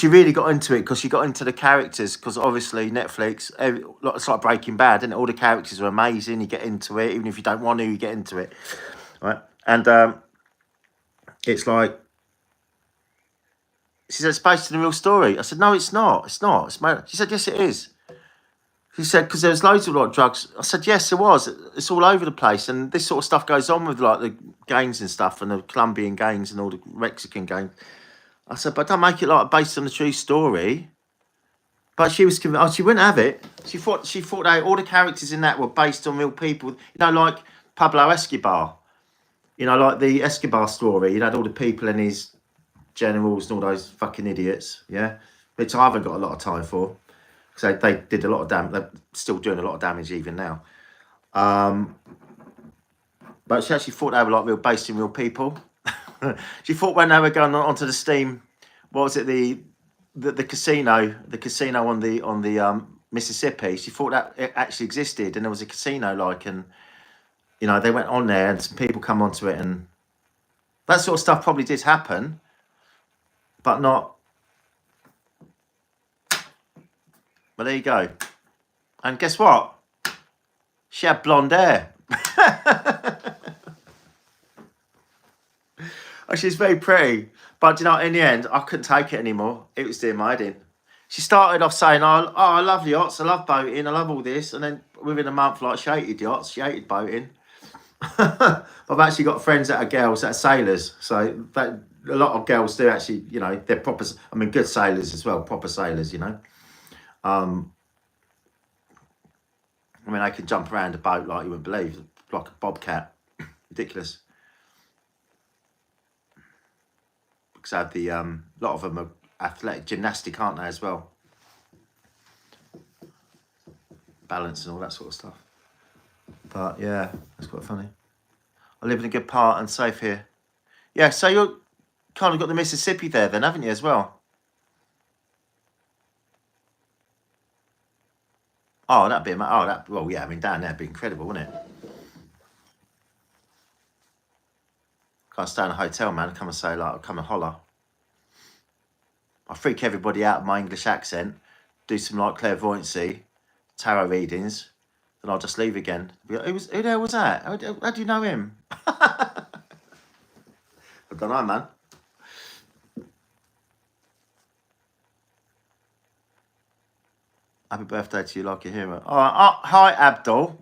really got into it because she got into the characters. Because obviously Netflix, it's like Breaking Bad, and all the characters are amazing. You get into it, even if you don't want to, you get into it, right? And it's like she said, it's based on a real story. I said, no, it's not. It's not. She said, yes, it is. She said, because there was loads of like drugs. I said, yes, there was. It's all over the place, and this sort of stuff goes on with like the gangs and stuff, and the Colombian gangs and all the Mexican gangs. I said, but don't make it like based on a true story. But she was convinced. Oh, she wouldn't have it. She thought that all the characters in that were based on real people. You know, like Pablo Escobar. You know, like the Escobar story. You had all the people in his generals and all those fucking idiots. Yeah, which I haven't got a lot of time for. So they did a lot of damage. They're still doing a lot of damage even now. But she actually thought they were like based in real people. She thought when they were going onto the steam, what was it, the casino on the Mississippi. She thought that it actually existed, and there was a casino like, and you know they went on there, and some people come onto it, and that sort of stuff probably did happen, but not. But there you go. And guess what? She had blonde hair. Oh, she's very pretty. But you know, in the end, I couldn't take it anymore. It was doing my head in. She started off saying, oh, I love yachts, I love boating, I love all this. And then within a month, like, she hated yachts, she hated boating. I've actually got friends that are girls that are sailors. So that a lot of girls do actually, you know, they're proper, I mean, good sailors as well, proper sailors, you know. I mean, they can jump around a boat like you wouldn't believe, like a bobcat. Ridiculous. Because I have the, a lot of them are athletic, gymnastic, aren't they, as well? Balance and all that sort of stuff. But yeah, that's quite funny. I live in a good part and safe here. Yeah, so you're kind of got the Mississippi there then, haven't you, as well? Oh, that'd be, well, yeah, I mean, down there'd be incredible, wouldn't it? Can't stay in a hotel, man. Come and say, like, come and holler. I freak everybody out with my English accent, do some, like, clairvoyancy, tarot readings, then I'll just leave again. Who the hell was that? How do you know him? I don't know, man. Happy birthday to you, like a hero. All right. Oh, hi, Abdul.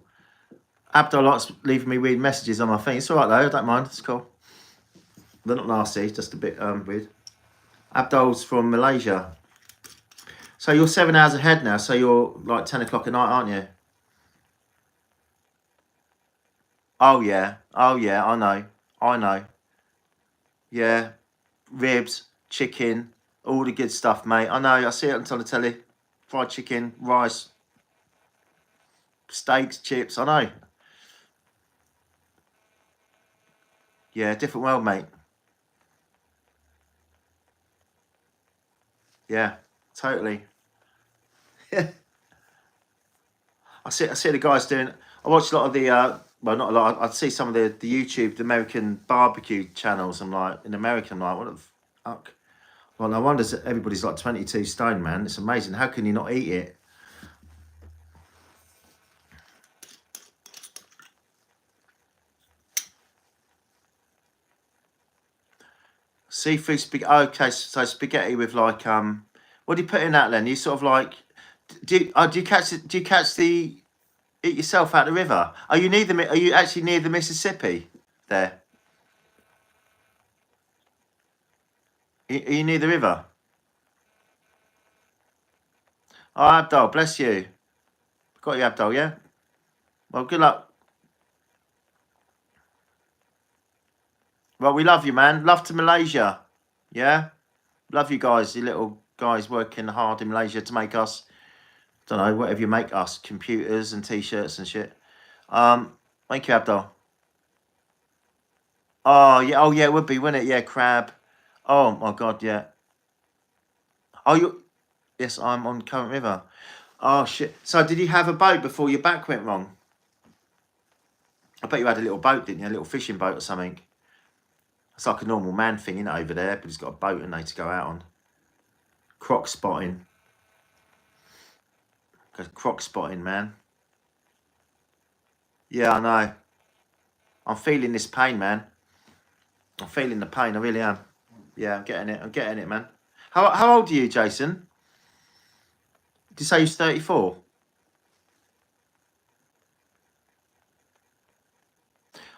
Abdul likes leaving me weird messages on my thing. It's all right, though. I don't mind. It's cool. They're not nasty. Just a bit weird. Abdul's from Malaysia. So you're 7 hours ahead now. So you're like 10 o'clock at night, aren't you? Oh, yeah. Oh, yeah. I know. Yeah. Ribs, chicken, all the good stuff, mate. I know. I see it on the telly. Fried chicken, rice, steaks, chips. I know. Yeah, different world, mate. Yeah, totally. I see the guys doing. I watch a lot of the. Well, not a lot. I'd see some of the YouTube, the American barbecue channels. I'm like, in America, I'm like, what the fuck? Well, no wonder everybody's like 22 stone, man. It's amazing. How can you not eat it? Seafood spaghetti. Okay, so spaghetti with like what do you put in that then? You sort of like do you catch the it yourself out the river? Are you near the Are you actually near the Mississippi? There. Are you near the river? Oh, Abdul, bless you. Got you, Abdul. Yeah. Well, good luck. Well, we love you, man. Love to Malaysia. Yeah. Love you guys. You little guys working hard in Malaysia to make us. Don't know, whatever you make us, computers and t-shirts and shit. Thank you, Abdul. Oh yeah, it would be, wouldn't it? Yeah, crab. Oh my god, yeah. Oh, you? Yes, I'm on Current River. Oh shit. So did you have a boat before your back went wrong? I bet you had a little boat, didn't you? A little fishing boat or something. It's like a normal man thing, isn't it, over there? But he's got a boat and they to go out on. Croc spotting. Croc spotting, man. Yeah, I know. I'm feeling this pain, man. I'm feeling the pain. I really am. Yeah, I'm getting it. I'm getting it, man. How old are you, Jason? Did you say you're 34?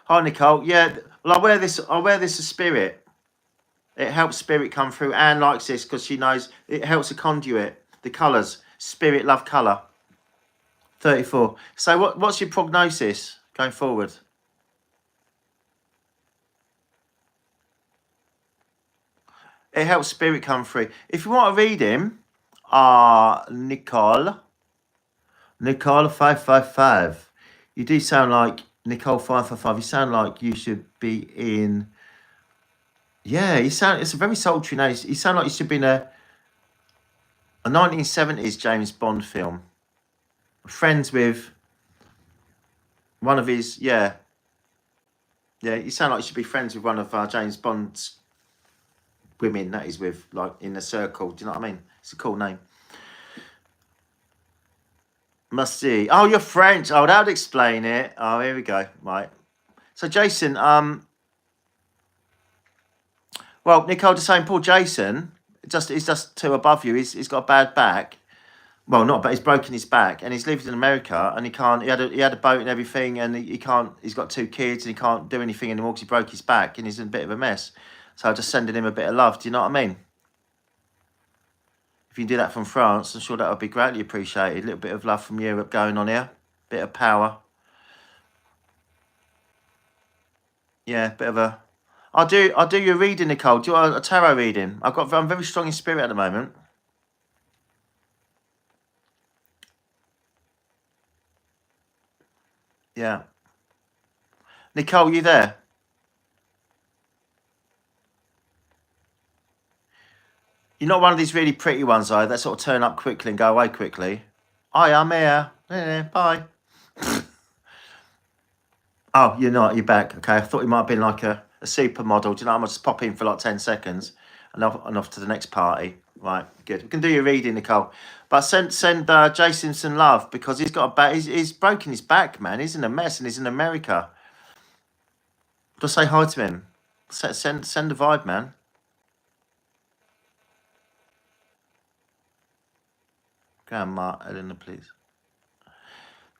Hi, Nicole. Yeah, well, I wear this as spirit. It helps spirit come through. Anne likes this because she knows it helps a conduit. The colours. Spirit love colour. 34. So what's your prognosis going forward? It helps spirit come through. If you want to read him, Nicole 555. You do sound like Nicole 555. You sound like you should be in. Yeah, it's a very sultry name. You sound like you should be in a 1970s James Bond film. Friends with one of his, yeah, you sound like you should be friends with one of James Bond's women that he's with, like in a circle. Do you know what I mean? It's a cool name. Must see. Oh, you're French. Oh, that would explain it. Oh, here we go. Right. So, Jason, well, Nicole, the same. Poor Jason, he's just two above you. He's got a bad back. Well, not, but he's broken his back, and he's lived in America, and he can't. He had a boat and everything, and he can't. He's got 2 kids, and he can't do anything anymore because he broke his back, and he's in a bit of a mess. So I'm just sending him a bit of love. Do you know what I mean? If you can do that from France, I'm sure that would be greatly appreciated. A little bit of love from Europe going on here. Bit of power. Yeah, bit of a. I'll do your reading, Nicole. Do you want a tarot reading? I'm very strong in spirit at the moment. Yeah. Nicole, you there? You're not one of these really pretty ones, though, that sort of turn up quickly and go away quickly. Hi, I'm here. Yeah, bye. Oh, you're not. You're back. Okay, I thought you might have been like a supermodel. Do you know, I'm just pop in for like 10 seconds and off to the next party. Right, good. We can do your reading, Nicole. But send Jason some love because he's got a back. He's broken his back, man. He's in a mess and he's in America. Just say hi to him. Send the vibe, man. Grandma Eleanor, please.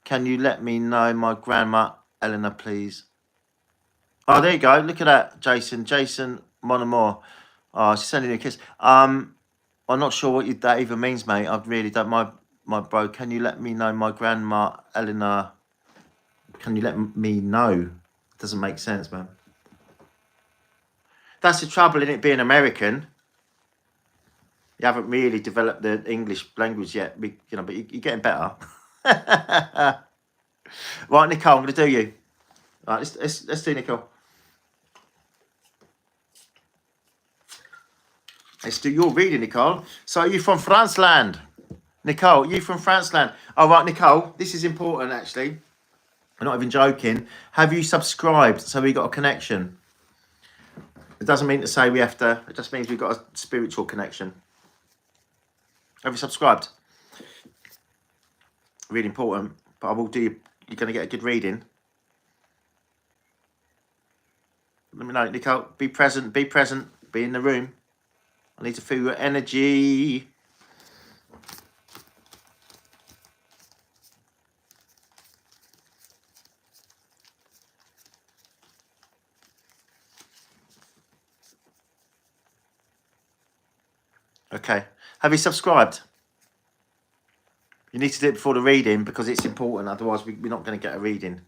Can you let me know my grandma Eleanor, please? Oh, there you go. Look at that, Jason. Jason Monomore. Oh, she's sending you a kiss. I'm not sure what that even means, mate. I really don't. My bro. Can you let me know my grandma Eleanor? Can you let me know? Doesn't make sense, man. That's the trouble in it being American. You haven't really developed the English language yet, but you're getting better. Right, Nicole, I'm going to do you. Right, let's do Nicole. Let's do your reading, Nicole. So, are you from France land? Nicole, you from France land? Oh, right, Nicole, this is important, actually. I'm not even joking. Have you subscribed so we got a connection? It doesn't mean to say we have to. It just means we've got a spiritual connection. Have you subscribed? Really important. But I will do. You're going to get a good reading. Let me know, Nicole. Be present. Be present. Be in the room. I need to feel your energy. Okay. Have you subscribed? You need to do it before the reading because it's important. Otherwise, we're not going to get a reading.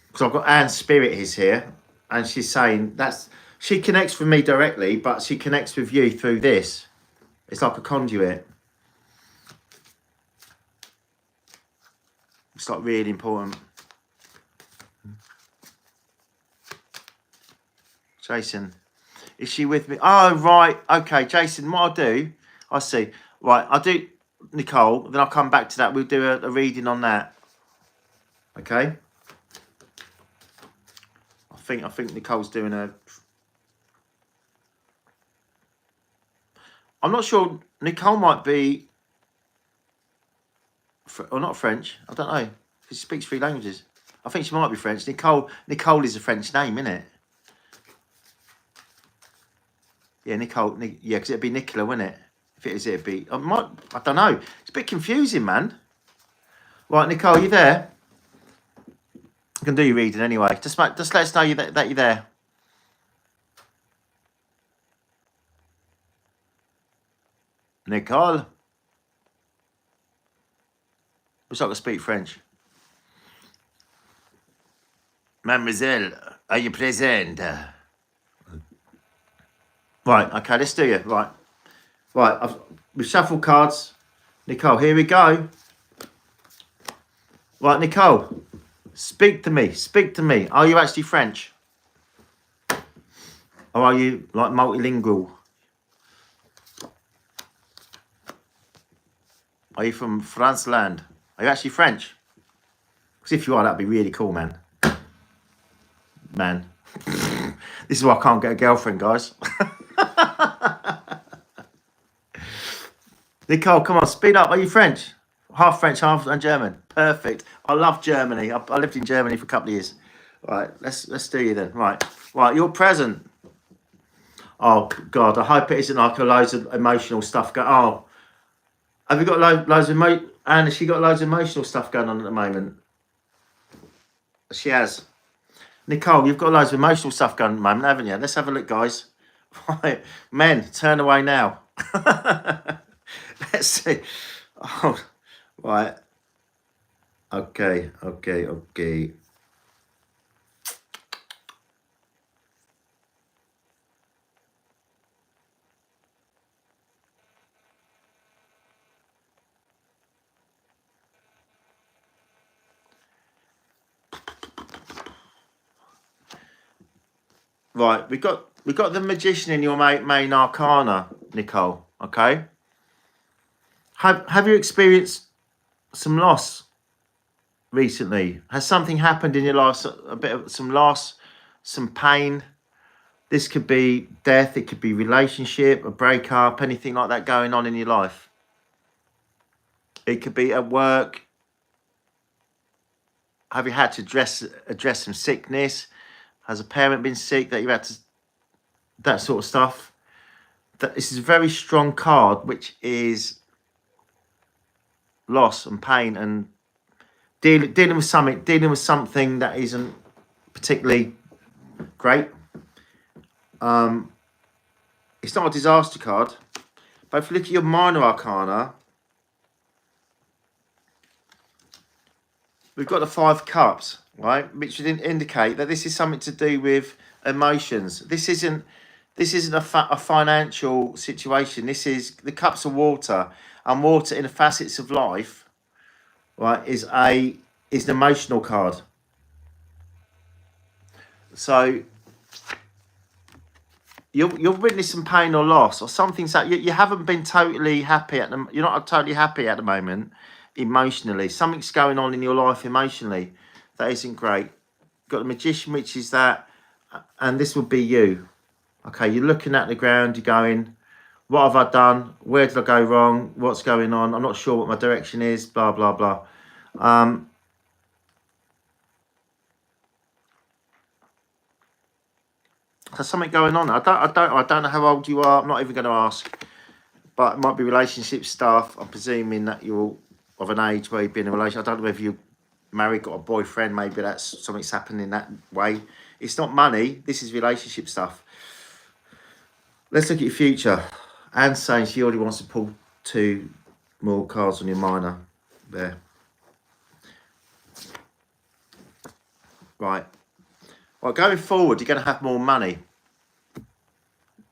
Because I've got Anne's spirit is here. And she's saying she connects with me directly, but she connects with you through this. It's like a conduit. It's like really important. Jason, is she with me? Oh, right. Okay, Jason, what I'll do, I see. Right, I'll do Nicole, then I'll come back to that. We'll do a reading on that. Okay? I think Nicole's doing a... I'm not sure. Nicole might be... Or not French. I don't know. She speaks 3 languages. I think she might be French. Nicole is a French name, isn't it? Yeah, Nicole. Yeah, because it'd be Nicola, wouldn't it? If it is, it'd be... I don't know. It's a bit confusing, man. Right, Nicole, you there? I can do your reading anyway. Just let us know that you're there. Nicole. Wish I could speak French. Mademoiselle, are you present? Right, okay, let's do it. Right. We've shuffled cards. Nicole, here we go. Right, Nicole, speak to me. Speak to me. Are you actually French? Or are you like multilingual? Are you from France land? Are you actually French? Because if you are, that'd be really cool, man. Man. This is why I can't get a girlfriend, guys. Nicole, come on, speed up. Are you French? Half French, half German. Perfect. I love Germany. I lived in Germany for a couple of years. Right, let's do you then. Right, you're present. Oh, God, I hope it isn't like loads of emotional stuff going on. Oh, have you got loads of Anne, has she got loads of emotional stuff going on at the moment? She has. Nicole, you've got loads of emotional stuff going on at the moment, haven't you? Let's have a look, guys. Right, men, turn away now. Let's see. Oh, right. Okay. Right, we got the magician in your main arcana, Nicole. Okay. Have you experienced some loss recently? Has something happened in your life? A bit of some loss, some pain. This could be death. It could be relationship, a breakup, anything like that going on in your life. It could be at work. Have you had to address some sickness? Has a parent been sick that you had to, that sort of stuff? This is a very strong card, which is loss and pain and dealing with something that isn't particularly great. It's not a disaster card, but if you look at your minor arcana, we've got the 5 cups, right, which would indicate that this is something to do with emotions. This isn't a financial situation. This is the cups of water, and water in the facets of life, right, is an emotional card. So you're witnessing pain or loss, or something that you haven't been totally happy you're not totally happy at the moment emotionally. Something's going on in your life emotionally that isn't great. You've got the magician, which is that, and this would be you. Okay, you're looking at the ground, you're going, what have I done? Where did I go wrong? What's going on? I'm not sure what my direction is, blah, blah, blah. There's something going on. I don't know how old you are. I'm not even going to ask. But it might be relationship stuff. I'm presuming that you're of an age where you've been in a relationship. I don't know if you're married, got a boyfriend. Maybe that's something's happening that way. It's not money. This is relationship stuff. Let's look at your future. Anne's saying she already wants to pull 2 more cards on your minor. There. Right. Well, going forward, you're going to have more money.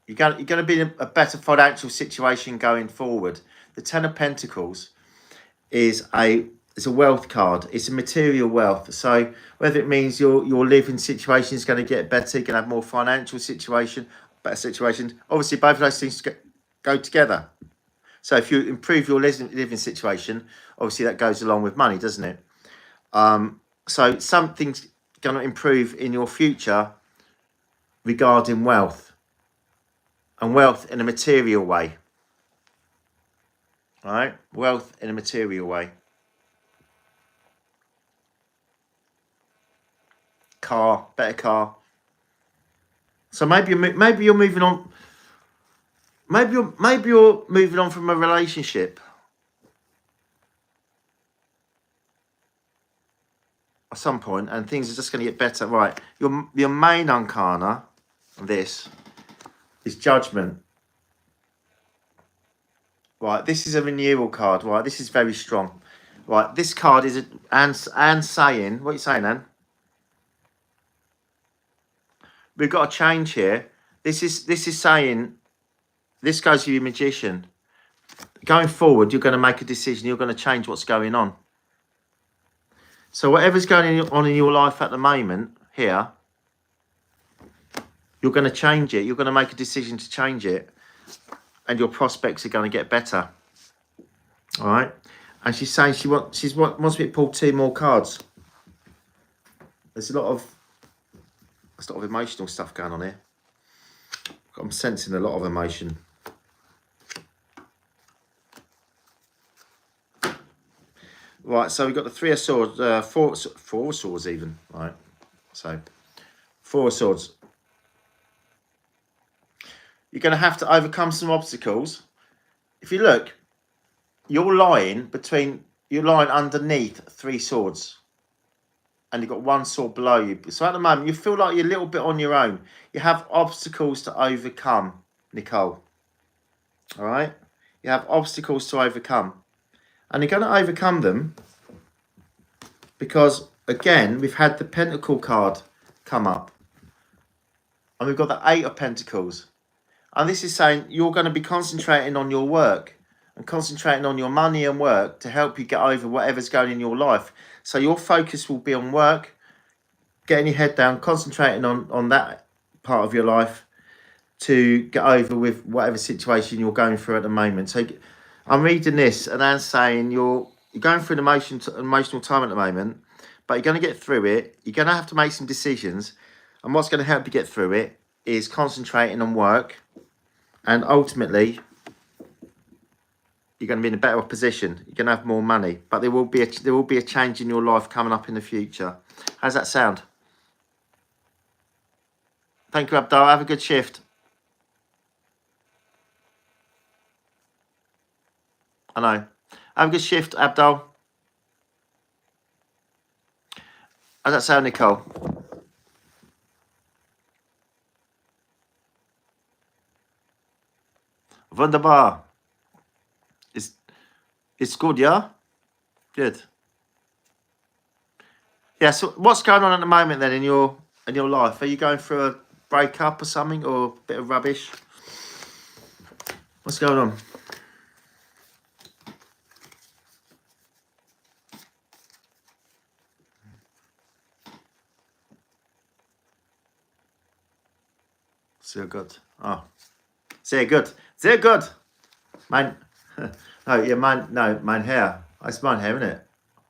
You're going to be in a better financial situation going forward. The Ten of Pentacles is a wealth card. It's a material wealth. So whether it means your living situation is going to get better, you're going to have more financial situation, better situations. Obviously, both of those things go together. So if you improve your living situation, obviously that goes along with money, doesn't it? So something's going to improve in your future regarding wealth. And wealth in a material way. All right? Wealth in a material way. Car, better car. So maybe you're moving on. Maybe you're moving on from a relationship. At some point, and things are just going to get better. Right. Your main arcana on this is Judgment. Right, this is a renewal card. Right, this is very strong. Right, this card is Anne saying, what are you saying, Anne? We've got a change here. This is saying, this goes to your Magician. Going forward, you're going to make a decision. You're going to change what's going on. So whatever's going on in your life at the moment here, you're going to change it. You're going to make a decision to change it. And your prospects are going to get better. All right. And she's saying she wants me to pull 2 more cards. There's a lot of emotional stuff going on here. I'm sensing a lot of emotion. Right, so we've got the 3 of Swords, 4 swords even. Right, so 4 swords. You're going to have to overcome some obstacles. If you look, you're lying underneath 3 swords. And you've got 1 sword below you. So at the moment, you feel like you're a little bit on your own. You have obstacles to overcome, Nicole. All right? You have obstacles to overcome. And you're going to overcome them because, again, we've had the Pentacle card come up. And we've got the 8 of Pentacles. And this is saying you're going to be concentrating on your work and concentrating on your money and work to help you get over whatever's going in your life. So your focus will be on work, getting your head down, concentrating on that part of your life to get over with whatever situation you're going through at the moment. So I'm reading this and I'm saying you're going through an emotional time at the moment, but you're going to get through it. You're going to have to make some decisions. And what's going to help you get through it is concentrating on work. And ultimately, you're going to be in a better position. You're going to have more money. But there will be a change in your life coming up in the future. How's that sound? Thank you, Abdul. Have a good shift. I know. Have a good shift, Abdul. How's that sound, Nicole? Wunderbar. It's good, yeah? Good. Yeah, so what's going on at the moment then in your life? Are you going through a breakup or something, or a bit of rubbish? What's going on? Sehr gut. Oh. Sehr gut. Sehr gut. Mein Herr. It's mein Herr, isn't it?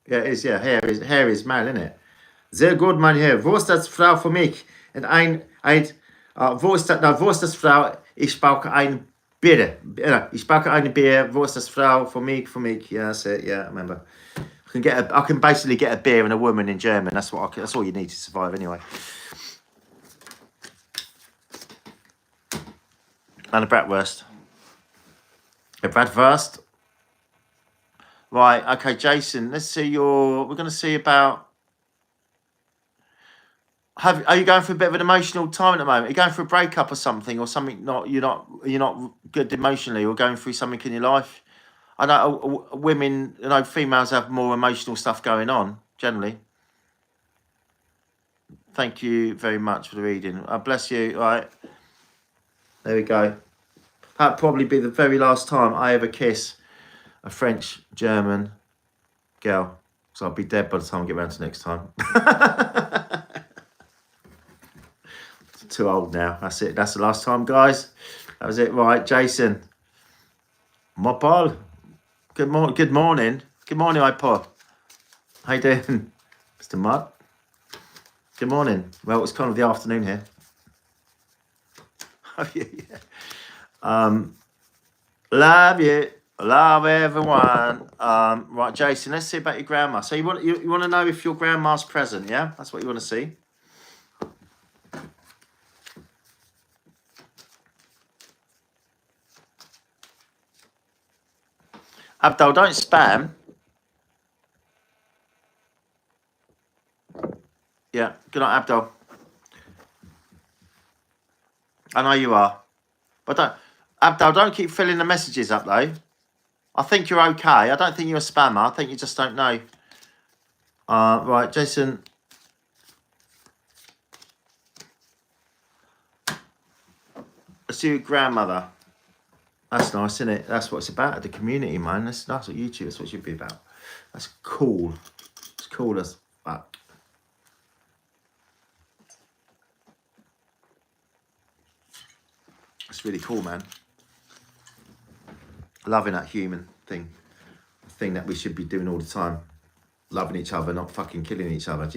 Yeah, it is, yeah. Hair is male, isn't it? Sehr gut, mein Herr. Wo ist das Frau für mich? Und wo ist das Frau? Ich brauche ein Bier. Ich brauche eine Bier. Wo ist das Frau für mich? For me. Yeah, that's it. Yeah, I remember. I can basically get a beer and a woman in German. That's all you need to survive anyway. And a bratwurst. A bratwurst. Right, okay, Jason, let's see we're going to see about, are you going through a bit of an emotional time at the moment? Are you going through a breakup or something, or something you're not good emotionally, or going through something in your life? I know women, females have more emotional stuff going on, generally. Thank you very much for the reading. Bless you. All right. There we go. That'd probably be the very last time I ever kiss a French, German girl. So I'll be dead by the time I get around to next time. Too old now. That's it. That's the last time, guys. That was it. Right, Jason. My Paul. Good morning. Good morning. Good morning, iPod. How you doing, Mr. Mudd? Good morning. Well, it's kind of the afternoon here. Oh, yeah. Love you. Love everyone. Right, Jason, let's see about your grandma. So you want to know if your grandma's present, yeah? That's what you want to see. Abdul, don't spam. Yeah, good night, Abdul. I know you are. But Abdul, don't keep filling the messages up, though. I think you're okay. I don't think you're a spammer. I think you just don't know. Right, Jason. Let's do your grandmother. That's nice, isn't it? That's what it's about, the community, man. That's what YouTube, that's what it should be about. That's cool. It's cool as fuck. It's really cool, man. Loving that human thing. The thing that we should be doing all the time. Loving each other, not fucking killing each other.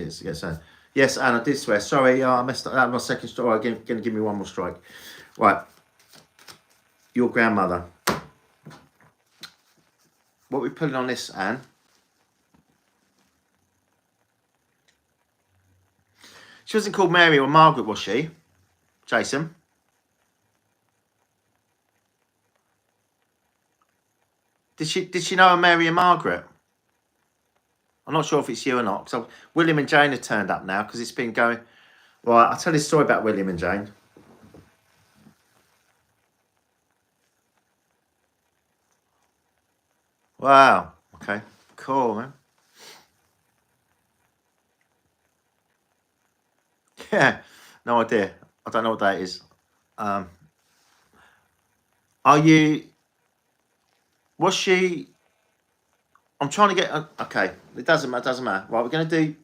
Yes, Anne, I did swear. Sorry, I messed up. That was my second strike. Going to give me one more strike. Right. Your grandmother. What are we putting on this, Anne? She wasn't called Mary or Margaret, was she? Jason? Did she know a Mary and Margaret? I'm not sure if it's you or not. So William and Jane have turned up now because it's been going. Right, I'll tell you a story about William and Jane. Wow. Okay. Cool, man. Yeah. No idea. I don't know what that is. Are you? Was she? I'm trying to get. Okay. It doesn't matter. Doesn't matter. Right. We're going to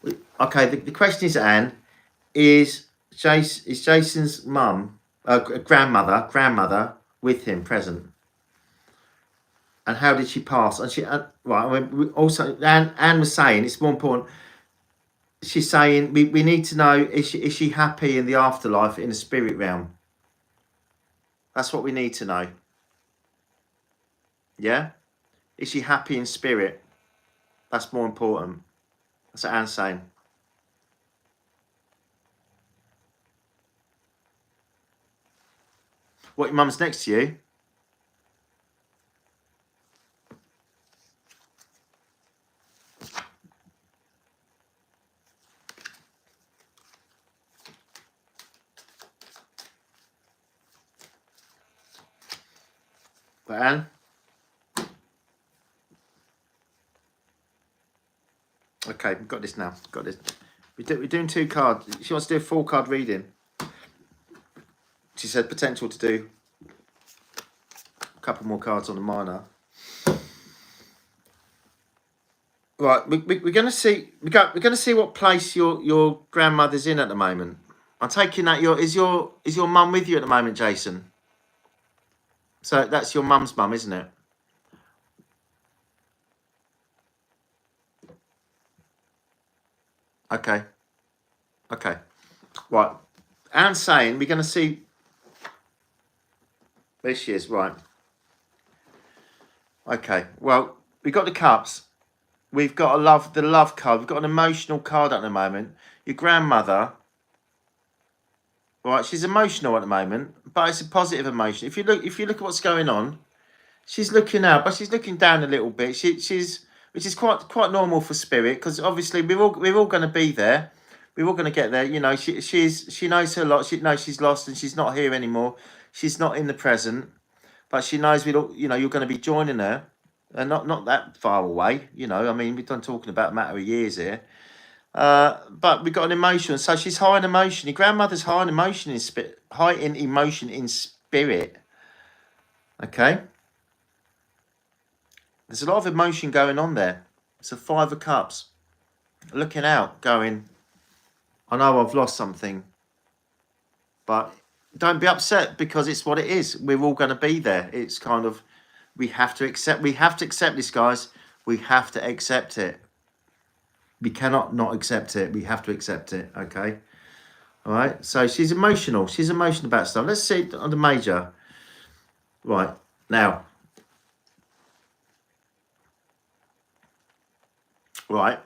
do. Okay. The question is, Anne, is Jason's mum, grandmother with him present? And how did she pass? And right. I mean, also, Anne was saying it's more important. She's saying we need to know, is she happy in the afterlife, in the spirit realm? That's what we need to know. Yeah? Is she happy in spirit? That's more important. That's what Anne's saying. What, your mum's next to you? But Anne? Okay, we've got this now. Got this. We're doing 2 cards. She wants to do a 4-card reading. She said potential to do a couple more cards on the minor. Right, we're going to see. We're going to see what place your grandmother's in at the moment. I'm taking that is your mum with you at the moment, Jason? So that's your mum's mum, isn't it? Okay. Okay. Right. Anne's saying we're going to see. There she is. Right. Okay. Well, we've got the cups. We've got the love card. We've got an emotional card at the moment. Your grandmother. Right, she's emotional at the moment, but it's a positive emotion. If you look at what's going on, she's looking out, but she's looking down a little bit. She's which is quite normal for Spirit, because obviously we're all going to be there. We're all going to get there. You know, she knows her lot. She knows she's lost and she's not here anymore. She's not in the present, but she knows you're going to be joining her, and not that far away. You know, I mean, we've done talking about a matter of years here. But we've got an emotion, so she's high in emotion. Your grandmother's high in emotion in spirit. High in emotion in spirit. Okay. There's a lot of emotion going on there. It's a 5 of Cups. Looking out, going, I know I've lost something, but don't be upset, because it's what it is. We're all going to be there. It's kind of, we have to accept this, guys. We have to accept it. We cannot not accept it. We have to accept it, okay? All right, so she's emotional. She's emotional about stuff. Let's see on the major. Right, now. Right.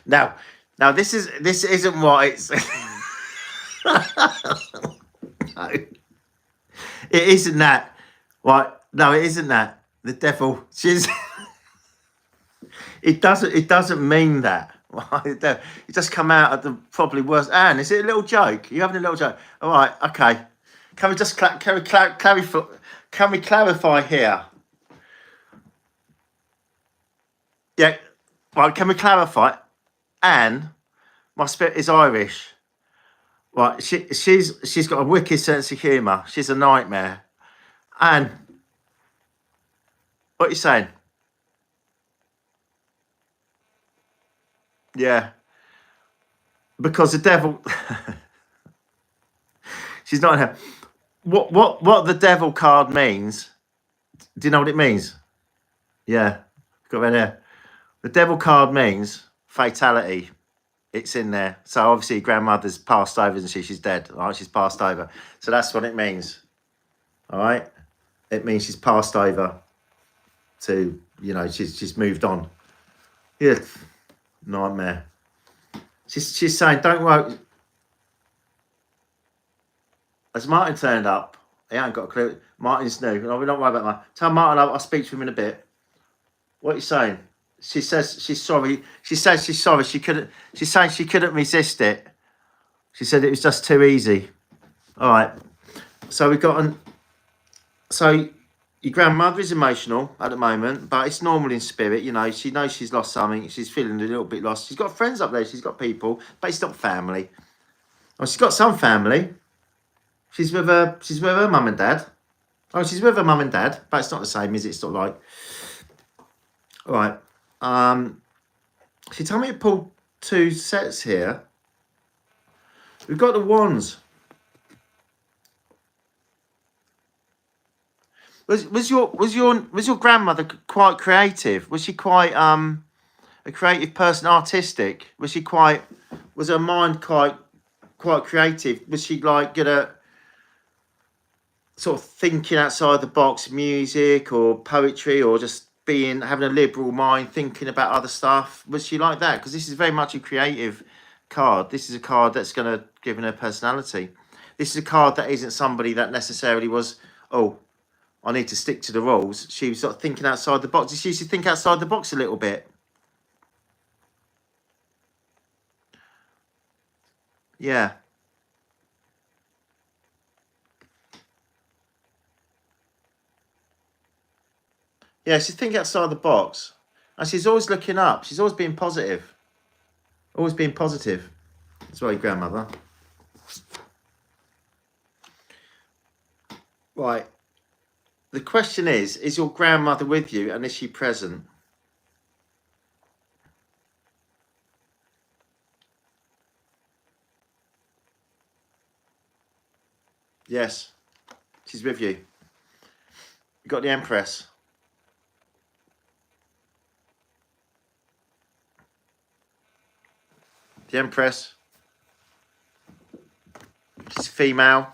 now, this isn't what it's... No. It isn't that. Right, no, it isn't that. The devil, she's... It doesn't mean that. It just come out at the probably worst. Anne, is it a little joke? You having a little joke? All right, okay. Can we just can we clarify here? Yeah. Right. Can we clarify? Anne, my spirit is Irish. Right. She's got a wicked sense of humour. She's a nightmare. Anne, what are you saying? Yeah. Because the devil, she's not here. What the devil card means? Do you know what it means? Yeah, got right there. The devil card means fatality. It's in there. So obviously grandmother's passed over, isn't she? She's dead. All right, she's passed over. So that's what it means. All right, it means she's passed over to, she's moved on. Yeah, nightmare. She's saying, don't worry. As Martin turned up, he ain't got a clue. Martin's new. No, we're not worried about Martin. Tell Martin I'll speak to him in a bit. What are you saying? She says she's sorry. She says she's sorry. She's saying she couldn't resist it. She said it was just too easy. All right. So we've got so your grandmother is emotional at the moment, but it's normal in spirit. You know, she knows she's lost something. She's feeling a little bit lost. She's got friends up there. She's got people, but it's not family. Oh, she's got some family. She's with her mum and dad. Oh, she's with her mum and dad, but it's not the same, is it? It's not like. All right. She told me to pull 2 sets here. We've got the wands. Was your grandmother quite creative? Was she quite a creative person, artistic? Was her mind quite creative? Was she like good at sort of thinking outside the box, music or poetry, or just having a liberal mind, thinking about other stuff? Was she like that? Because this is very much a creative card. This is a card that's going to give her personality. This is a card that isn't somebody that necessarily was, oh, I need to stick to the rules. She was sort of thinking outside the box. She used to think outside the box a little bit. Yeah. Yeah, she's thinking outside the box. And she's always looking up. She's always being positive. Always being positive. That's why your grandmother. Right. The question is your grandmother with you, and is she present? Yes. She's with you. You've got the Empress. The Empress. She's female.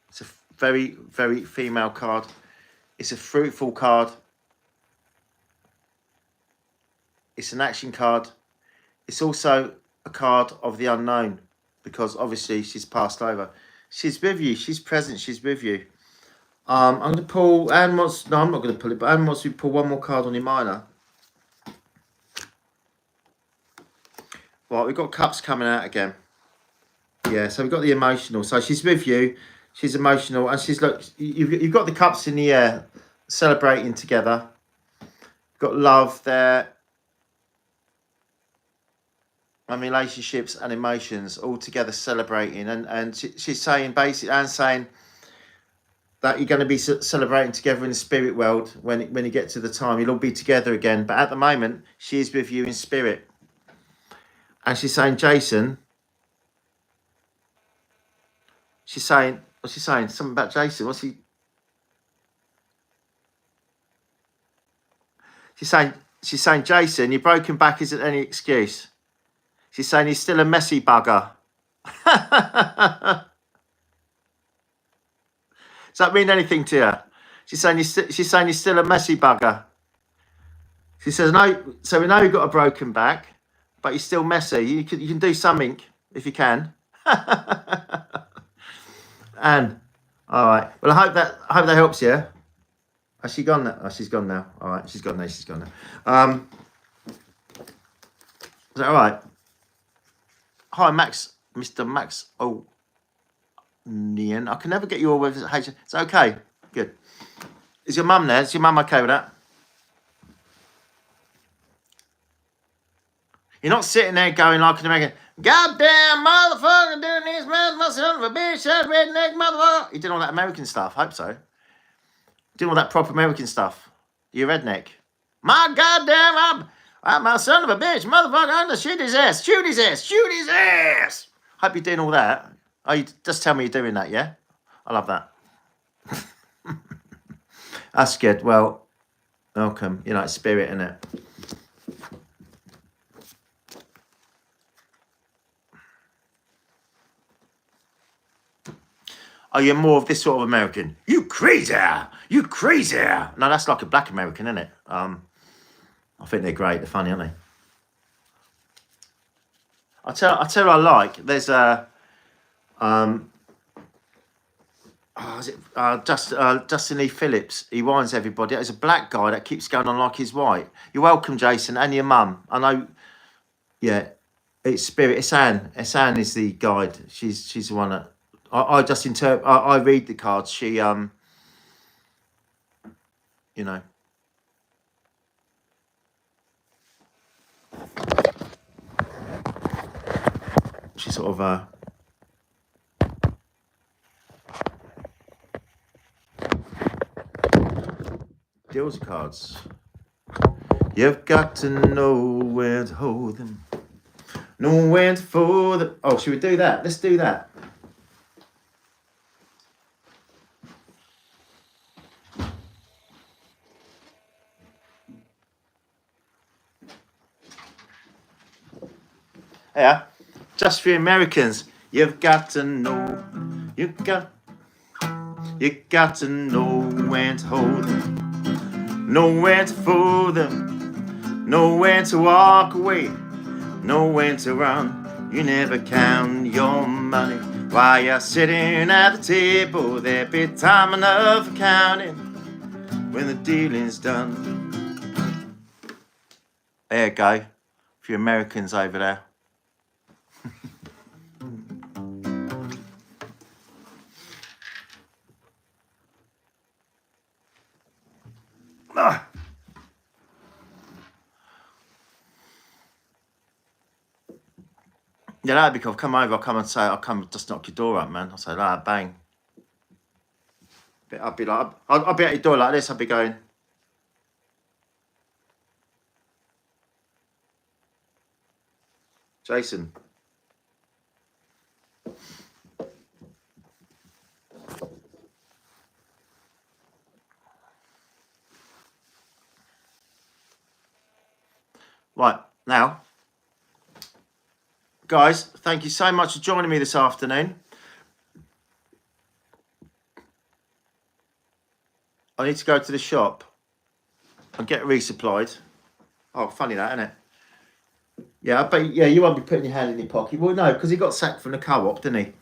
It's a very, very female card. It's a fruitful card. It's an action card. It's also a card of the unknown, because obviously she's passed over. She's with you. She's present. She's with you. I'm going to pull. Anne wants. No, I'm not going to pull it. But Anne wants to pull one more card on your minor. Right, we've got cups coming out again. Yeah, so we've got the emotional. So she's with you. She's emotional, and she's look. You've got the cups in the air, celebrating together. You've got love there, and relationships and emotions all together celebrating. And she's saying basically, Anne's saying that you're going to be celebrating together in the spirit world when you get to the time. You'll all be together again. But at the moment, she is with you in spirit. And she's saying, Jason. She's saying, what's she saying? Something about Jason. What's he? She's saying, Jason, your broken back isn't any excuse. She's saying he's still a messy bugger. Does that mean anything to you? She's saying he's still a messy bugger. She says, no, so we know you've got a broken back, but you're still messy. You can do something if you can. And all right. Well, I hope that helps you. Has she gone now? Oh, she's gone now. All right, she's gone now. Is that all right? Hi, Max, Mr. Max. Oh, Nian. I can never get you all with H. It's okay. Good. Is your mum there? Is your mum okay with that? You're not sitting there going like an American, goddamn motherfucker doing this, man, son of a bitch, that redneck motherfucker. You doing all that American stuff? Hope so. Doing all that proper American stuff. You redneck. My goddamn, I'm my son of a bitch, motherfucker, I'm gonna shoot his ass, shoot his ass, shoot his ass. Hope you're doing all that. Oh, you just tell me you're doing that, yeah? I love that. That's good. Well, welcome. You know, it's spirit, innit? Oh, you're more of this sort of American. You crazy! You crazy! No, that's like a black American, isn't it? I think they're great. They're funny, aren't they? I tell you I like. There's a Justin Lee Phillips. He winds everybody. There's a black guy that keeps going on like he's white. You're welcome, Jason, and your mum. I know. Yeah, it's spirit. It's Anne. It's Anne is the guide. She's the one that I just interpret. I read the cards. She you know. She sort of deals with cards. You've got to know where to hold them, know when to fold them. Oh, should we do that? Let's do that. Yeah, just for Americans. You've got to know. You got to know when to hold them, know when to fold them, know when to walk away, know when to run. You never count your money while you're sitting at the table. There'll be time enough for counting when the dealing's done. There you go. For you Americans over there. Yeah, that'd be cool. Come over, I'll come and say, I'll come just knock your door up, man. I'll say, ah, bang. I'd be like, I'll be at your door like this, I'll be going. Jason. Right, now, guys, thank you so much for joining me this afternoon. I need to go to the shop and get resupplied. Oh, funny that, isn't it? Yeah, but yeah, you won't be putting your hand in your pocket. Well, no, because he got sacked from the co-op, didn't he?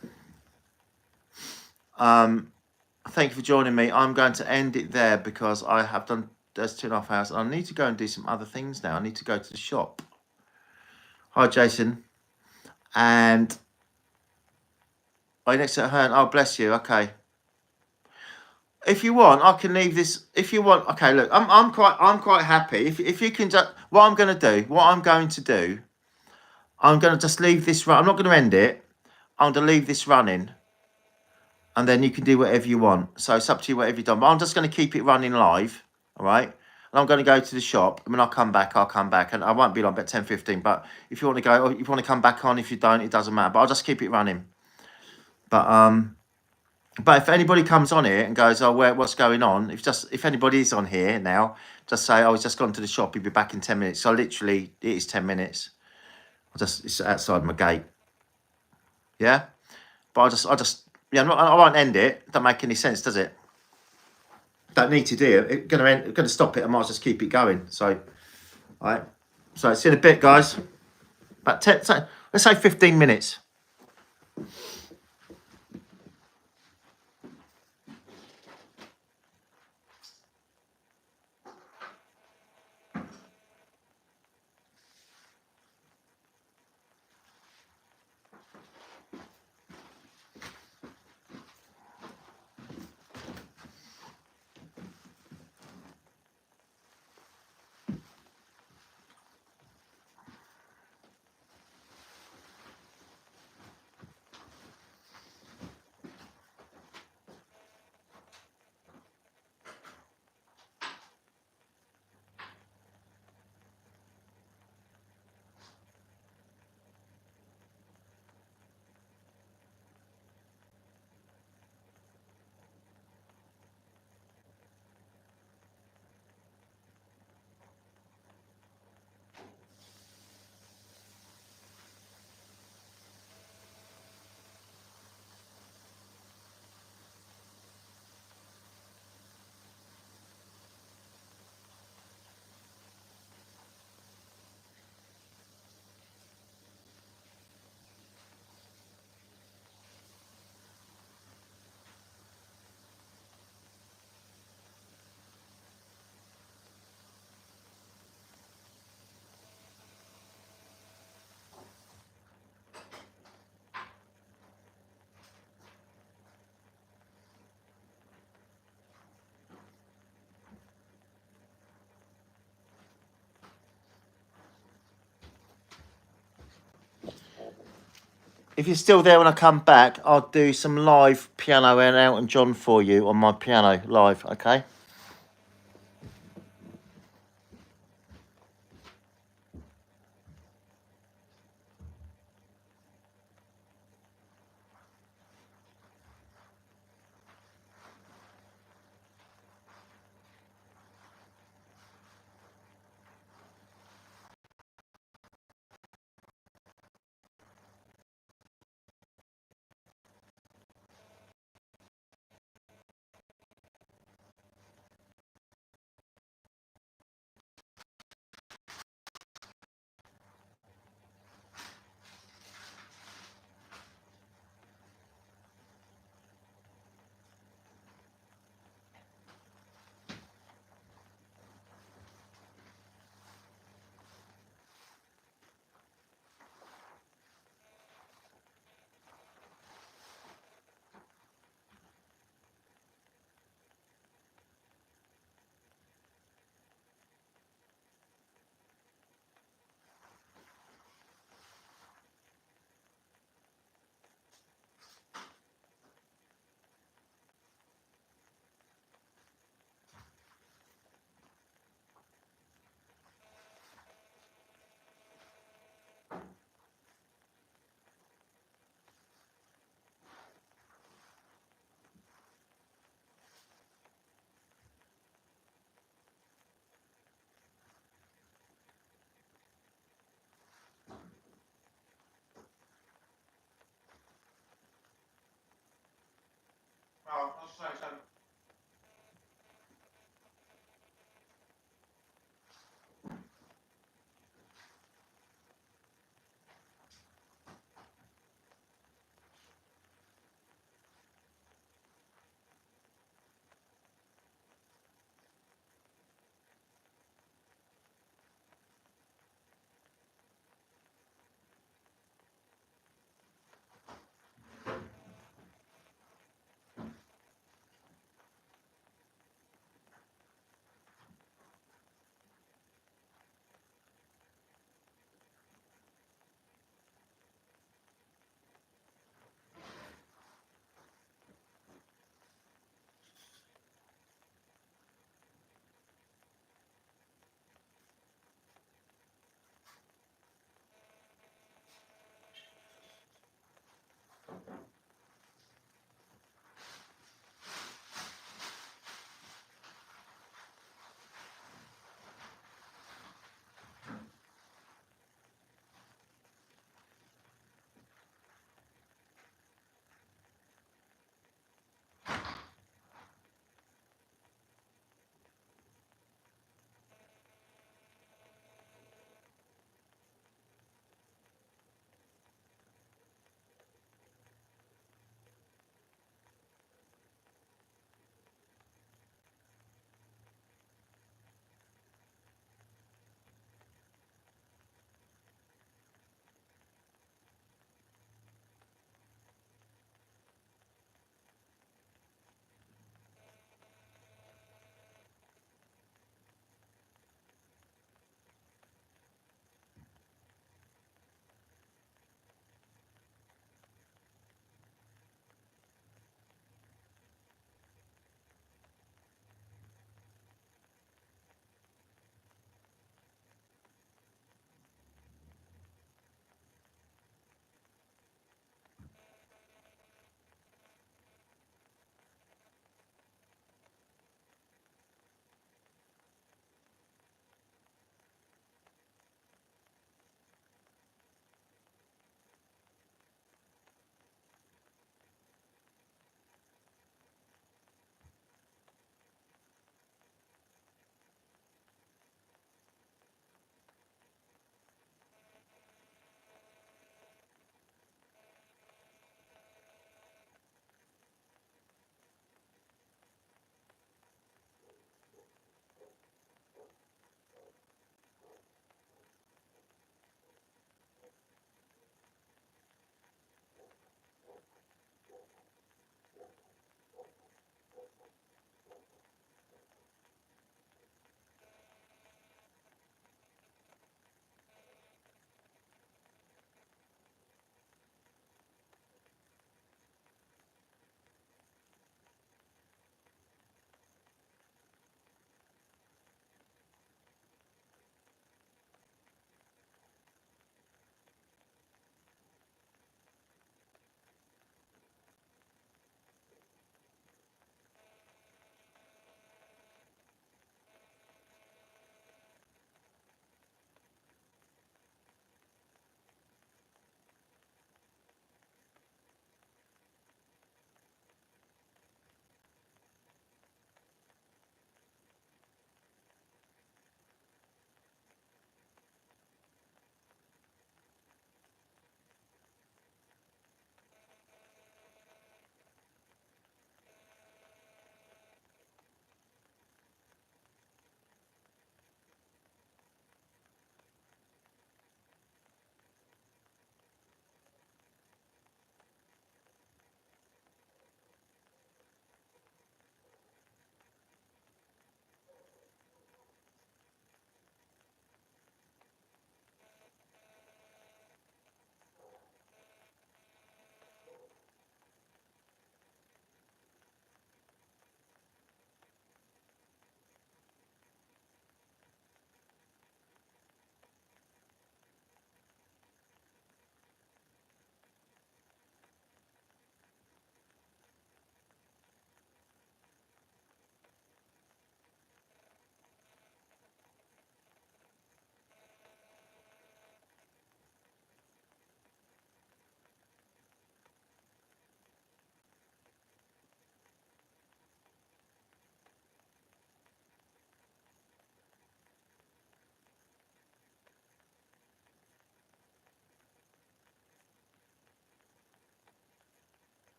Thank you for joining me. I'm going to end it there because I have done those 2.5 hours. I need to go and do some other things now. I need to go to the shop. Hi, Jason. And next to her. Oh, bless you. Okay. If you want, I can leave this. If you want, okay. Look, I'm quite happy. If you can just, what I'm going to do, I'm going to just leave this run. I'm not going to end it. I'm going to leave this running, and then you can do whatever you want. So it's up to you, whatever you've done. But I'm just going to keep it running live. All right. And I'm going to go to the shop. And when I come back, I'll come back, and I won't be like about 10:15. But if you want to go, or if you want to come back on, if you don't, it doesn't matter. But I'll just keep it running. But if anybody comes on here and goes, oh, what's going on? If anybody is on here now, just say, oh, he's just gone to the shop. He'll be back in 10 minutes. So literally, it is 10 minutes. It's outside my gate. Yeah. But yeah, I won't end it. Don't make any sense, does it? Don't need to do it. Gonna stop it. I might as well just keep it going. So, all right. So it's in a bit, guys. About 10. So let's say 15 minutes. If you're still there when I come back, I'll do some live piano and Elton John for you on my piano live, okay?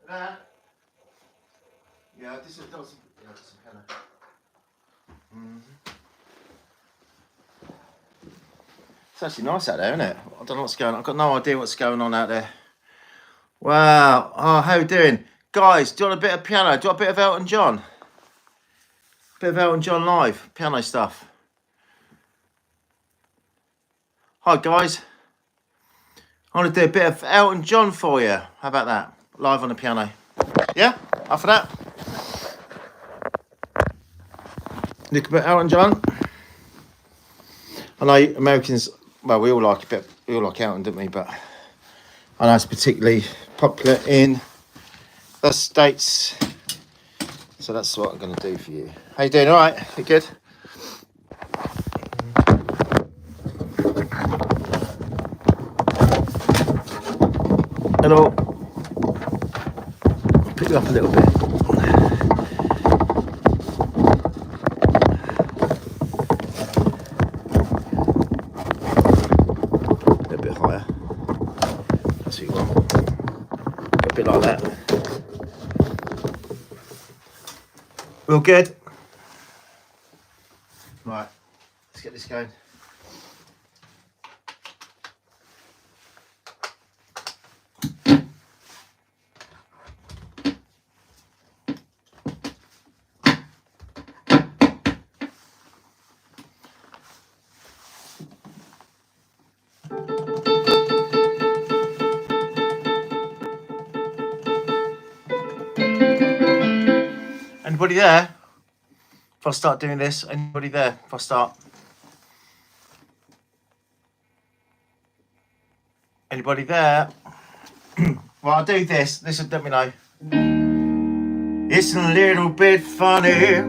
There. Yeah, this is some piano. It's actually nice out there, isn't it? I don't know what's going on. I've got no idea what's going on out there. Wow. Oh, how are you doing? Guys, do you want a bit of piano? Do you want a bit of Elton John? Bit of Elton John live, piano stuff. Hi guys. I want to do a bit of Elton John for you. How about that? Live on the piano. Yeah? Up for that? Look a bit of Elton John. I know Americans, well, we all like Elton, don't we? But I know it's particularly popular in the States. So that's what I'm going to do for you. How you doing? All right? You good? Hello. I'll pick you up a little bit. A little bit higher. That's what you want. A bit like that. Real good. Right, let's get this going. Anybody there? If I start doing this, anybody there? If I start. Anybody there? Well, I'll do this. Listen, let me know. It's a little bit funny,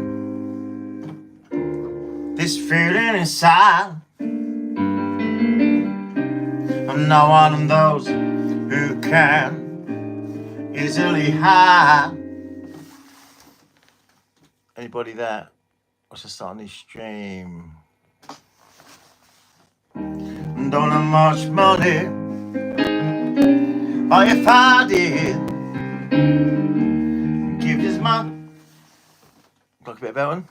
this feeling inside. I'm not one of those who can easily hide. Anybody there? What's the start on this stream? Don't have much money, or if I did, give this man. Talk a bit about one.